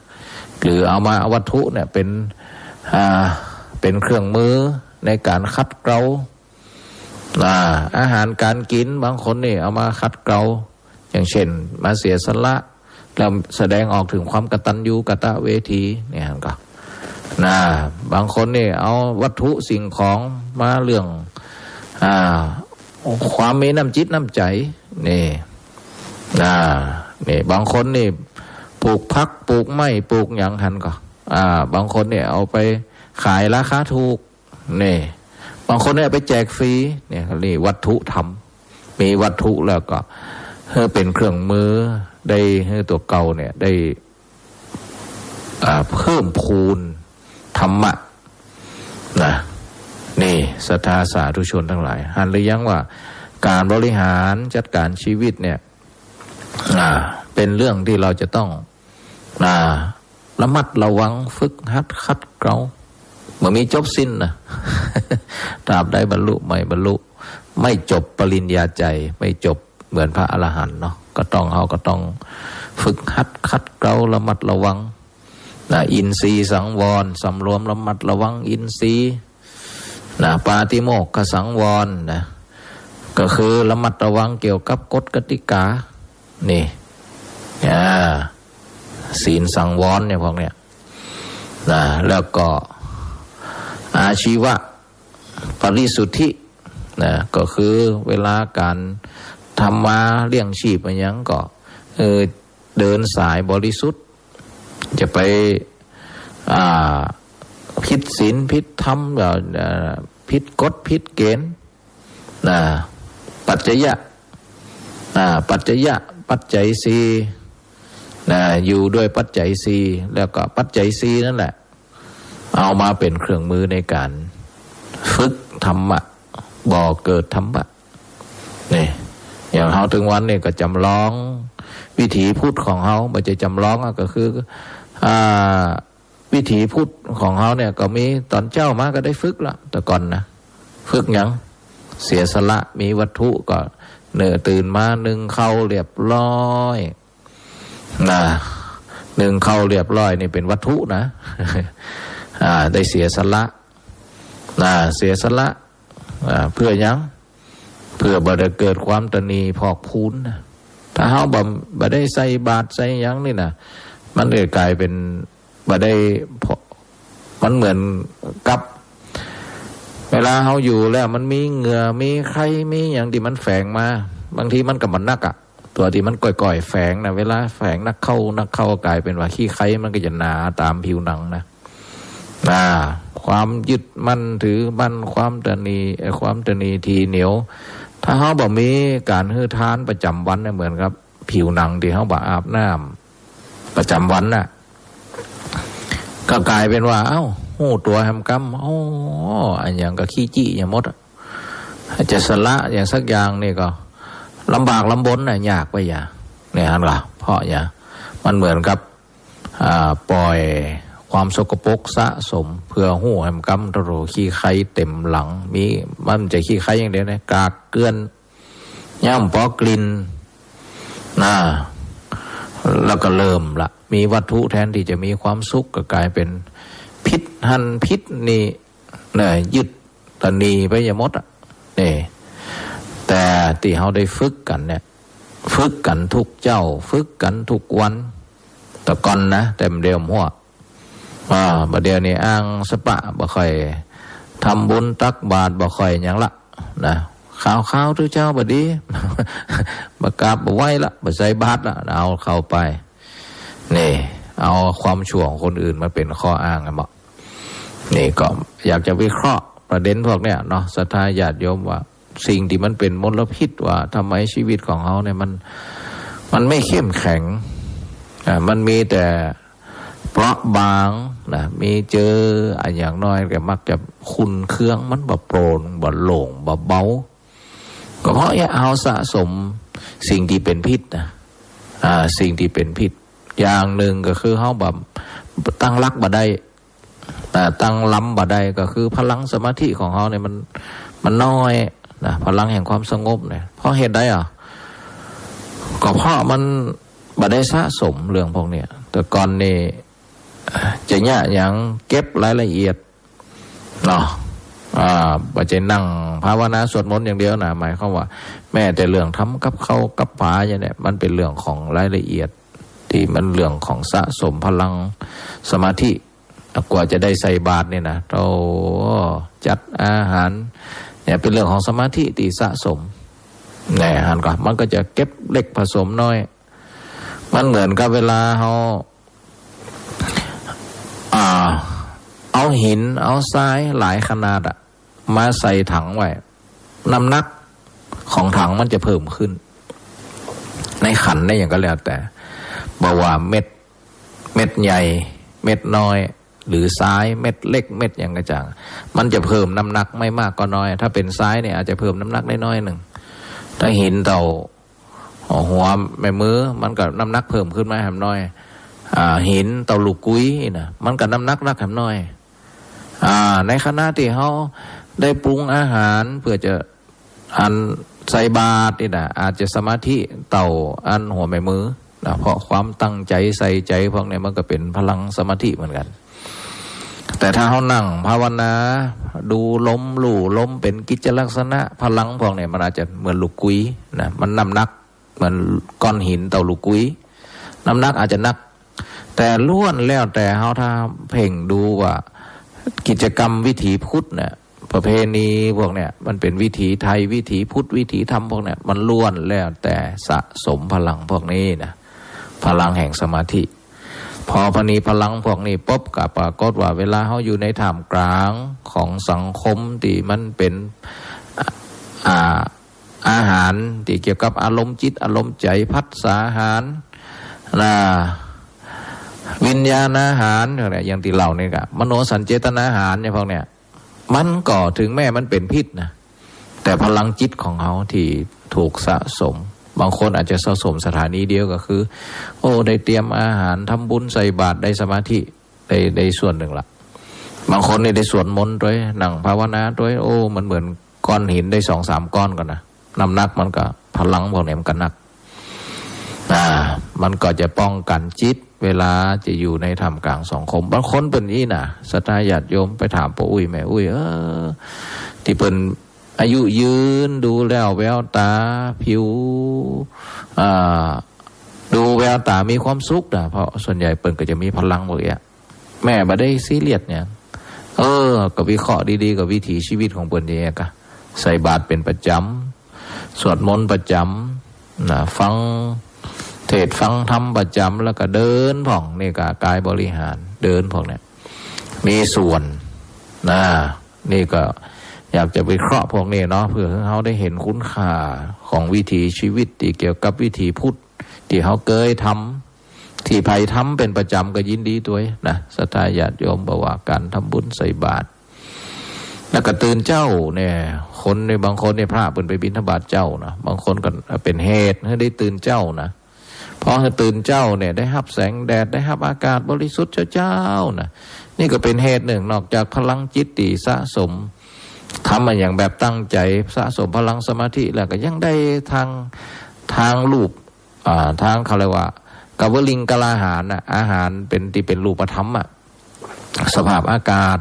หรือเอามาวัตถุเนี่ยเป็นเครื่องมือในการคัดเกลาอาหารการกินบางคนนี่เอามาคัดเกลาอย่างเช่นมาเสียสละแล้วแสดงออกถึงความกตัญญูกตเวทีเนี่ยก็บางคนนี่เอาวัตถุสิ่งของมาเรื่องความมีน้ำจิตน้ำใจนี่บางคนนี่ปลูกพักปลูกไม้ปลูกหยังหันก็บางคนเนี่ยเอาไปขายราคาถูกนี่บางคนเนี่ยไปแจกฟรีเนี่ยนี่วัตถุธรรมมีวัตถุแล้วก็เป็นเครื่องมือได้ตัวเก่าเนี่ยได้เพิ่มพูนธรรมะนี่ศรัทธาสาธุชนทั้งหลายหันหรือยังว่าการบริหารจัดการชีวิตเนี่ยเป็นเรื่องที่เราจะต้องระมัดระวังฝึกหัดคัดเกลาเมื่อมีจบสิ้นนะ ตราบได้บรรลุไม่บรรลุไม่จบปริญญาใจไม่จบเหมือนพระอรหันต์เนาะก็ต้องฝึกหัดคัดเกลาระมัดระวังอินทรีย์สังวรสำรวมระมัดระวังอินทรีย์ปาติโมกขสังวรก็คือระมัดระวังเกี่ยวกับกฎกติกานี่ศีลสังวรเนี่ยพวกเนี้ยแล้วก็อาชีวะปริสุทธิก็คือเวลาการทำมาเลี้ยงชีพอะไรอย่างก็เดินสายบริสุทธิ์จะไปผิดศีลผิดธรรมผิดกฎผิดเกณฑ์ปัจจยะปัจจัยสี่อยู่ด้วยปัจจัยสี่แล้วก็ปัจจัยสี่นั่นแหละเอามาเป็นเครื่องมือในการฝึกธรรมะบ่อเกิดธรรมะนี่อย่างเฮาถึงวันนี่ก็จำลองวิถีพุทธของเฮาบ่จะจำลองก็คือวิถีพุทธของเฮาเนี่ยก็มีตอนเจ้ามาก็ได้ฝึกละแต่ก่อนนะฝึกหยังเสียสละมีวัตถุก็ตื่นมานึ่งข้าวเรียบร้อยนึ่งข้าวเรียบร้อยนี่เป็นวัตถุนะ ได้เสียสละเสียสละเพื่อหยังเพื่อบ่ได้เกิดความตนีพอกพูนนะถ้าเฮาบ่ได้ใส่บาตรใส่หยังนี่นะมันเลยกลายเป็นบ่ได้มันเหมือนกับเวลาเฮาอยู่แล้วมันมีเหงื่อมีไข้มีอย่างที่มันแฝงมาบางทีมันก็มันนักตัวที่มันก่อยๆแฝงนะเวลาแฝงนักเข้ากลายเป็นว่าขี้ไข้มันก็จะหนาตามผิวหนังนะความยึดมั่นถือมั่นความตนีทีเหนียวถ้าเฮาบ่มีการฮื้อทานประจำวันเนี่ยเหมือนครับผิวหนังที่เฮาบ่อาบน้ำประจำวันน่ะก็กลายเป็นว่าหูตัวแฮมกัมอันอย่างก็ขี้จี้อย่างมดจะสละอย่างสักอย่างนี่ก็ลำบากลำบนน่ะยากไปอย่างเนี่ยฮะล่ะเพราะอย่างมันเหมือนกับปล่อยความสกปรกสะสมเพื่อหูแฮมกัมตโรขี้ไข่เต็มหลังมีมันจะขี้ไข่อย่างเดียวนะกากเกลือนย่ำปอกลิ่นแล้วก็เริ่มละมีวัตถุแทนที่จะมีความสุขก็กลายเป็นพิษหันพิษนี่ยึดตนีไปอย่ามดนี่แต่ที่เขาได้ฝึกกันเนี่ยฝึกกันทุกเจ้าฝึกกันทุกวันแต่ก่อนนะเต็มเดียวหัวบัดเดียวนี่อ้างสปะบ่ค่อยทำบุญตักบาตรบ่ค่อยหยังละนะข้าวทุกเจ้าบัดนี้บ่กราบบ่ไหว้ละบ่ใส่บาตรละเอาเข้าไป เอาความชั่วของคนอื่นมาเป็นข้ออ้างกันบ่นี่ก็อยากจะวิเคราะห์ประเด็นพวกเนี้ยเนาะศรัทธาญาติโยมว่าสิ่งที่มันเป็นมลพิษว่าทำไมชีวิตของเขาเนี่ยมันไม่เข้มแข็งมันมีแต่เปราะบางนะมีเจออย่างน้อยก็มักจะขุ่นเครื่องมันบ่โปร่งบ่โล่งบ่เบาก็เพราะเอาสะสมสิ่งที่เป็นพิษนะสิ่งที่เป็นพิษอย่างหนึ่งก็คือเขาแบบตั้งรักบ่ได้ตั้งล้ำบ่ได้ก็คือพลังสมาธิของเขาเนี่ยมันน้อยนะพลังแห่งความสงบเนี่ยเพราะเหตุใดก็เพราะมันบ่ได้สะสมเรื่องพวกเนี้ยแต่ก่อนนี่จะเนี่ยอย่างเก็บรายละเอียดเนาะบ่จะนั่งภาวนาสวดมนต์อย่างเดียวนะหมายความว่าแม้แต่เรื่องทำกับข้าวกับปลาอย่างเนี้ยมันเป็นเรื่องของรายละเอียดที่มันเรื่องของสะสมพลังสมาธิกว่าจะได้ใส่บาตรเนี่ยนะเราจัดอาหารเนี่ยเป็นเรื่องของสมาธิที่สะสมเนี่ยหันก่อนมันก็จะเก็บเล็กผสมน้อยมันเหมือนกับเวลาเขาเอาหินเอาทรายหลายขนาดมาใส่ถังไว้น้ำหนักของถังมันจะเพิ่มขึ้นในขันได้อย่างก็แล้วแต่บอกว่าเม็ดใหญ่เม็ดน้อยหรือทรายเม็ดเล็กเม็ดอย่างกระจ่างมันจะเพิ่มน้ำหนักไม่มากก็น้อยถ้าเป็นทรายเนี่ยอาจจะเพิ่มน้ำหนักได้น้อยหนึ่งถ้าหินเต่าหัวแม่มือมันก็น้ำหนักเพิ่มขึ้นมาแหมน้อยหินเต่าลูกกุ้ยนะมันก็น้ำหนักแหมน้อยในขณะที่เขาได้ปรุงอาหารเพื่อจะอันใส่บาตรนี่นะอาจจะสมาธิเต่าอันหัวแม่มือนะเพราะความตั้งใจใส่ใจพวกนี้มันก็เป็นพลังสมาธิเหมือนกันแต่ถ้าเขานั่งภาวนาดูลมลู่ลมเป็นกิจลักษณะพลังพวกนี้มันอาจจะเหมือนลูกกุ้ยนะมันน้ำหนักเหมือนก้อนหินเต่าลูกกุ้ยน้ำหนักอาจจะนักแต่ล้วนแล้วแต่เขาถ้าเพ่งดูว่ากิจกรรมวิถีพุทธเนี่ยประเพณีพวกเนี่ยมันเป็นวิถีไทยวิถีพุทธวิถีธรรมพวกเนี่ยมันล้วนแล้วแต่สะสมพลังพวกนี้นะพลังแห่งสมาธิพอพนีพลังพวกนี้ปุ๊บก็ปรากฏว่าเวลาเขาอยู่ในท่ามกลางของสังคมที่มันเป็นอาหารที่เกี่ยวกับอารมณ์จิตอารมณ์ใจพัฒสาหารวิญญาณอาหารอย่างที่เล่าเนี่ยก็มโนสัญเจตนาอาหารเนี่ยพวกเนี่ยมันก็ถึงแม้มันเป็นพิษนะแต่พลังจิตของเขาที่ถูกสะสมบางคนอาจจะสะสมสถานีเดียวก็คือได้เตรียมอาหารทำบุญใส่บาตรได้สมาธิได้ส่วนหนึ่งละบางคนได้สวดมนต์ด้วยนั่งภาวนาด้วยมันเหมือนก้อนหินได้ 2-3 ก้อนกันนะน้ำหนักมันก็พลังพวกนี้มันก็หนักมันก็จะป้องกันจิตเวลาจะอยู่ในท่ามกลางสังคมบางคนเป็นนี่นะศรัทธาญาติโยมไปถามปู่อุ้ยแม่อุ้ยที่เป็นอายุยืนดูแล้วแววตาผิวดูแววตามีความสุขนะเพราะส่วนใหญ่เปิ้นก็จะมีพลังหมดอ่ะแม่บ่ได้ซีเรียสเนี่ยก็วิเคราะห์ดีๆกับวิถีชีวิตของเปิ้นนี่ก็ใส่บาตรเป็นประจำสวดมนต์ประจำฟังเทศฟังธรรมประจำแล้วก็เดินผ่องนี่ก็กายบริหารเดินผ่องเนี่ยมีส่วนนี่ก็อยากจะวิเคราะห์พวกนี้เนาะเพื่อให้เขาได้เห็นคุณค่าของวิถีชีวิตที่เกี่ยวกับวิถีพุทธที่เขาเคยทำที่ไผ่ทำเป็นประจำก็ยินดีด้วยนะศรัทธาญาติโยมบอกว่าการทำบุญใส่บาตรแล้วก็ตื่นเจ้าเนี่ยคนในบางคนในพระเป็นไปบิณฑบาตเจ้านะบางคนก็เป็นเหตุให้ได้ตื่นเจ้านะพอตื่นเจ้าเนี่ยได้รับแสงแดดได้รับอากาศบริสุทธิ์เจ้านะนี่ก็เป็นเหตุหนึ่งนอกจากพลังจิตที่สะสมทำมาอย่างแบบตั้งใจสะสมพลังสมาธิแล้วก็ยังได้ทางรูปทางเขาเรียกว่ากวลิงกลาหารอาหารเป็นที่เป็นรูปธรรมสภาพอากาศ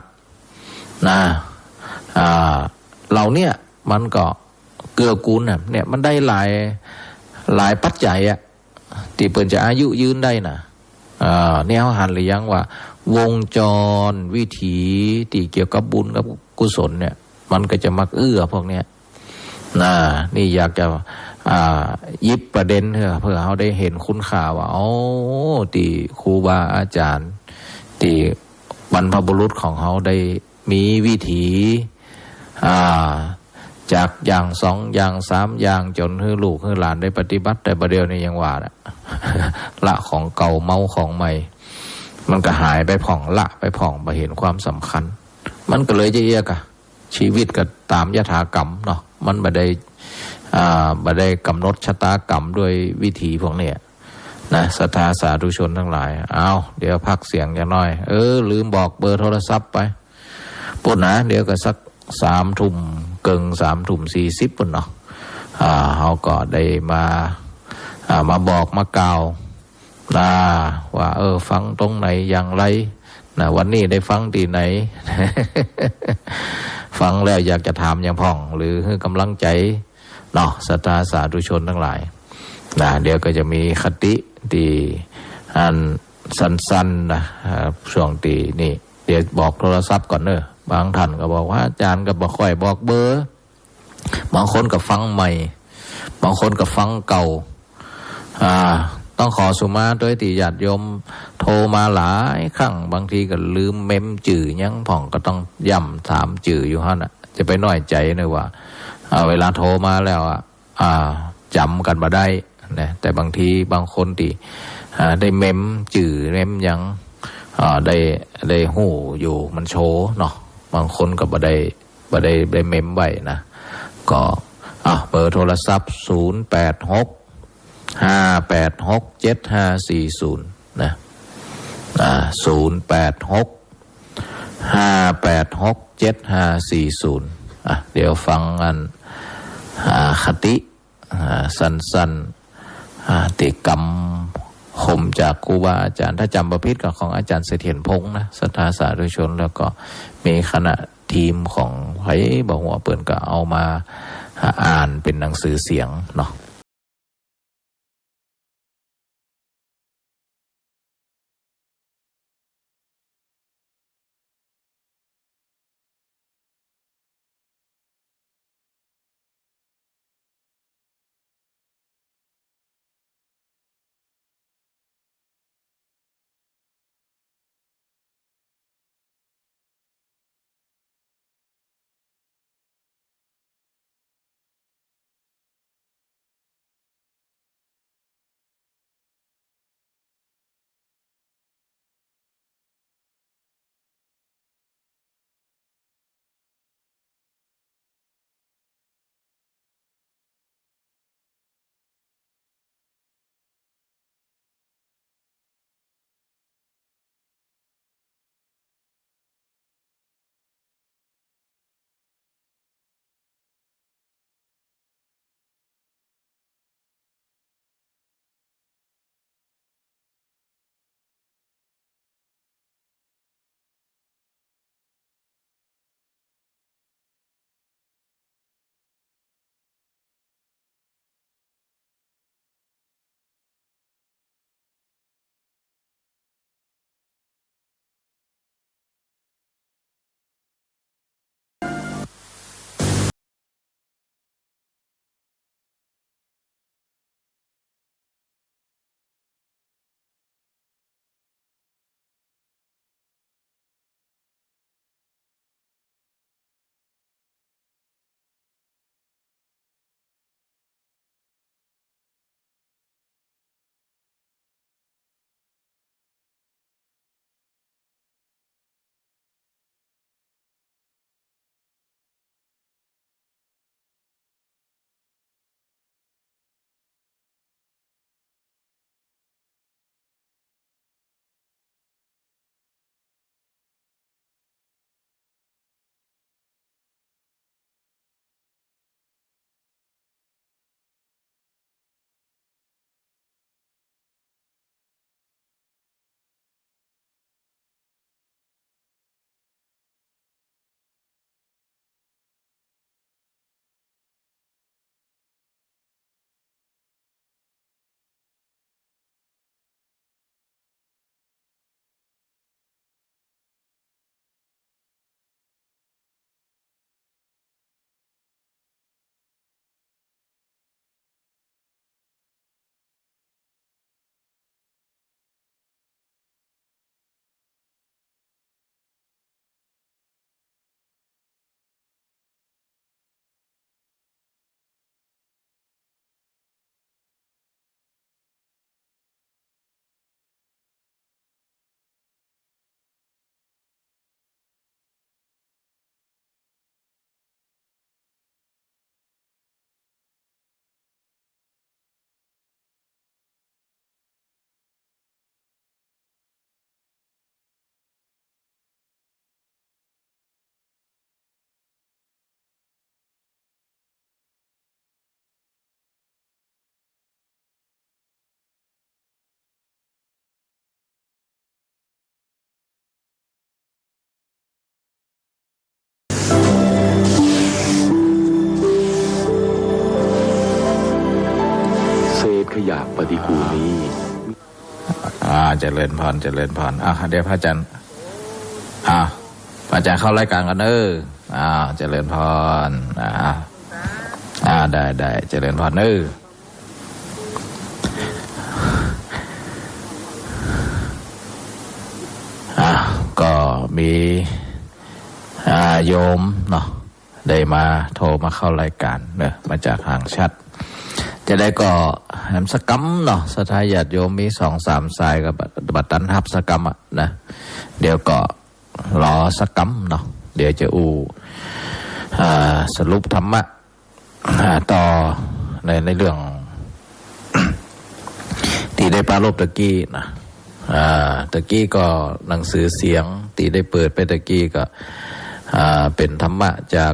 เราเนี่ยมันก็เกื้อกูลเนี่ยมันได้หลายปัจจัยที่เปิ่นจะอายุยืนได้นะเนี่ยเขาหันหรือยังว่าวงจรวิถีที่เกี่ยวกับบุญกับกุศลเนี่ยมันก็จะมักเอื้อพวกเนี้ยนี่อยากจะ หยิบประเด็นเพื่อเขาได้เห็นคุณค่าว่าโอ้ตีครูบาอาจารย์ตีบรรพบุรุษของเขาได้มีวิถีจากอย่างสองอย่างสามอย่างจนให้ลูกให้หลานได้ปฏิบัติแต่ประเดี๋ยวนี้ยังว่าละของเก่าเมาของใหม่มันก็หายไปผ่องละไปผ่องไปเห็นความสำคัญมันก็เลยจะเอียกชีวิตก็ตามยถากรรมเนาะมันบ่ได้กำหนดชะตากรรมด้วยวิธีพวกนี้นะศรัทธาสาธุชนทั้งหลายเดี๋ยวพักเสียงอย่างน้อยลืมบอกเบอร์โทรศัพท์ไปปุ่นนะเดี๋ยวก็สัก3 ทุ่มเกิง3 ทุ่ม 40ปุ่นเนาะเขาก็ได้มาบอกมากล่าวว่าฟังตรงไหนอย่างไรนะวันนี้ได้ฟังที่ไหน ฟังแล้วอยากจะถามอย่างพ่องหรือให้กำลังใจเนาะศรัทธาสาธุชนทั้งหลายเดี๋ยวก็จะมีคติที่อันสั้นๆนะช่วงตีนี่เดี๋ยวบอกโทรศัพท์ก่อนเนอะบางท่านก็บอกว่าอาจารย์ก็บอกค่อยบอกเบอร์บางคนก็ฟังใหม่บางคนก็ฟังเก่าต้องขอสุมาด้วยที่ญาติโยมโทรมาหลายครั้งบางทีก็ลืมเมมจื่อยังผ่องก็ต้องย้ำถามจื่ออยู่ฮะน่ะจะไปน้อยใจเนอะว่าเวลาโทรมาแล้วจำกันมาได้นะแต่บางทีบางคนที่ได้เมมจื่อเมมยังได้หูอยู่มันโชว์เนาะบางคนก็บ่ได้เมมไว้นะก็เบอร์โทรศัพท์086 586 7540นะ086 586 7540เดี๋ยวฟังกันคติสั้นๆติกรรมข่มจากครูบาอาจารย์ถ้าจำประพิธกับของอาจารย์เสถียรพงษ์นะศรัทธาสาธุชนแล้วก็มีคณะทีมของไผ่บ่หัวเปิ่นก็เอามาอ่านเป็นหนังสือเสียงเนาะ ฏิกูลนี้ เจริญพรเจริญพรเดี๋ยวพระอาจารย์พระอาจารย์เข้ารายการกันเจริญพรได้เจริญพรก็มีโยมเนาะได้มาโทรมาเข้ารายการเนอะมาจากห่างชัดจะได้ก็แหมสกัมเนาะสถาญาติโยมมี2-3 สายกับบัตรตันทับสกัมนะเดี๋ยวก็รอสกัมเนาะเดี๋ยวจะสรุปธรรมะต่อในเรื่อง ที่ได้ปรารภตะกี้นะตะกี้ก็หนังสือเสียงที่ได้เปิดไปตะกี้ก็เป็นธรรมะจาก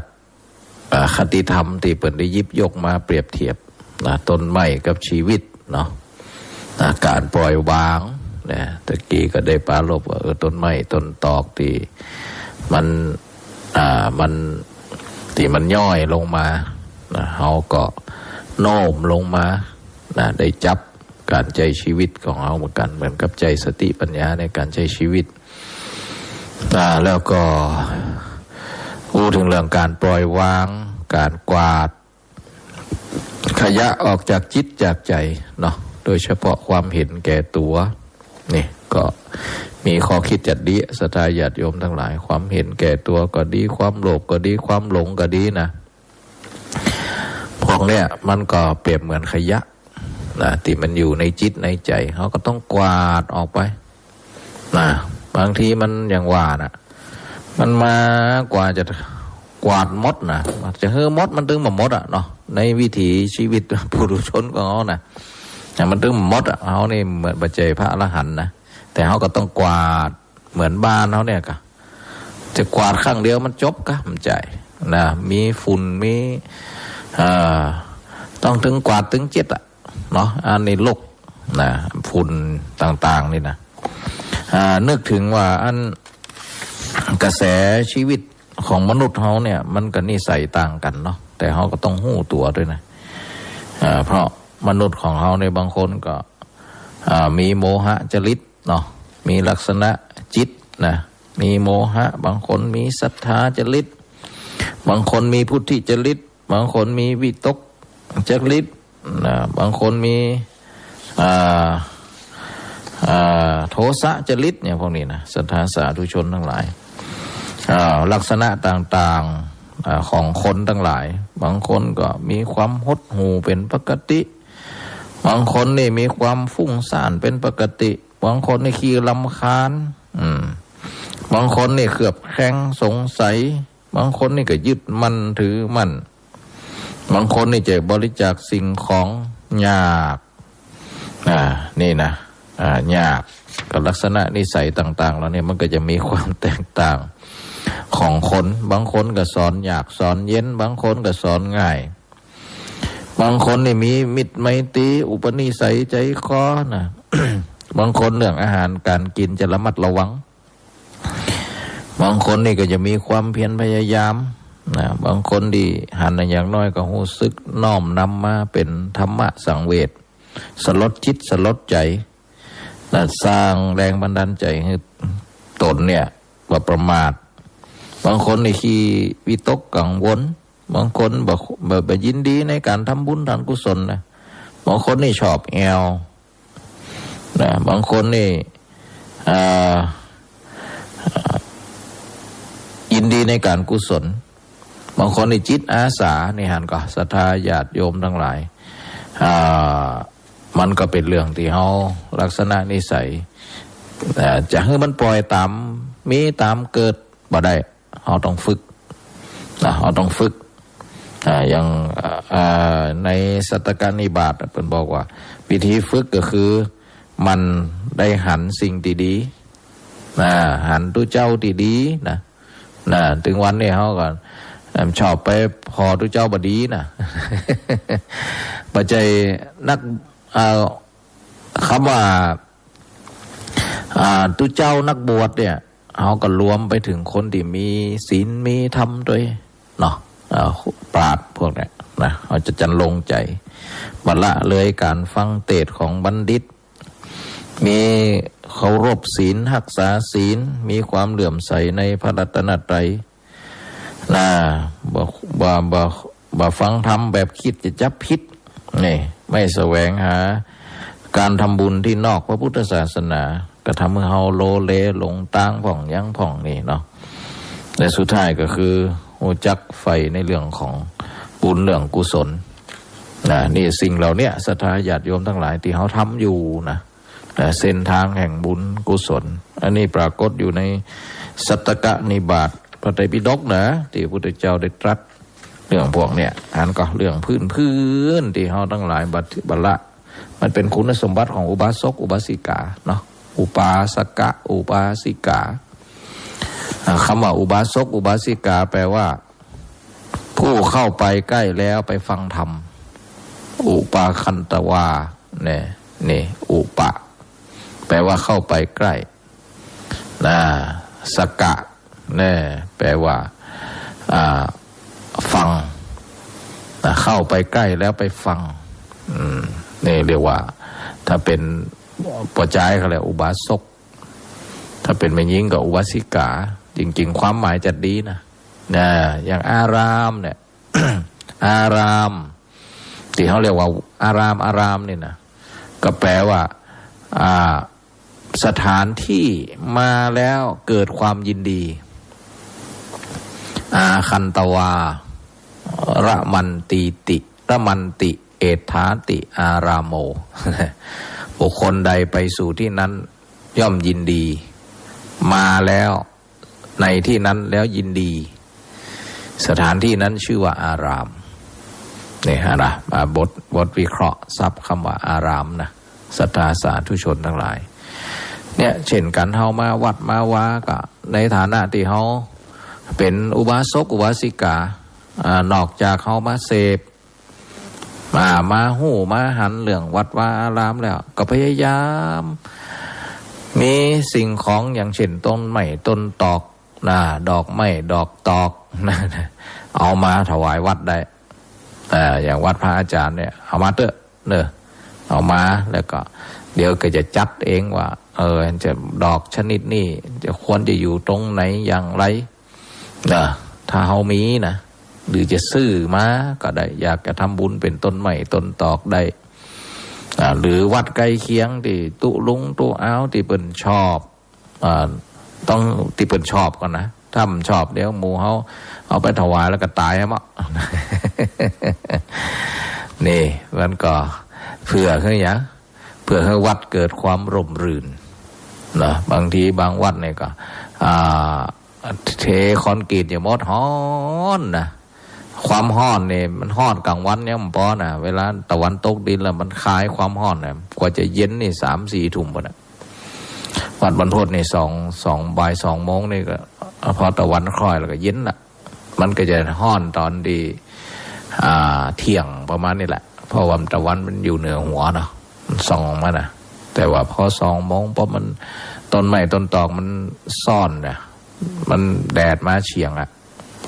คติธรรมที่เปิดได้ยิบยกมาเปรียบเทียบต้นไม้กับชีวิตเนาะการปล่อยวางเนี่ยตะกี้ก็ได้ปรารภว่าต้นไม้ต้นตอกที่มันที่มันย่อยลงมาเขาก็โน้มลงมาได้จับการใช้ชีวิตของเราเหมือนกับใจสติปัญญาในการใช้ชีวิตแล้วก็พูดถึงเรื่องการปล่อยวางการกวาดขยะออกจากจิตจากใจเนาะโดยเฉพาะความเห็นแก่ตัวนี่ก็มีข้อคิดจัดดีศรัทธาญาติโยมทั้งหลายความเห็นแก่ตัวก็ดีความโลภก็ดีความหลงก็ดีนะพวกเนี้ยมันก็เปรียบเหมือนขยะที่มันอยู่ในจิตในใจเขาก็ต้องกวาดออกไปบางทีมันอย่างว่ามันมากว่าจะกวาดมดจะมดมันตึงมดเนาะในวิถีชีวิตปุถุชนของเขามันตึงมดเขานี่เหมือนปัจเจพระอรหันต์นะแต่เขาก็ต้องกวาดเหมือนบ้านเขาเนี่ยก็จะกวาดครั้งเดียวมันจบก็มันใจมีฝุ่นมีต้องถึงกวาดถึง7เนาะอันนี้ลกฝุ่นต่างๆนี่นึกถึงว่าอันกระแสชีวิตของมนุษย์เขาเนี่ยมันก็นิสัยต่างกันเนาะแต่เขาก็ต้องหู้ตัวด้วยนะเพราะมนุษย์ของเขาในบางคนก็มีโมหะจริตเนาะมีลักษณะจิตมีโมหะบางคนมีศรัทธาจริตบางคนมีพุทธิจริตบางคนมีวิตกจริตบางคนมีโทสะจริตเนี่ยพวกนี้นะศรัทธาสาธุชนทั้งหลายลักษณะต่างๆของคนทั้งหลายบางคนก็มีความหดหู่เป็นปกติบางคนนี่มีความฟุ้งซ่านเป็นปกติบางคนนี่ขี้รำคาญบางคนนี่เขือบแข้งสงสัยบางคนนี่ก็ยึดมั่นถือมั่นบางคนนี่จะบริจาคสิ่งของยากนี่นะยากกับลักษณะนิสัยต่างๆแล้วเนี่ยมันก็จะมีความแตกต่างของคนบางคนก็สอนยากสอนเย็นบางคนก็สอนง่ายบางคนนี่มีมิตรไมตรีอุปนิสัยใจคอ บางคนเรื่องอาหารการกินจะระมัดระวังบางคนนี่ก็จะมีความเพียรพยายามบางคนที่หันอย่างน้อยก็รู้สึกน้อมนำมาเป็นธรรมะสังเวชสลดจิตสลดใจสร้างแรงบันดาลใจให้ตนเนี่ยว่าประมาทบางคนนี่ขี้วิตกกังวลบางคนแบบยินดีในการทำบุญทานกุศลบางคนนี่ชอบแอวบางคนนี่ยินดีในการกุศลบางคนนี่จิตอาสาในหันก็ศรัทธาญาติโยมทั้งหลายมันก็เป็นเรื่องที่เขาลักษณะนิสัยจะให้มันปล่อยตามมีตามเกิดบ่ได้เขาต้องฝึกเขาต้องฝึกอย่างในสัตตกนิบาตเป็นบอกว่าวิธีฝึกก็คือมันได้หันสิ่งที่ดีหันตัวเจ้าที่ดีถึงวันนี้เขาก็ชอบไปพอตัวเจ้าบดีปัจจัยนักคำว่าตัวเจ้านักบวชเนี่ยเขาก็รวมไปถึงคนที่มีศีลมีธรรมด้วยเนาะปราชญ์พวกนี้ นะเขาจะจันลงใจบัลละเลยการฟังเทศของบัณฑิตมีเคารพศีลรักษาศีลมีความเหลื่อมใสในพระรัตนตรัยนะบ่ฟังธรรมแบบคิดจะจับผิดนี่ไม่แสวงหาการทำบุญที่นอกพระพุทธศาสนาก็ทำให้เฮาโลเลหลงตั้งผ่องยั้งผ่องนี่เนาะและสุดท้ายก็คือหูจักไฟในเรื่องของบุญเรื่องกุศลนี่สิ่งเหล่านี้ศรัทธาญาติโยมทั้งหลายที่เขาทำอยู่นะเส้นทางแห่งบุญกุศลอันนี้ปรากฏอยู่ในสัตตกนิบาตพระไตรปิฎกนะที่พระพุทธเจ้าได้ตรัสเรื่องพวกเนี้ยอันก็เรื่องพื้นที่เขาทั้งหลายบัลละมันเป็นคุณสมบัติของอุบาสกอุบาสิกาเนาะอุปาสกะอุบาสิกาคำว่าอุบาสกอุบาสิกาแปลว่าผู้เข้าไปใกล้แล้วไปฟังธรรมอุปาคันตวานี่อุปะแปลว่าเข้าไปใกล้สกะแปลว่าฟังเข้าไปใกล้แล้วไปฟังนี่เรียกว่าถ้าเป็นปจายเขาเรียกอุบาสกถ้าเป็นแม่หญิงก็อุบาสิกาจริงๆความหมายจะดีนะอย่างอารามเนี่ย อารามที่เขาเรียกว่าอารามนี่นะก็แปลว่าสถานที่มาแล้วเกิดความยินดีอาคันตวาระมันติเอธาติอารามโม บุคคลใดไปสู่ที่นั้นย่อมยินดีมาแล้วในที่นั้นแล้วยินดีสถานที่นั้นชื่อว่าอารามนี่ฮะนะบทวิเคราะห์ซับคำว่าอารามนะศรัทธาสาธุชนทั้งหลายเนี่ยเช่นกันเฮามาวัดมาวาก็ในฐานะที่เฮาเป็นอุบาสกอุบาสิกานอกจากเฮามาเสพมาหู้มาหันเรื่องวัดวาอารามแล้วก็พยายามมีสิ่งของอย่างเช่นต้นไม้ต้นตอกดอกไม้ดอกตอกเอามาถวายวัดได้อย่างวัดพระอาจารย์เนี่ยเอามาเถอะเอามาแล้วก็เดี๋ยวก็จะจัดเองว่าจะดอกชนิดนี้จะควรจะอยู่ตรงไหนอย่างไรถ้าเฮามีนะหรือจะซื้อมาก็ได้อยากจะทำบุญเป็นต้นไม้ต้นตอกได้หรือวัดใกล้เคียงที่ตุลุงตุอ้าวที่เปิ้นชอบต้องที่เปิ้นชอบก่อนนะถ้ามันชอบเดี๋ยวหมู่เขาเอาไปถวายแล้วก็ตายมั้ง นี่มันก็เพื่อให้วัดเกิดความร่มรื่นนะบางทีบางวัดเนี่ยก็เทคอนกรีตอย่างมดฮ้อนนะความฮ้อนเนี่ยมันฮ้อนกลางวันเนี่ยมันพอนะเวลาตะวันตกดินแล้วมันคลายความฮ้อนนะกว่าจะเย็นนี่3-4 ทุ่มนะวัดบรรพตนี่บ่าย 2 โมงนี่ก็พอตะวันคล้อยแล้วก็เย็นละมันก็จะฮ้อนตอนดีเที่ยงประมาณนี้แหละเพราะว่าตะวันมันอยู่เหนือหัวเนาะมันส่องมานะแต่ว่าพอ2 โมงเพราะมันต้นไม้ต้นตอกมันซ่อนนะมันแดดมาเฉียง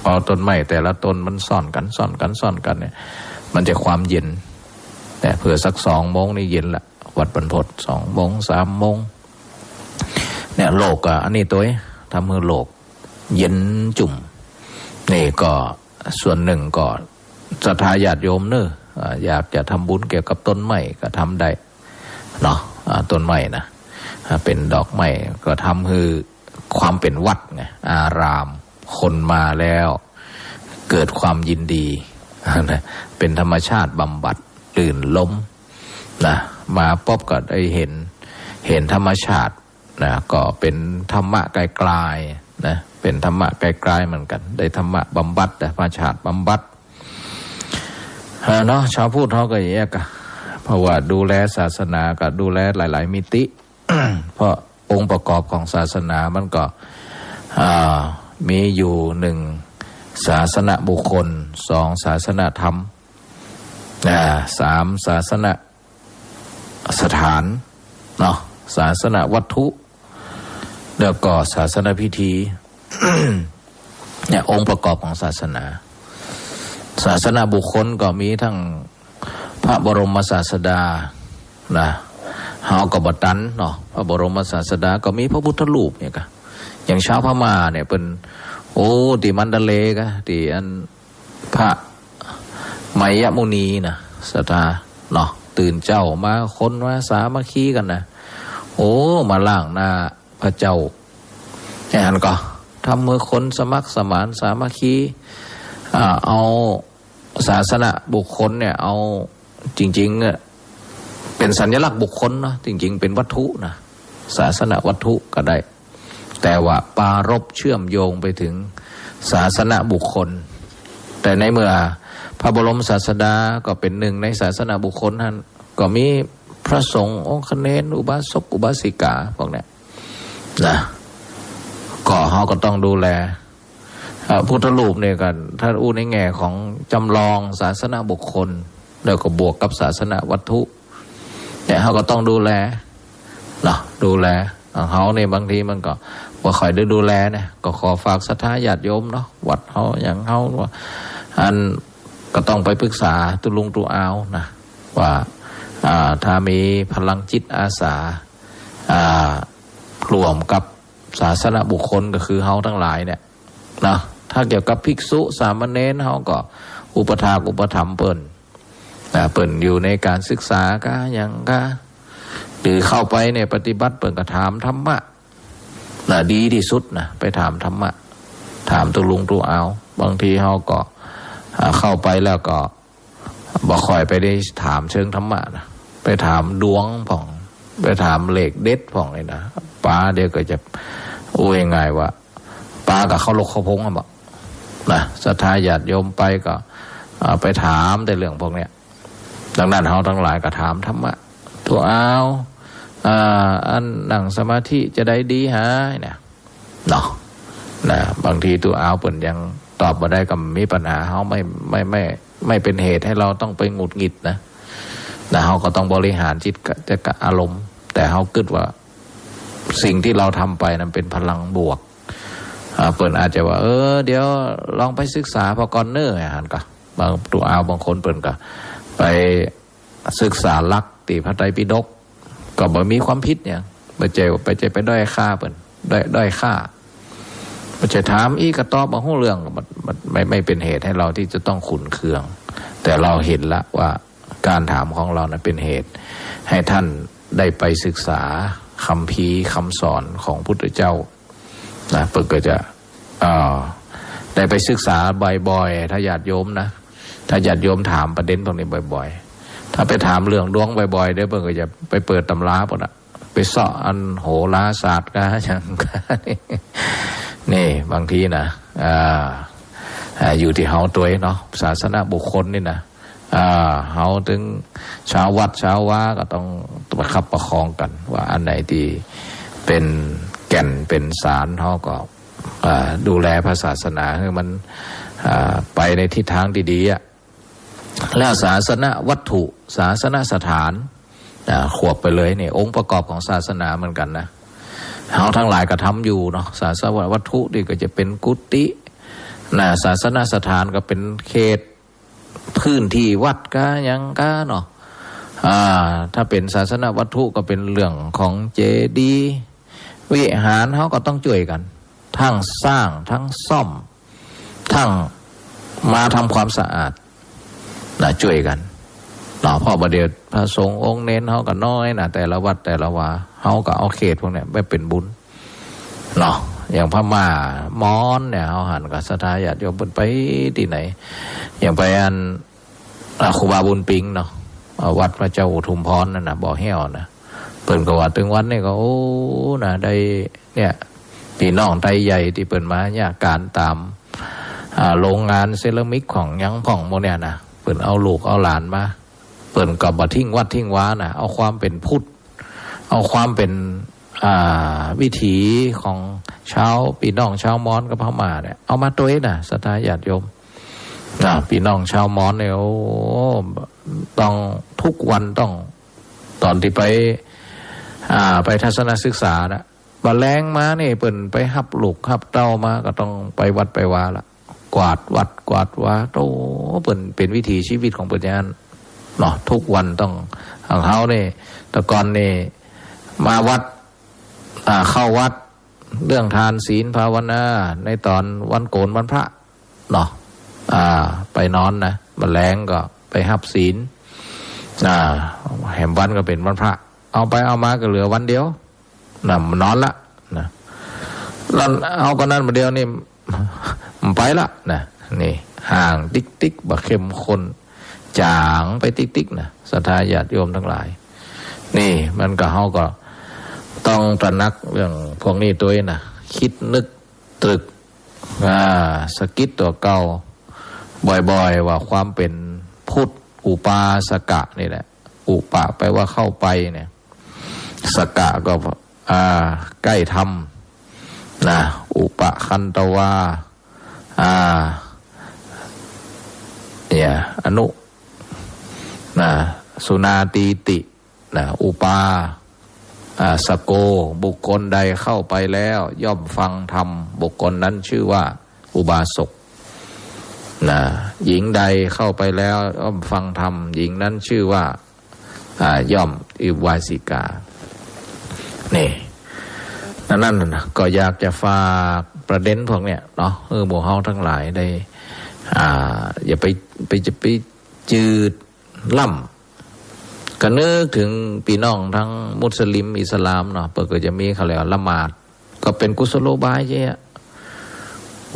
พอต้นไม้แต่ละต้นมันซ่อนกันเนี่ยมันจะความเย็นแต่เผื่อสัก2 โมงนี่เย็นละวัดบรรพต2 โมง 3 โมงเนี่ยโลกอันนี้ตัวทำให้โลกเย็นจุ่มนี่ก็ส่วนหนึ่งก็ศรัทธาญาติโยมอยากจะทำบุญเกี่ยวกับต้นไม้ก็ทำได้เนาะต้นไม้นะเป็นดอกไม้ก็ทำให้ความเป็นวัดไงอารามคนมาแล้วเกิดความยินดีนะเป็นธรรมชาติบำบัดลื่นล้มนะมาป๊อบก็ได้เห็นธรรมชาตินะก็เป็นธรรมะไกลๆนะเป็นธรรมะไกลๆเหมือนกันได้ธรรมะบำบัดแต่ธรรมชาติบำบัดเนาะชาวพุทธเขาก็อย่างนี้ก็เพราะว่าดูแลศาสนาก็ดูแลหลายๆมิติ เพราะองค์ประกอบของศาสนามันก็มีอยู่1ศาสนบุคคล2ศาสนธรรม3ศาสนสถานเนาะศาสนวัตถุแล้วก็ศาสนพิธี เนี่ยองค์ประกอบของศาสนา ศาสนาบุคคลก็มีทั้งพระบรมศาสดานะเฮาก็บ่ตันเนาะพระบรมศาสดาก็มีพระพุทธรูปเนี่ยก็อย่างชาวพม่าเนี่ยเป็นโอ้ที่มันดาเลก็ที่อันพระไมยมุนีนะศรัทธาเนาะตื่นเจ้ามาคนมาสามัคคีกันนะโอ้มาล่างหน้าพระเจ้าอย่างนั้นก็ทำมือคนสมัครสมานสามัคคีเอาศาสนาบุคคลเนี่ยเอาจริงๆเป็นสัญลักษณ์บุคคลนะจริงๆเป็นวัตถุนะศาสนาวัตถุก็ได้แต่ว่าปารภเชื่อมโยงไปถึงศาสนาบุคคลแต่ในเมื่อพระบรมศาสดาก็เป็นหนึ่งในศาสนาบุคคลท่านก็มีพระสงฆ์องค์คเนนอุบาสกอุบาสิกาพวกนี้นะก็เขาก็ต้องดูแลพุทธรูปเนี่ยกันถ้าอู้ในแง่ของจำลองศาสนาบุคคลแล้วก็บวกกับศาสนาวัตถุเนี่ยเขาก็ต้องดูแลนะดูแลเขาเนี่ยบางทีมันก็ว่าคอยได้ดูแลเนี่ยก็ขอฝากศรัทธาญาติโยมเนาะวัดเขาอย่างเขาว่าอันก็ต้องไปปรึกษาตุลุงตุอาวนะว่าถ้ามีพลังจิตอาสารวมกับศาสนาบุคคลก็คือเฮาทั้งหลายเนี่ยนะถ้าเกี่ยวกับภิกษุสามเณรเฮาก็อุปถากอุปถัมภ์เปิ้นอยู่ในการศึกษาก็อย่างก็หรือเข้าไปเนี่ยปฏิบัติเปิ้นก็ถามธรรมะนะดีที่สุดนะไปถามธรรมะถามตุลุงตุอาวบางทีเฮาก็เข้าไปแล้วก็บ่ค่อยไปได้ถามเชิงธรรมะนะไปถามดวงผ่องไปถามเลขเด็ดผ่องเลยนะป้าเดี๋ยวก็จะยังไงว่าป้ากับเขาลกเขาพงอ่ะบอกนะศรัทธาญาติโยมไปก็ไปถามแต่เรื่องพวกเนี้ยดังนั้นเขาทั้งหลายก็ถามธรรมะตัวอันนั่งสมาธิจะได้ดีฮะเนี่ยเนาะนะบางทีตัวเปิ่นยังตอบมาได้ก็มีปัญหาเขาไม่เป็นเหตุให้เราต้องไปหงุดหงิดนะเขาก็ต้องบริหารจิตกับอารมณ์แต่เขาคิดว่าสิ่งที่เราทำไปนั้นเป็นพลังบวกเปิ่นอาจจะว่าเดี๋ยวลองไปศึกษาพอกอนเนอร์หันก็บางตัวบางคนเปิ่นก็ไปศึกษาลักติพระไตรปิฎกก็บ่มีความผิดเนี่ยไปเจไปด้อยค่าเปิ่นด้อยค่าไปจะถามอีกก็ตอบมาหู้เรื่องมันไม่เป็นเหตุให้เราที่จะต้องขุ่นเคืองแต่เราเห็นละว่าการถามของเรานะเป็นเหตุให้ท่านได้ไปศึกษาคัมภีร์คำสอนของพุทธเจ้านะเพื่อก็จะได้ไปศึกษาบ่อยๆถ้าญาติโยมนะถ้าญาติโยมถามประเด็นตรงนี้บ่อยๆถ้าไปถามเรื่องดวงบ่อยๆเดี๋ยวเพื่อก็จะไปเปิดตำราปะนะไปเสาะอันโหราศาสตร์กันอย่างนี่บางทีนะอยู่ที่เฮาตัวเนาะศาสนาบุคคลนี่นะเฮาถึงชาววัดชาวว่าก็ต้องประคับประคองกันว่าอันไหนที่เป็นแก่นเป็นสารเฮาก็ดูแลพระศาสนาให้มันไปในทิศทางดีๆแล้วศาสนาวัตถุศาสนาสถานขวบไปเลยเนี่ยองค์ประกอบของศาสนาเหมือนกันนะเฮาทั้งหลายก็ทำอยู่เนาะศาสนาวัตถุนี่ก็จะเป็นกุฏิศาสนาสถานก็เป็นเขตพื้นที่วัดก็ยังก็เนาะถ้าเป็นศาสนาวัตถุก็เป็นเรื่องของเจดีย์วิหารเขาก็ต้องช่วยกันทั้งสร้างทั้งซ่อมทั้งมาทำความสะอาดช่วยกันเนาะเพราะประเดี๋ยวพระสงฆ์องค์เน้นเขาก็น้อยนะแต่ละวัดแต่ละวาเขาก็เอาเขตพวกนี้ไปเป็นบุญเนาะอย่างพม่ามอนเนี่ยเขาหันกับศรัทธาญาติโยมไปที่ไหนอย่างไปอันครูบาบุญปิงเนาะวัดพระเจ้าอุทุมพรนั่นนะบ่อแห้วนะเปิ่นก็ว่าถึงวันนี้ก็โอ้นะได้เนี่ยพี่น้องไทยใหญ่ที่เปิ่นมาเนี่ยการตามโรงงานเซรามิกของยังผ่องโมเนี่ยนะเปิ่นเอาลูกเอาหลานมาเปิ่นกับบ่ทิ้งวัดทิ้งว้านะเอาความเป็นพุทธเอาความเป็นวิถีของชาวพี่น้องชาวมอญกับพม่าเนี่ยเอามาตัวนะศรัทธาญาติโยมพี่น้องชาวมอญเนี่ยโอ้ต้องทุกวันต้องตอนที่ไปทัศนศึกษานะบะแรงมาเนี่ยเปิ่นไปหับลูกหับเต้ามาก็ต้องไปวัดไปวาละ กวาดวัดกวาดวาโตเป็นวิถีชีวิตของเปิ่นอย่างนั้นเนาะทุกวันต้องของเขาเนี่ยแต่ก่อนนี่มาวัดเข้าวัดเรื่องทานศีลภาวนาในตอนวันโกนวันพระเนาะไปนอนนะมแมลงก็ไปหับศีลแหมวันก็เป็นวันพระเอาไปเอามาก็เหลือวันเดียวนะนอนละนะแล้วเอาก็นั้นมาเดียวนี่มันไปละนะนี่ห่างติ๊กติ๊กบะเข้มข้นจางไปติ๊กติ๊กนะศรัทธาญาติโยมทั้งหลายนี่มันก็เฮาก็ต้องตระหนักเรื่องพวกนี้ตัวเองนะคิดนึกตรึกสกิดตัวเก่าบ่อยๆว่าความเป็นพุทธอุปาสกะนี่แหละอุปะแปลว่าเข้าไปเนี่ยสกะก็ใกล้ธรรมนะอุปะคันตวาเนี่ยอนุนะสุนาตีตินะอุปาสโกบุคคลใดเข้าไปแล้วย่อมฟังธรรมบุคคลนั้นชื่อว่าอุบาสกนะหญิงใดเข้าไปแล้วย่อมฟังธรรมหญิงนั้นชื่อว่าย่อมอุบาสิกานี่นั่นนะก็อยากจะฝากประเด็นพวกเนี้ยเนาะหมู่เฮาทั้งหลายได้อย่าไปจืดล่ำก็นึกถึงพี่น้องทั้งมุสลิมอิสลามเนาะเปิดก็จะมีเขาเรียกละหมาดก็เป็นกุศโลบายใช่ไหม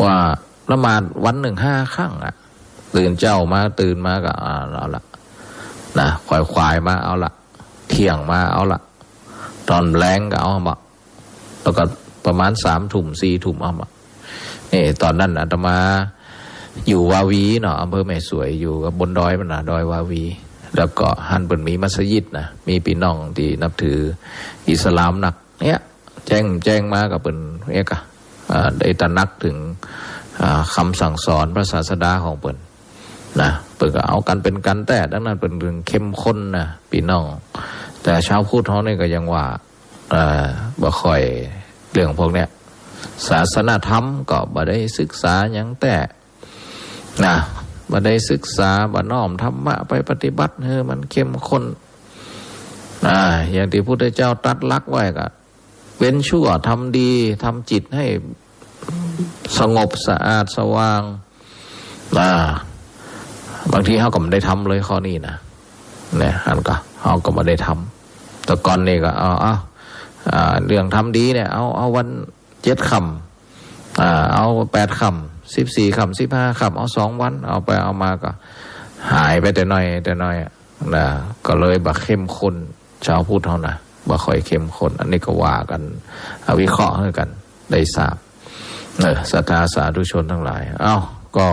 ว่าละหมาดวันหนึ่ง5 ครั้งตื่นมาก็เอาละนะควายมาเอาละเที่ยงมาเอาละตอนแรงก็เอามาแล้วก็ประมาณ3 ทุ่ม 4 ทุ่มเอามานี่ตอนนั้นอาตมาอยู่วาวีเนาะอำเภอแม่สวยอยู่กับบนดอยมันนะดอยวาวีแล้วก็ฮันเป็นมีมัสยิดนะมีพี่น้องที่นับถืออิสลามหนักเนี่ยแจ้งมากับเป็นได้ตระหนักถึงคำสั่งสอนพระศาสดาของเปิ่นนะเปิ่นก็เอากันเป็นกันแต่ดังนั้นเป็นเรื่องเข้มข้นนะพี่น้องแต่ชาวพุทธเขาเนี่ยก็ยังว่าบ่ค่อยเรื่องพวกเนี้ยศาสนาธรรมก็บ่ได้ศึกษาอย่างแต่นะบ่ได้ศึกษาบ่น้อมธรรมะไปปฏิบัติมันเข้มข้นอย่างที่พระพุทธเจ้าตรัสลักไว้ก็เว้นชั่วทำดีทำจิตให้สงบสะอาดสว่างบางทีเขาก็ไม่ได้ทำเลยข้อนี้นะเนี่ยอันก็เขาก็ไม่ได้ทำแต่ก่อนนี่ก็เรื่องทำดีเนี่ยเอาวัน7 ค่ำเอา8 ค่ำ14 ค่ำ15 ค่ำเอา2 วันเอาไปเอามาก็หายไปแต่น้อยนะก็เลยบ่เข้มข้นชาวพุทธเขานะบ่ค่อยเข้มข้นอันนี้ก็ว่ากันวิเคราะห์ให้กันได้ทราบศรัทธาสาธุชนทั้งหลายก็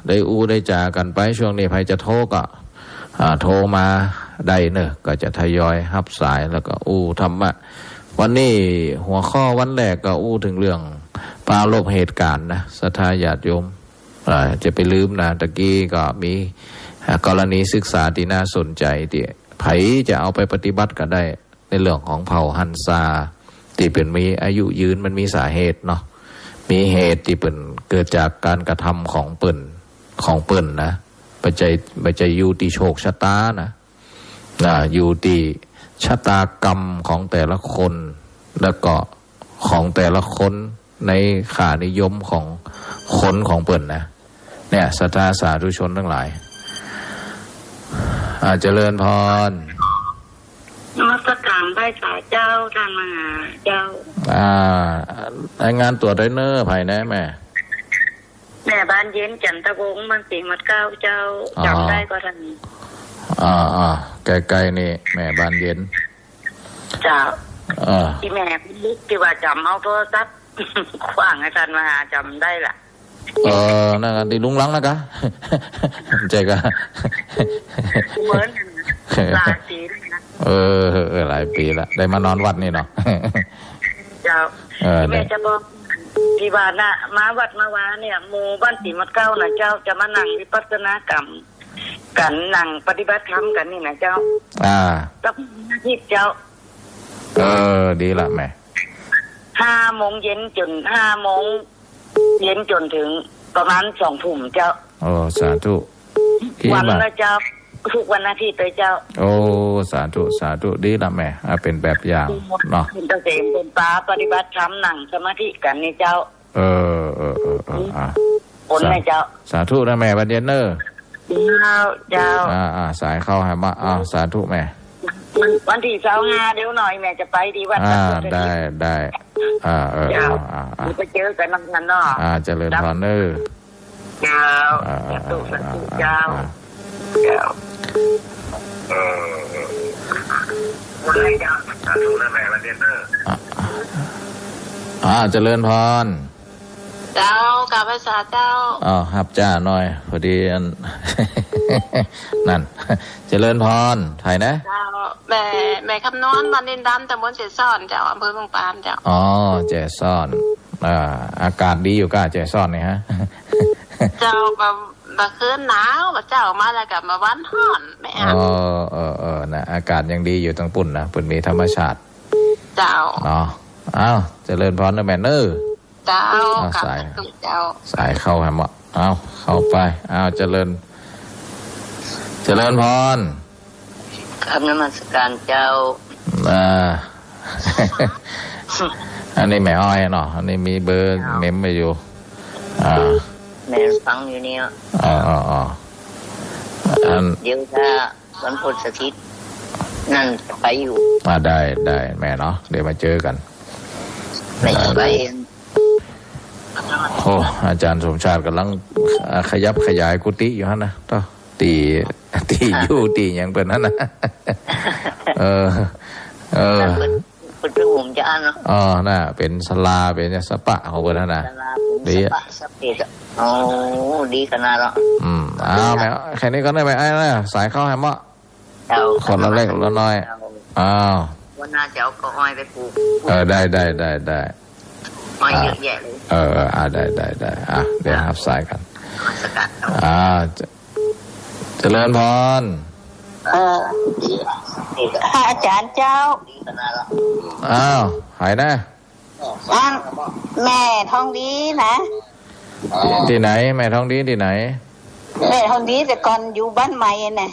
ได้ได้จากันไปช่วงนี้ใครจะโทรก็โทรมาได้ก็จะทยอยรับสายแล้วก็ธรรมะวันนี้หัวข้อวันแรกก็ถึงเรื่องปราลบเหตุการณ์นะศรัทธาญาติโยมจะไปลืมนะตะกี้ก็มีกรณีศึกษาที่น่าสนใจที่ไผจะเอาไปปฏิบัติก็ได้ในเรื่องของเผ่าฮันซาที่เป็นมีอายุยืนมันมีสาเหตุเนาะมีเหตุที่เป็นเกิดจากการกระทำของเปิ้นนะปัจจัยอยู่ที่โชคชะตานะอยู่ที่ชะตากรรมของแต่ละคนแล้วก็ของแต่ละคนในค่านิยมของคนของเปิ้นนะเนี่ยศรัทธาสาธุชนทั้งหลายเจริญพรนมัสการพระเจ้าท่านมหาเจ้ารายงานตัวได้เนอร์ภายในแม่บ้านเย็นจันทวงศ์มัน11 9เจ้าจำได้ก็ทันใกล้ๆนี่แม่บ้านเย็นเจ้าที่แม่ลึกที่ว่าจำเอาโทรศัพท์ขว้างอาจารย์มหาจำได้ล่ะนั่นที่ลุงลังนะกะใจกะเหมือนหลายปีหลายปีละได้มานอนวัดนี่เนาะเจ้าแม่จะบอกที่บ้านน่ะมาวัดมาวาเนี่ยหมู่บ้านสีมัดเก้าน่ะเจ้าจะมานั่งวิปัสสนากรรมกันนั่งปฏิบัติธรรมกันนี่นะเจ้ากับที่เจ้าดีละแม่5 โมงเย็นจน5 โมง เย็นจนถึงประมาณ2 ทุ่มเจ้าโอ้สาธุวันละเจ้าทุกวันอาทิตย์เลยเจ้าโอ้สาธุดีละแม่เป็นแบบอย่างเนาะเป็นเกษตรเป็นป้าปฏิบัติธรรมนั่งสมาธิกันนี่เจ้าผลนะเจ้าสาธุนะแม่บันเดนเนอร์เจ้าสายเข้าให้มาสาธุแม่วันที่25เดี๋ยวหน่อยแม่จะไปดีวัดได้ไปเจอกันนั่นเนาะเจริญพรเนอร์เจ้าเจ้าสาธุนะแม่บันเดนเนอร์เจริญพรเจ้ากลับภาษาเจ้าฮับจ้าหน่อยพอดีนั่นเจริญพรไทยนะเจ้าแม่คำนวณบ้านดินดำตำบลเจซ่อนเจ้าอำเภอเมืองปานเจ้าเจซ่อนอากาศดีอยู่ก้าเจซ่อนนี่ฮะเจ้ามาคืนหนาวเจ้ามาแล้วกับมาวันฮ้อนแม่นะอากาศยังดีอยู่ทั้งปุ่นนะปุ่นมีธรรมชาติเจ้าเจริญพรนะแม่เนอเจ้าสายเข้าแฮมเข้าไปเจริญพรครับนมัสการเจ้าอันนี้แม่อ้อยเนาะอันนี้มีเบอร์เมมไปอยู่แม่ฟังอยู่เนี่ยเดี๋ยวถ้าวันพุธอาทิตย์นั่นไปอยู่ได้แม่เนาะเดี๋ยวมาเจอกันไม่ไปโอ้อาจารย์สมชาติกำลังขยับขยายกุฏิอยู่ฮะนะต่อตีอยู่ตีอย่างเป็นนั่นนะเป็นหุ่มจานเนาะน่ะเป็นสลาเป็นสปะของเพิ่นนั่นนะดีดีขนาดละแม่แค่นี้ก็ได้ไหมไอ้นะสายเข้าให้เหมาะคนละเล็กละน้อยวันหน้าจะเอากระอ้อยไปปลูกได้อ้อยเยอะแยะเลยได้เดี๋ยวรับสายกันเจริญพรอาจารย์เจ้าหายนะแม่ทองดีนะที่ไหนแม่ทองดีที่ไหนแม่ทองดีแต่ก่อนอยู่บ้านใหม่น่ะ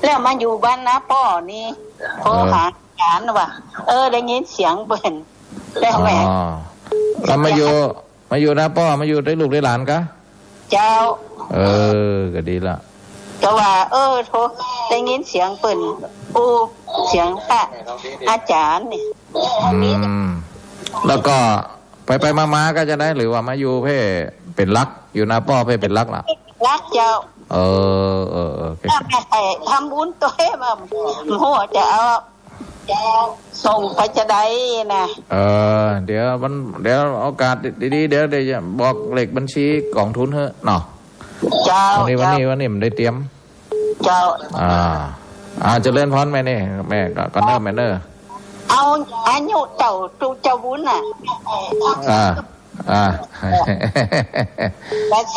แล้วมาอยู่บ้านน้าป้อนี่โทรหาอาจารย์ว่าได้ยินเสียงเปิ้นแล้วแม่แล้วมาอยู่น้าป้อมาอยู่ได้ลูกได้หลานกะเจ้าก็ดีละก็ว่าโทรได้ยินเสียงเปิ้นเสียงพระอาจารย์นี่แล้วก็ไปมาก็จะได้หรือว่ามาอยู่เพ่เป็นรักอยู่นาป้อเพ่เป็นรักล่ะรักเจ้าทำบุญตัวเองมาหัวจะเอาส่งไปจะได้นะเดี๋ยวโอกาสดีๆเดี๋ยวจะบอกเลขบัญชีกองทุนเถอะเนาะเจ้าวันนี้มันได้เตรียมเจ้าเจริญพรแม่นี่แม่ก็เนิ่มแม่เนอเอาอายุเจ้าบุญน่ะ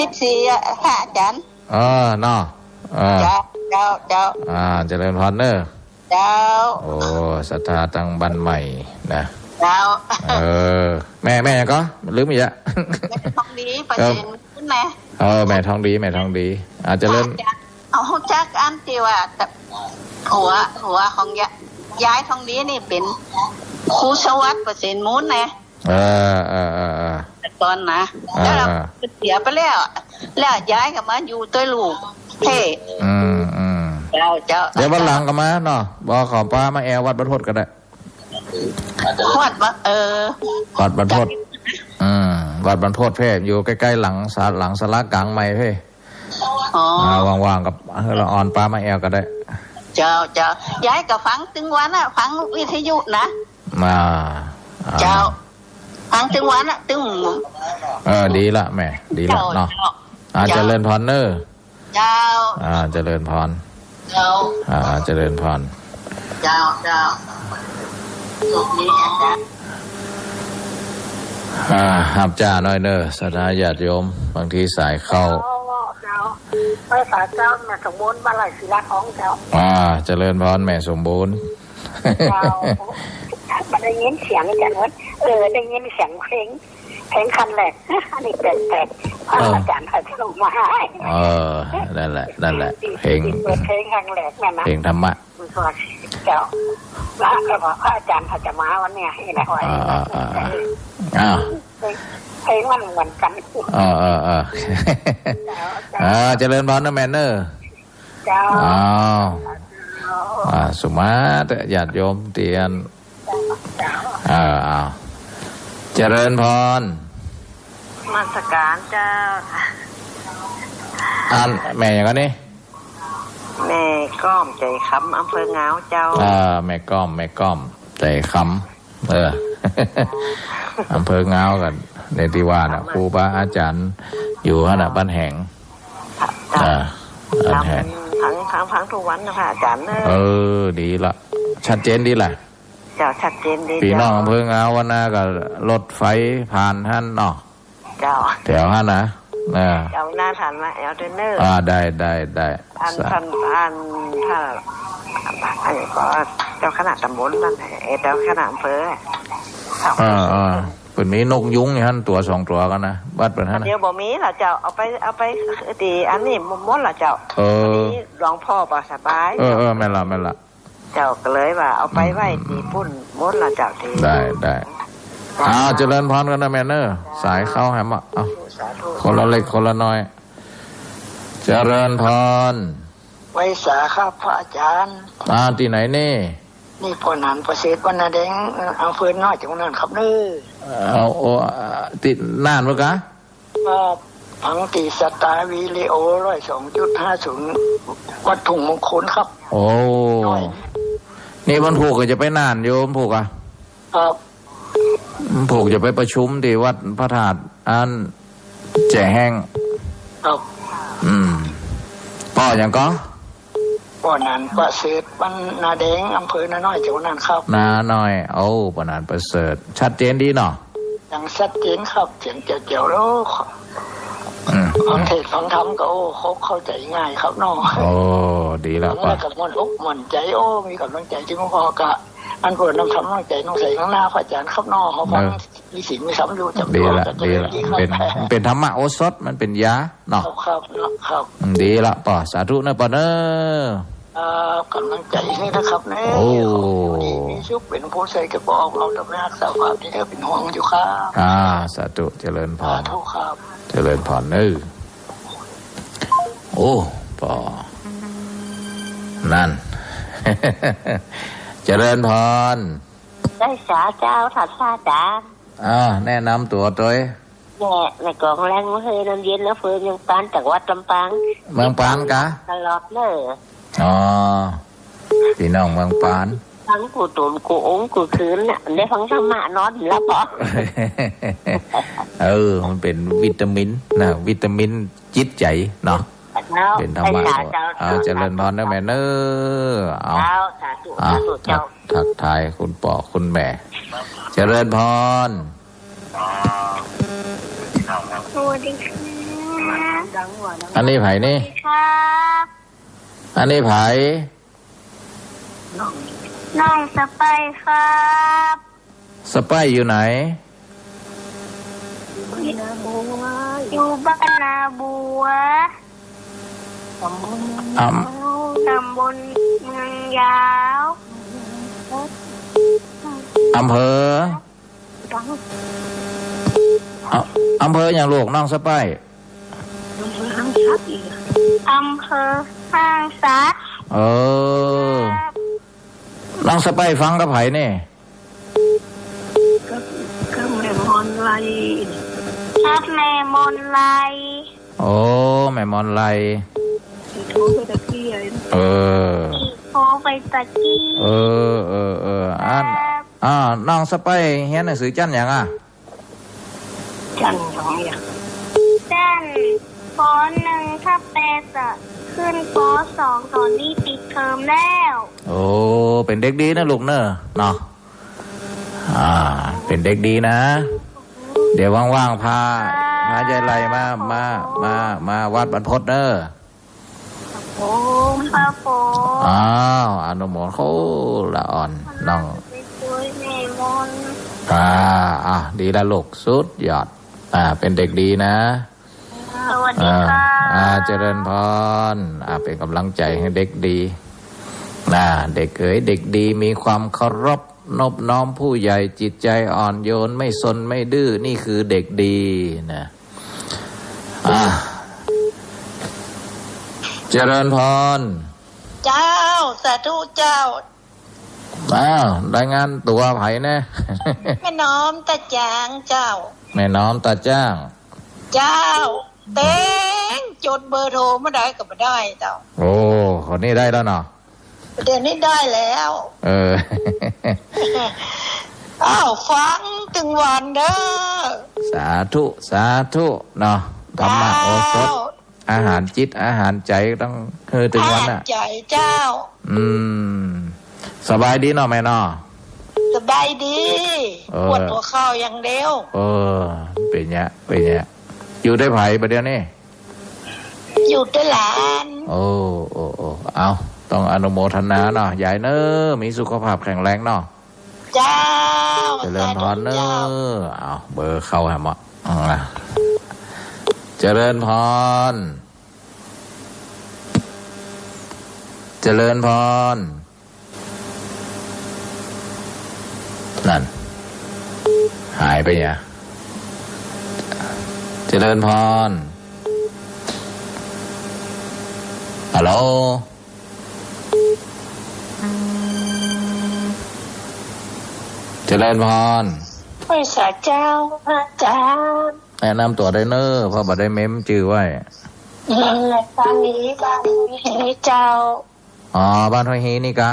14ค่ะอาจารย์เนาะเจ้าเจริญพรเนอเจ้าโอ้ศรัทธาตั้งบันใหม่นะเจ้าแม่ก็ลืมอีกอะแม่ทองดีประเด็นขึ้นไหมแม่ทองดีเจริญเอาจักอันที่ว่าหัวของย้ายทองดีนี่เป็นครูสวัสดิ์เปอร์เซ็นต์มูลนะแต่ตอนนะแล้วเราเสียไปแล้วย้ายกลับมาอยู่ตัวลูกเท่เจ้าเดี๋ยววันหลังก็มาเนาะบอกขอป้ามาแอววัดบรรพตก็ได้วัดบรรพตวัดบรรพตเพ่อยู่ใกล้ๆหลังสารกลางใหม่เพ่ว่างๆกับเราออนป้ามาแอวก็ได้เจ้าย้ายกับฟังตึงวันอะฟังวิทยุนะเจ้าฟังตึงวันอะตึงดีละแม่ดีละเนาะเจริญพรเนอเจ้าเจริญพรเจริญพรเจ้าสุขนี้อาจารย์หับจ้าน้อยเนอสถาญาติโยมบางทีสายเข้าภาษาเจ้าแม่สมบูรณ์บ้านไหลศิลาของเจ้าเจริญพรแม่สมบูรณ์เจ้าได้ยินเสียงอาจารย์ ได้ยินเสียงเพลงคันแรกอันนี้แปลกๆอาจารย์ให้ส่งมาให้นั่นแหละเพลงครั้งแรกนั่นนะเพลงธรรมะเจ้าแล้วก็บอกพระอาจารย์เขาจะมาวันเนี้ยนี่แหละเพลงมันเหมือนกันเจริญพรนะแมนเนอร์เจ้าสุมาตญาติโยมเตียนเจริญพรมาสการเจ้าแม่อย่างนี้แม่ก้อมใจคำอำเภอเงาเจ้าแม่ก้อมใจคำอำเภอเงากันในที่ว่าน่ะครูบาอาจารย์อยู่ขณะบ้านแห่งบ้านแห่งพังทุกวันนะพระอาจารย์ดีละชัดเจนดีแหละเจ้าชัดเจนดีพี่น้องอำเภอเงาวันน่ะก็รถไฟผ่านท่านเนาะเจ้าแถวท่านนะเจ้าหน้าฐานมาเทรนเนอร์ได้ท่านอันนี้ก็เจ้าคณะตำบลนั่นเจ้าคณะอำเภอเป็นมีนกยุงนี่ท่านตัว2ตัวกันนะวัดเป็นท่านเดี๋ยวบ่มีล่ะเจ้าเอาไปตีอันนี้มดล่ะเจ้านี้หลวงพ่อป่ะสบายไม่ละเจ้าก็เลยว่าเอาไปไว้ตีปุ่นมดล่ะเจ้าทีได้เจริญพรกันนะแม่เนอร์สายเข้าแฮมคนละเล็กคนละน้อยเจริญพรไว้สาครับพระอาจารย์ที่ไหนนี่พ่อนันประเสริฐวรรณแดงอำเภอน้อยจังหวัดน่านครับติดน่านมั้งกะพังตีสตาร์วีเลโอ102.50วัดถุงมงคลครับนี่มันผูกก็จะไปน่านโยมผูกครับผูกจะไปประชุมที่วัดพระธาตุแจ่แห้งครับพ่ออย่างก็ปอนันประเสริฐวรรณแดงอำเภอนาน้อยจังหวัดน่านครับนาน้อยปอนันประเสริฐชัดเจนดีเนาะอย่างชัดเจนครับเสียงเจียวๆแล้วฟังเทศฟังธรรมก็เข้าใจง่ายครับเนาะดีแล้วป่ะกับมันใจมีกำลังใจจึงพอกะอันเปิดน้ำทำน้ำใจน้องใส่ข้างหน้าพระอาจารย์ครับนอเขาฟังมีสิ่งมีสำอยู่จำดีละเป็นธรรมะโอสถมันเป็นยาเนาะครับดีละป่ะสาธุนะป่ะเนกำลังใจให้นะครับเนมีชุบเป็นผู้ใส่กระบอกเราทำหน้าสาวที่ได้เป็นห่วงอยู่ครับสาธุเจริญพรครับเจริญพรป่ะนั่นเจริญพรได้สาเจ้าถัดซาจานแนะนำตัวตัวในกองแรงเมื่อคืนน้ำเย็นแล้วเฟืองยังปานจากวัดลำปางเมืองปานกะตลอดเลยพี่น้องเมืองปานฟังกูตุนกูองกูคืนน่ะได้ฟังธรรมะนอนแล้วปะมันเป็นวิตามินนะวิตามินจิตใจเนาะเป็นธรรมะเจริญพรนะแม่เนทักทายคุณพ่อคุณแม่เจริญพรสวัสดีค่ะอันนี้ไผ่นี่อันนี้ไผ่น้องสไปครับสไปอยู่ไหนอยู่บ้านนาบัวตำบลเมืองยาวอำเภออย่างลูกน้องสไปอำเภอห้างซัดน้องสไปฟังกับไผ่นี่ก็แม่มอนไลครับแม่มอนไลแม่มอนไลโทรไปตะกี้โทรไปตะกี้น้องสไปเรียนหนังสือจันอย่างจัน2อย่างจันป.1 ถ้าแปลจะขึ้นป.2 ตอนนี้ปิดเทอมแล้วเป็นเด็กดีนะลูกเนาะเป็นเด็กดีนะเดี๋ยวว่างๆพายายไลมาวัดบรรพตครับผมอนุโมทนาละอ่อนน้องแม่มน ดีละลูกสุดยอดเป็นเด็กดีนะ สวัสดีค่ะ เจริญพรเป็นกำลังใจให้เด็กดีเด็กเอ๋ยเด็กดีมีความเคารพนอบน้อมผู้ใหญ่จิตใจอ่อนโยนไม่ซนไม่ดื้อนี่คือเด็กดีนะเจริญพรเจ้าสาธุเจ้า รายงานตัวไผ่แน่ แม่น้อมตาจางเจ้า แม่น้อมตาจ้าง เจ้าเต้งจดเบอร์โทรไม่ได้ก็ไม่ได้เจ้า โอ้คนนี้ได้แล้วเนาะ เดี๋ยวนี้ได้แล้ว ฟังถึงวันเด้อสาธุสาธุเนาะธรรมะโอสถอาหารจิตอาหารใจต้องถึงวันน่ะใจเจ้าสบายดีเนาะแม่เนาะสบายดีปวดหัวเข่าอย่างเดียวเป็นเนี้ยอยู่ได้ไผ่ประเดี๋ยวนี้อยู่ได้หลาน เอาต้องอนุโมทนาเนาะยายเนอมีสุขภาพแข็งแรงเนาะเจ้าเจริญพรเนอเอาเบอร์เข้าแฮมเจริญพรเจริญพรนั่นหายไปเนี่ยเจริญพรฮัลโหลเจริญพรไม่สาเจ้าอาจารย์แนะนำตัวได้เนอเพราะบัดได้เม้มจื่อไว้บ้านนี้เจ้าบ้านห้วยฮีนี่กะ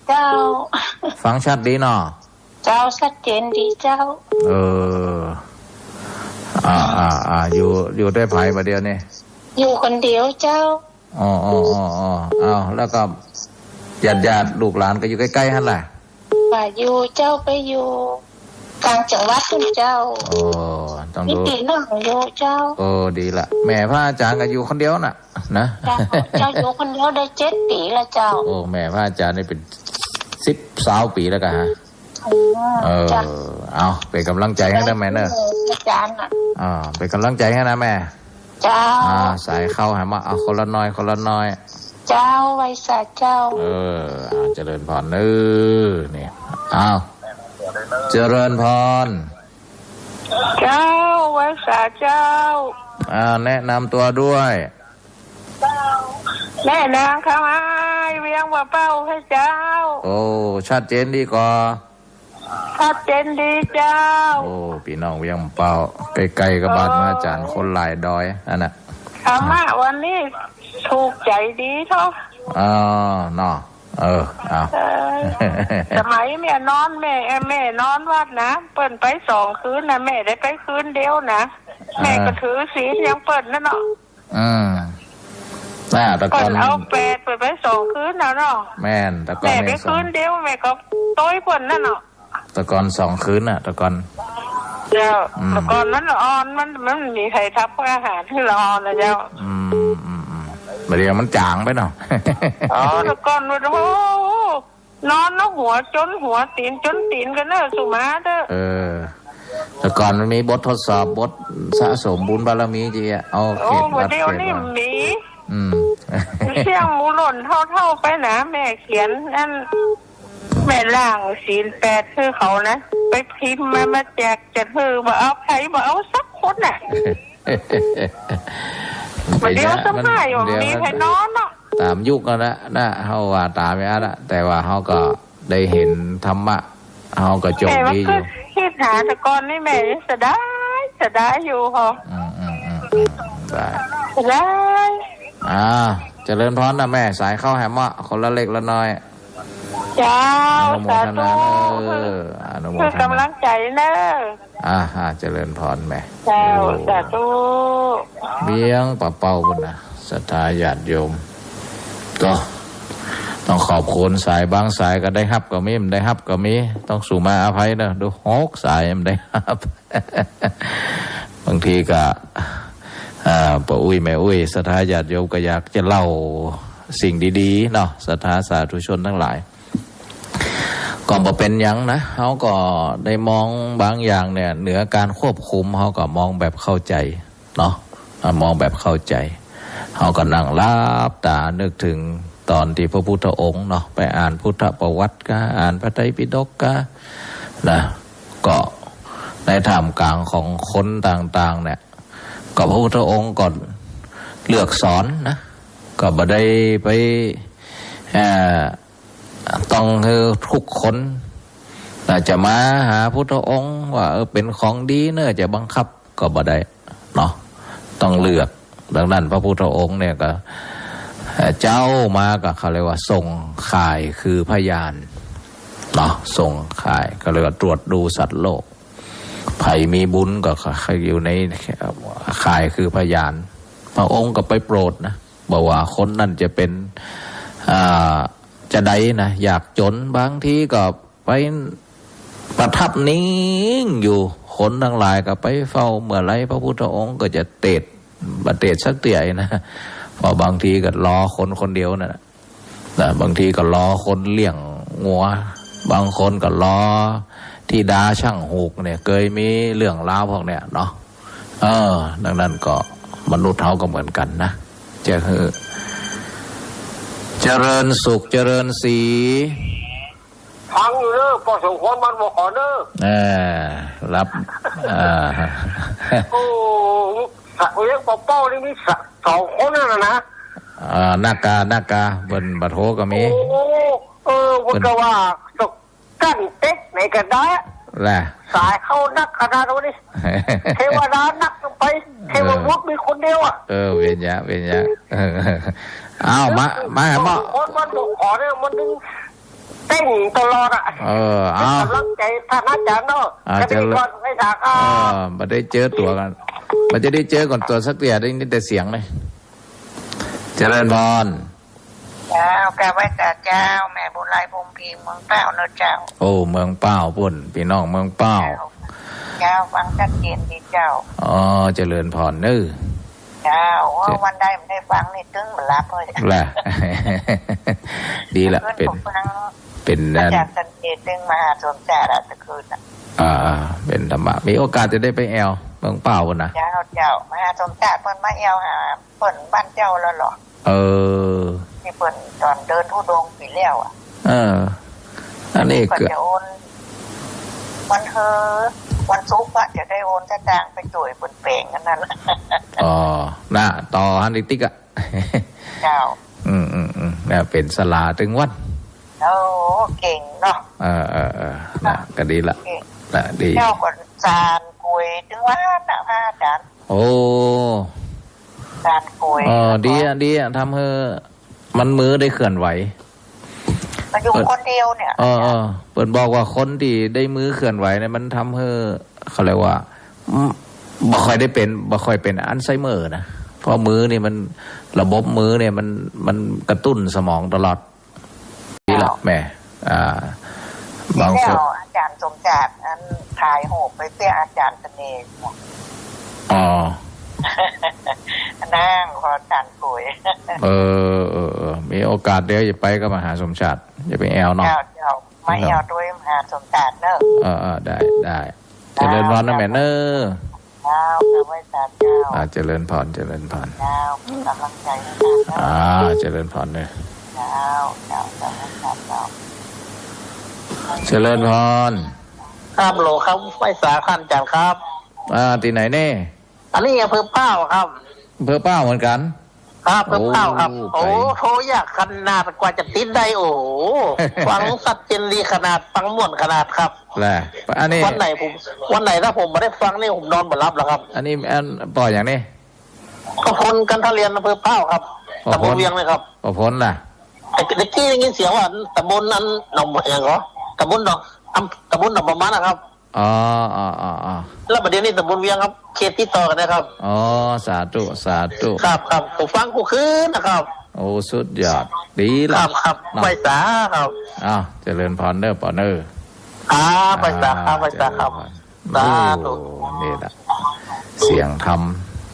เจ้าฟังชัดดีเนาะเจ้าชัดเจนดีเจ้าอยู่ได้ไผ่ประเดี๋ยวนี้อยู่คนเดียวเจ้าแล้วก็ญาติลูกหลานก็อยู่ใกล้ๆหั่นแหละอยู่เจ้าไปอยู่กลางจังหวัดคุณเจ้าต้องดูตีน้องอยู่เจ้าดีละแม่พระอาจารย์ก็อยู่คนเดียวน่ะนะเจ้าอยู่คนเดียวได้7 ปีแล้วเจ้าแม่พระอาจารย์นี่เป็น10-20 ปีแล้วกันฮะเอาเป็นกำลังใจให้นะแม่เนอะอาจารย์เป็นกำลังใจให้นะแม่เจ้าสายเข้าหามาคนละน้อยเจ้าไว้สาเจ้าเจริญพรนี่เจริญพรเจ้าไว้สาเจ้าแนะนำตัวด้วยแม่นางข้าวไม้เวียงว่าเป้าให้เจ้าชัดเจนดีกว่าชัดเจนดีเจ้าพี่น้องเวียงเป้าใกล้ๆกับบ้านอาจารย์คนหลายดอยนั่นน่ะธรรมะวันนี้ถูกใจดีเท่าเนาะสมัยแม่นอนแม่นอนวัดนะเปิ่นไป2 คืนนะแม่ได้ไปคืนเดียวนะแม่ก็ถือศีลยังเปิ่นนั่นเนาะแต่ก่อนเอา8เปิดไป2 คืนแล้วเนาะแม่นแต่ก่อนแม่ไปคืนเดียวแม่ก็ต้อยเปิ่นนั่นเนาะแต่ก่อน2 คืนน่ะแต่ก่อนเจ้าแต่ก่อนนั้นอ่อนมันมีใครทับอาหารที่เราอ่อนนะเจ้าเดี๋ยวมันจางไปเนาะแต่ก่อนมันนอนแล้วหัวจนหัวตีนกันเนอะสุมาเด้อแต่ก่อนมันมีบททดสอบบทสะสมบุญบารมีจีเอาเขตวัดเดียวนี่มีเสี่ยงหมูหล่นเท่าไปนะแม่เขียนนั่นแม่ล่างศีล8คือเขานะไปพิมพ์มาแจกจะมาเอาใครมาเอาสักคนน่ะเดี๋ยวสมัยมีใครนอนเนาะตามยุคกันนะเฮาว่าตามไม่อะแต่ว่าเฮาก็ได้เห็นธรรมะเฮาก็จบดีอยู่คิดหาแต่ก่อนนี่แม่จะได้อยู่เหรอได้เจริญพรนะแม่สายเข้าแฮมะคนละเล็กละน้อยเจ้าสาธุคือกำลังใจเนอะเจริญพรแม่เจ้าสาธุเบี้ยงป่าเป่าบุญนะศรัทธาญาติโยมก็ต้องขอบคุณสายบางสายก็ได้ฮับก็มีมันได้ฮับก็มีต้องสู่มาอภัยนะดู6 สายมันได้ฮับบางทีก็ป้าอุ้ยแม่อุ้ยศรัทธาญาติโยมก็อยากจะเล่าสิ่งดีๆเนาะศรัทธาสาธุชนทั้งหลาย ก็บ่เป็นหยังนะเขาก็ได้มองบางอย่างเนี่ยเหนือการควบคุมเขาก็มองแบบเข้าใจเนาะมองแบบเข้าใจเขาก็นั่งลับตานึกถึงตอนที่พระพุทธองค์เนาะไปอ่านพุทธประวัติก็อ่านพระไตรปิฎกก็นะก็ในท่ามกลางของคนต่างๆเนี่ยก็พระพุทธองค์ก็เลือกสอนนะก็บ่ได้ไปต้องคือทุกคนจะมาหาพุทธองค์ว่าเป็นของดีเนอะจะบังคับก็บ่ได้เนาะต้องเลือกดังนั้นพระพุทธองค์เนี่ยก็เจ้ามาก็เขาเรียกว่าส่งข่ายคือพยานเนาะส่งข่ายก็เรียกว่าตรวจดูสัตว์โลกใครมีบุญก็อยู่ในข่ายคือพยานพระองค์ก็ไปโปรดนะบอกว่าคนนั่นจะเป็นจะได้นะอยากจนบางทีก็ไปประทับนิ่งอยู่คนทั้งหลายก็ไปเฝ้าเมื่อไรพระพุทธองค์ก็จะเตดบัดเตดสักเตี่ยนะเพราะบางทีก็รอคนคนเดียวนะบางทีก็รอคนเลี้ยงงัวบางคนก็รอที่ดาช่างหูกเนี่ยเคยมีเรื่องราวพวกเนี้ยเนาะดังนั้นก็มนุษย์เขาก็เหมือนกันนะจะคือเจริญสุขเจริญสีฟังอยู่เนอะพอสมควรมันบอกขอเนอะรับโอ้สักเลี้ยงปอเป้านี่มีสักสองคนนั่นนะนากาบนบัดโฮก็มีวันก็ว่าตกกั้นเต็กในกระดาษแหละสายเข้านักกระดาษตรงนี้เทวดานักไปเทวบุตรมีคนเดียวเวียนยะอ้าวมาคนมันบอกขอเนี่ยมันดึงเต้นตลอดอ้าวกำลังใจท่านอาจารย์เนาะจะมีก่อนให้ถามมาได้เจอตัวกันมันจะได้เจอก่อนตัวสักเดียวได้ยินแต่เสียงเลยเจริญพรเจ้ากราบไหว้เจ้าแม่บุญไลภูมิพีเมืองเป้าเนอะเจ้าโอ้เมืองเป้าปุ่นพี่น้องเมืองเป้าเจ้าฟังชัดเจนดีเจ้าเจริญพรเน้อเจ้าวันใดไม่ได้ฟังนี่ตึ้งมันรับเลยแหละดีละเป็นอาจารย์สันเจตึงมหาสมศาสตร์ตะคืนเป็นธรรมะมีโอกาสจะได้ไปแอลเมืองเป้าปุ่นนะเจ้ามหาสมศาสตร์เพิ่นมาแอลหาเพิ่นบ้านเจ้าแล้วหรอที่เปิดตอนเดินทุดงปีแล้วอันนี้ก็จะโอนวันศุกร์จะได้โอนสตางค์ไปจ่วยบนเปลงกันนั่นน่ะต่อฮันดิติกเจ้าเนี่ยเป็นสลาถึงวันเก่งเนาะน่ะก็ดีละน่ะดีเจ้าก็จานกุยถึงวันนะพระอาจารย์จานกุยดีทำให้มันมือได้เคลื่อนไหวมาอยู่คนเดียวเนี่ยเปิดบอกว่าคนที่ได้มือเคลื่อนไหวเนี่ยมันทำให้เขาเรียกว่าบ่ค่อยเป็นอัลไซเมอร์นะเพราะมือนี่มันระบบมือเนี่ยมันกระตุ้นสมองตลอดนี่แหละแม่บางคนอาจารย์สมจัดอันถ่ายโหบไปเตี้ยอาจารย์เสน่ห์นั่งพอจานกุยมีโอกาสเดี๋ยวอย่าไปก็มหาสมชาติอย่าไปแอลเนาะไม่แอลด้วยมหาสมชาติเนอะได้เจริญพรนะแม่เนอะไว้จัดเจ้าเจริญพรเจ้ากำลังใจเจริญพรเลยเจริญพรครับโหลครับไฟสาขันจันครับที่ไหนเน่อันนี้อำเภอเป้าครับอำเภอเป้าเหมือนกันครับอำเภอเป้าครับโทรยากขนาดกว่าจะติดได้ฟังสัตว์เจนดีขนาดฟังม่วนขนาดครับแหละอันนี้วันไหนถ้าผมไม่ได้ฟังนี่ผมนอนไม่หลับแล้วครับอันนี้ปล่อยอย่างนี้ก็พ้นกันทะเลียนอำเภอเป้าครับตำบลเวียงเลยครับก็พ้นล่ะไอ้เด็กที่ได้ยินเสียงว่าตำบลนั้นหนองอย่างเหรอตำบลหนองประมาณนะครับแล้วประเด็นนี้ตำบลเวียงครับเขตที่ต่อกันนะครับสาธุครับผมฟังกูคืนนะครับโอ้สุดยอดดีละครับไปสาครับเจริญพรเนอร์ปอเนอร์ไปสาครับสาธุนี่แหละเสียงธรรม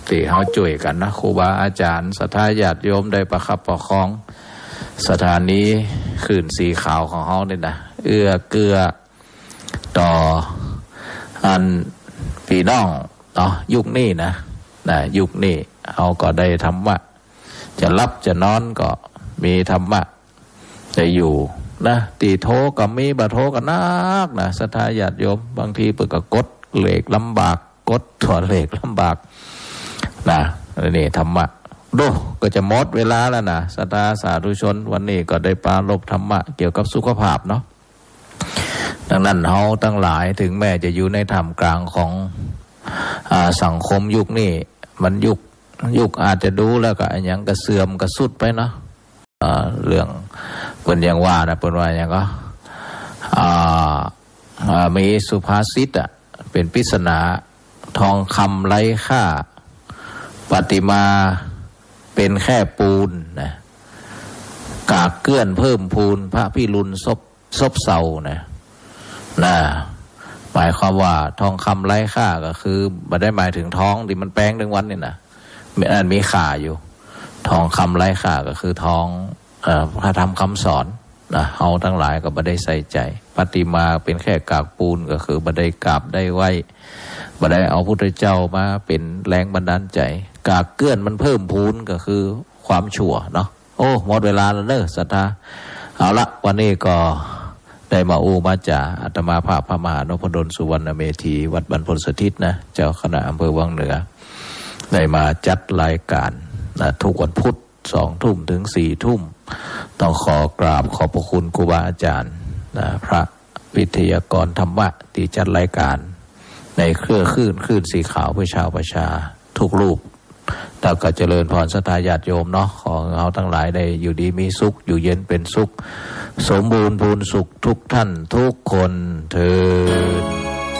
ที่เขาช่วยกันนะครูบาอาจารย์ศรัทธาญาติโยมได้ประคับประคองสถานีขื่นสีขาวของเขาเนี่ยนะ เอื้อเกื้อต่ออันพี่น้องเนาะยุคนี้นะยุคนี้เอาก็ได้ธรรมะจะรับจะนอนก็มีธรรมะจะอยู่นะตีโทก็มีบะโทก็นักนะศรัทธาญาติโยมบางทีเปิดก็กดเหล็กลำบากกดถอดเหล็กลำบากนะนี่ธรรมะดูก็จะหมดเวลาแล้วนะศรัทธาสาธุชนวันนี้ก็ได้ปรารภธรรมะเกี่ยวกับสุขภาพเนาะดังนั้นเฮาทั้งหลายถึงแม้จะอยู่ในท่ามกลางของสังคมยุคนี้มันยุคอาจจะดูแล้วก็อย่างกระเสื่อมกระสุดไปเนาะเรื่องเปิ้นยังว่านะเปิ้นว่าอย่างก็มีสุภาษิตเป็นปริศนาทองคำไร้ค่าปฏิมาเป็นแค่ปูนนะกากเกลื่อนเพิ่มพูนพระพิรุณซบเซานะหมายความว่าทองคำไร้ค่าก็คือไม่ได้หมายถึงทองที่มันแป้งทั้งวันนี่นะมีค่าอยู่ทองคำไร้ค่าก็คือทองพระธรรมคำสอนนะเอาทั้งหลายก็ไม่ได้ใส่ใจปฏิมาเป็นแค่กากปูนก็คือไม่ได้กราบได้ไหวไม่ได้เอาพุทธเจ้ามาเป็นแรงบันดาลใจกากเกลื่อนมันเพิ่มพูนก็คือความชั่วเนาะโอ้หมดเวลาแล้วเนอะศรัทธาเอาละวันนี้ก็ได้มามาจากอาตมาภาพพระมหานพดลสุวรรณเมธีวัดบรรพตสถิตนะเจ้าคณะอำเภอวังเหนือได้มาจัดรายการนะทุกวันพุธ20:00 นถึง 4:00 นต้องขอกราบขอบพระคุณครูบาอาจารย์นะพระวิทยากรธรรมะที่จัดรายการในคลื่นสีขาวเพื่อชาวประชาทุกรูปแล้วก็เจริญพรศรัทธาญาติโยมเนาะขอเราทั้งหลายได้อยู่ดีมีสุขอยู่เย็นเป็นสุขสมบูรณ์พูนสุขทุกท่านทุกคนเถิด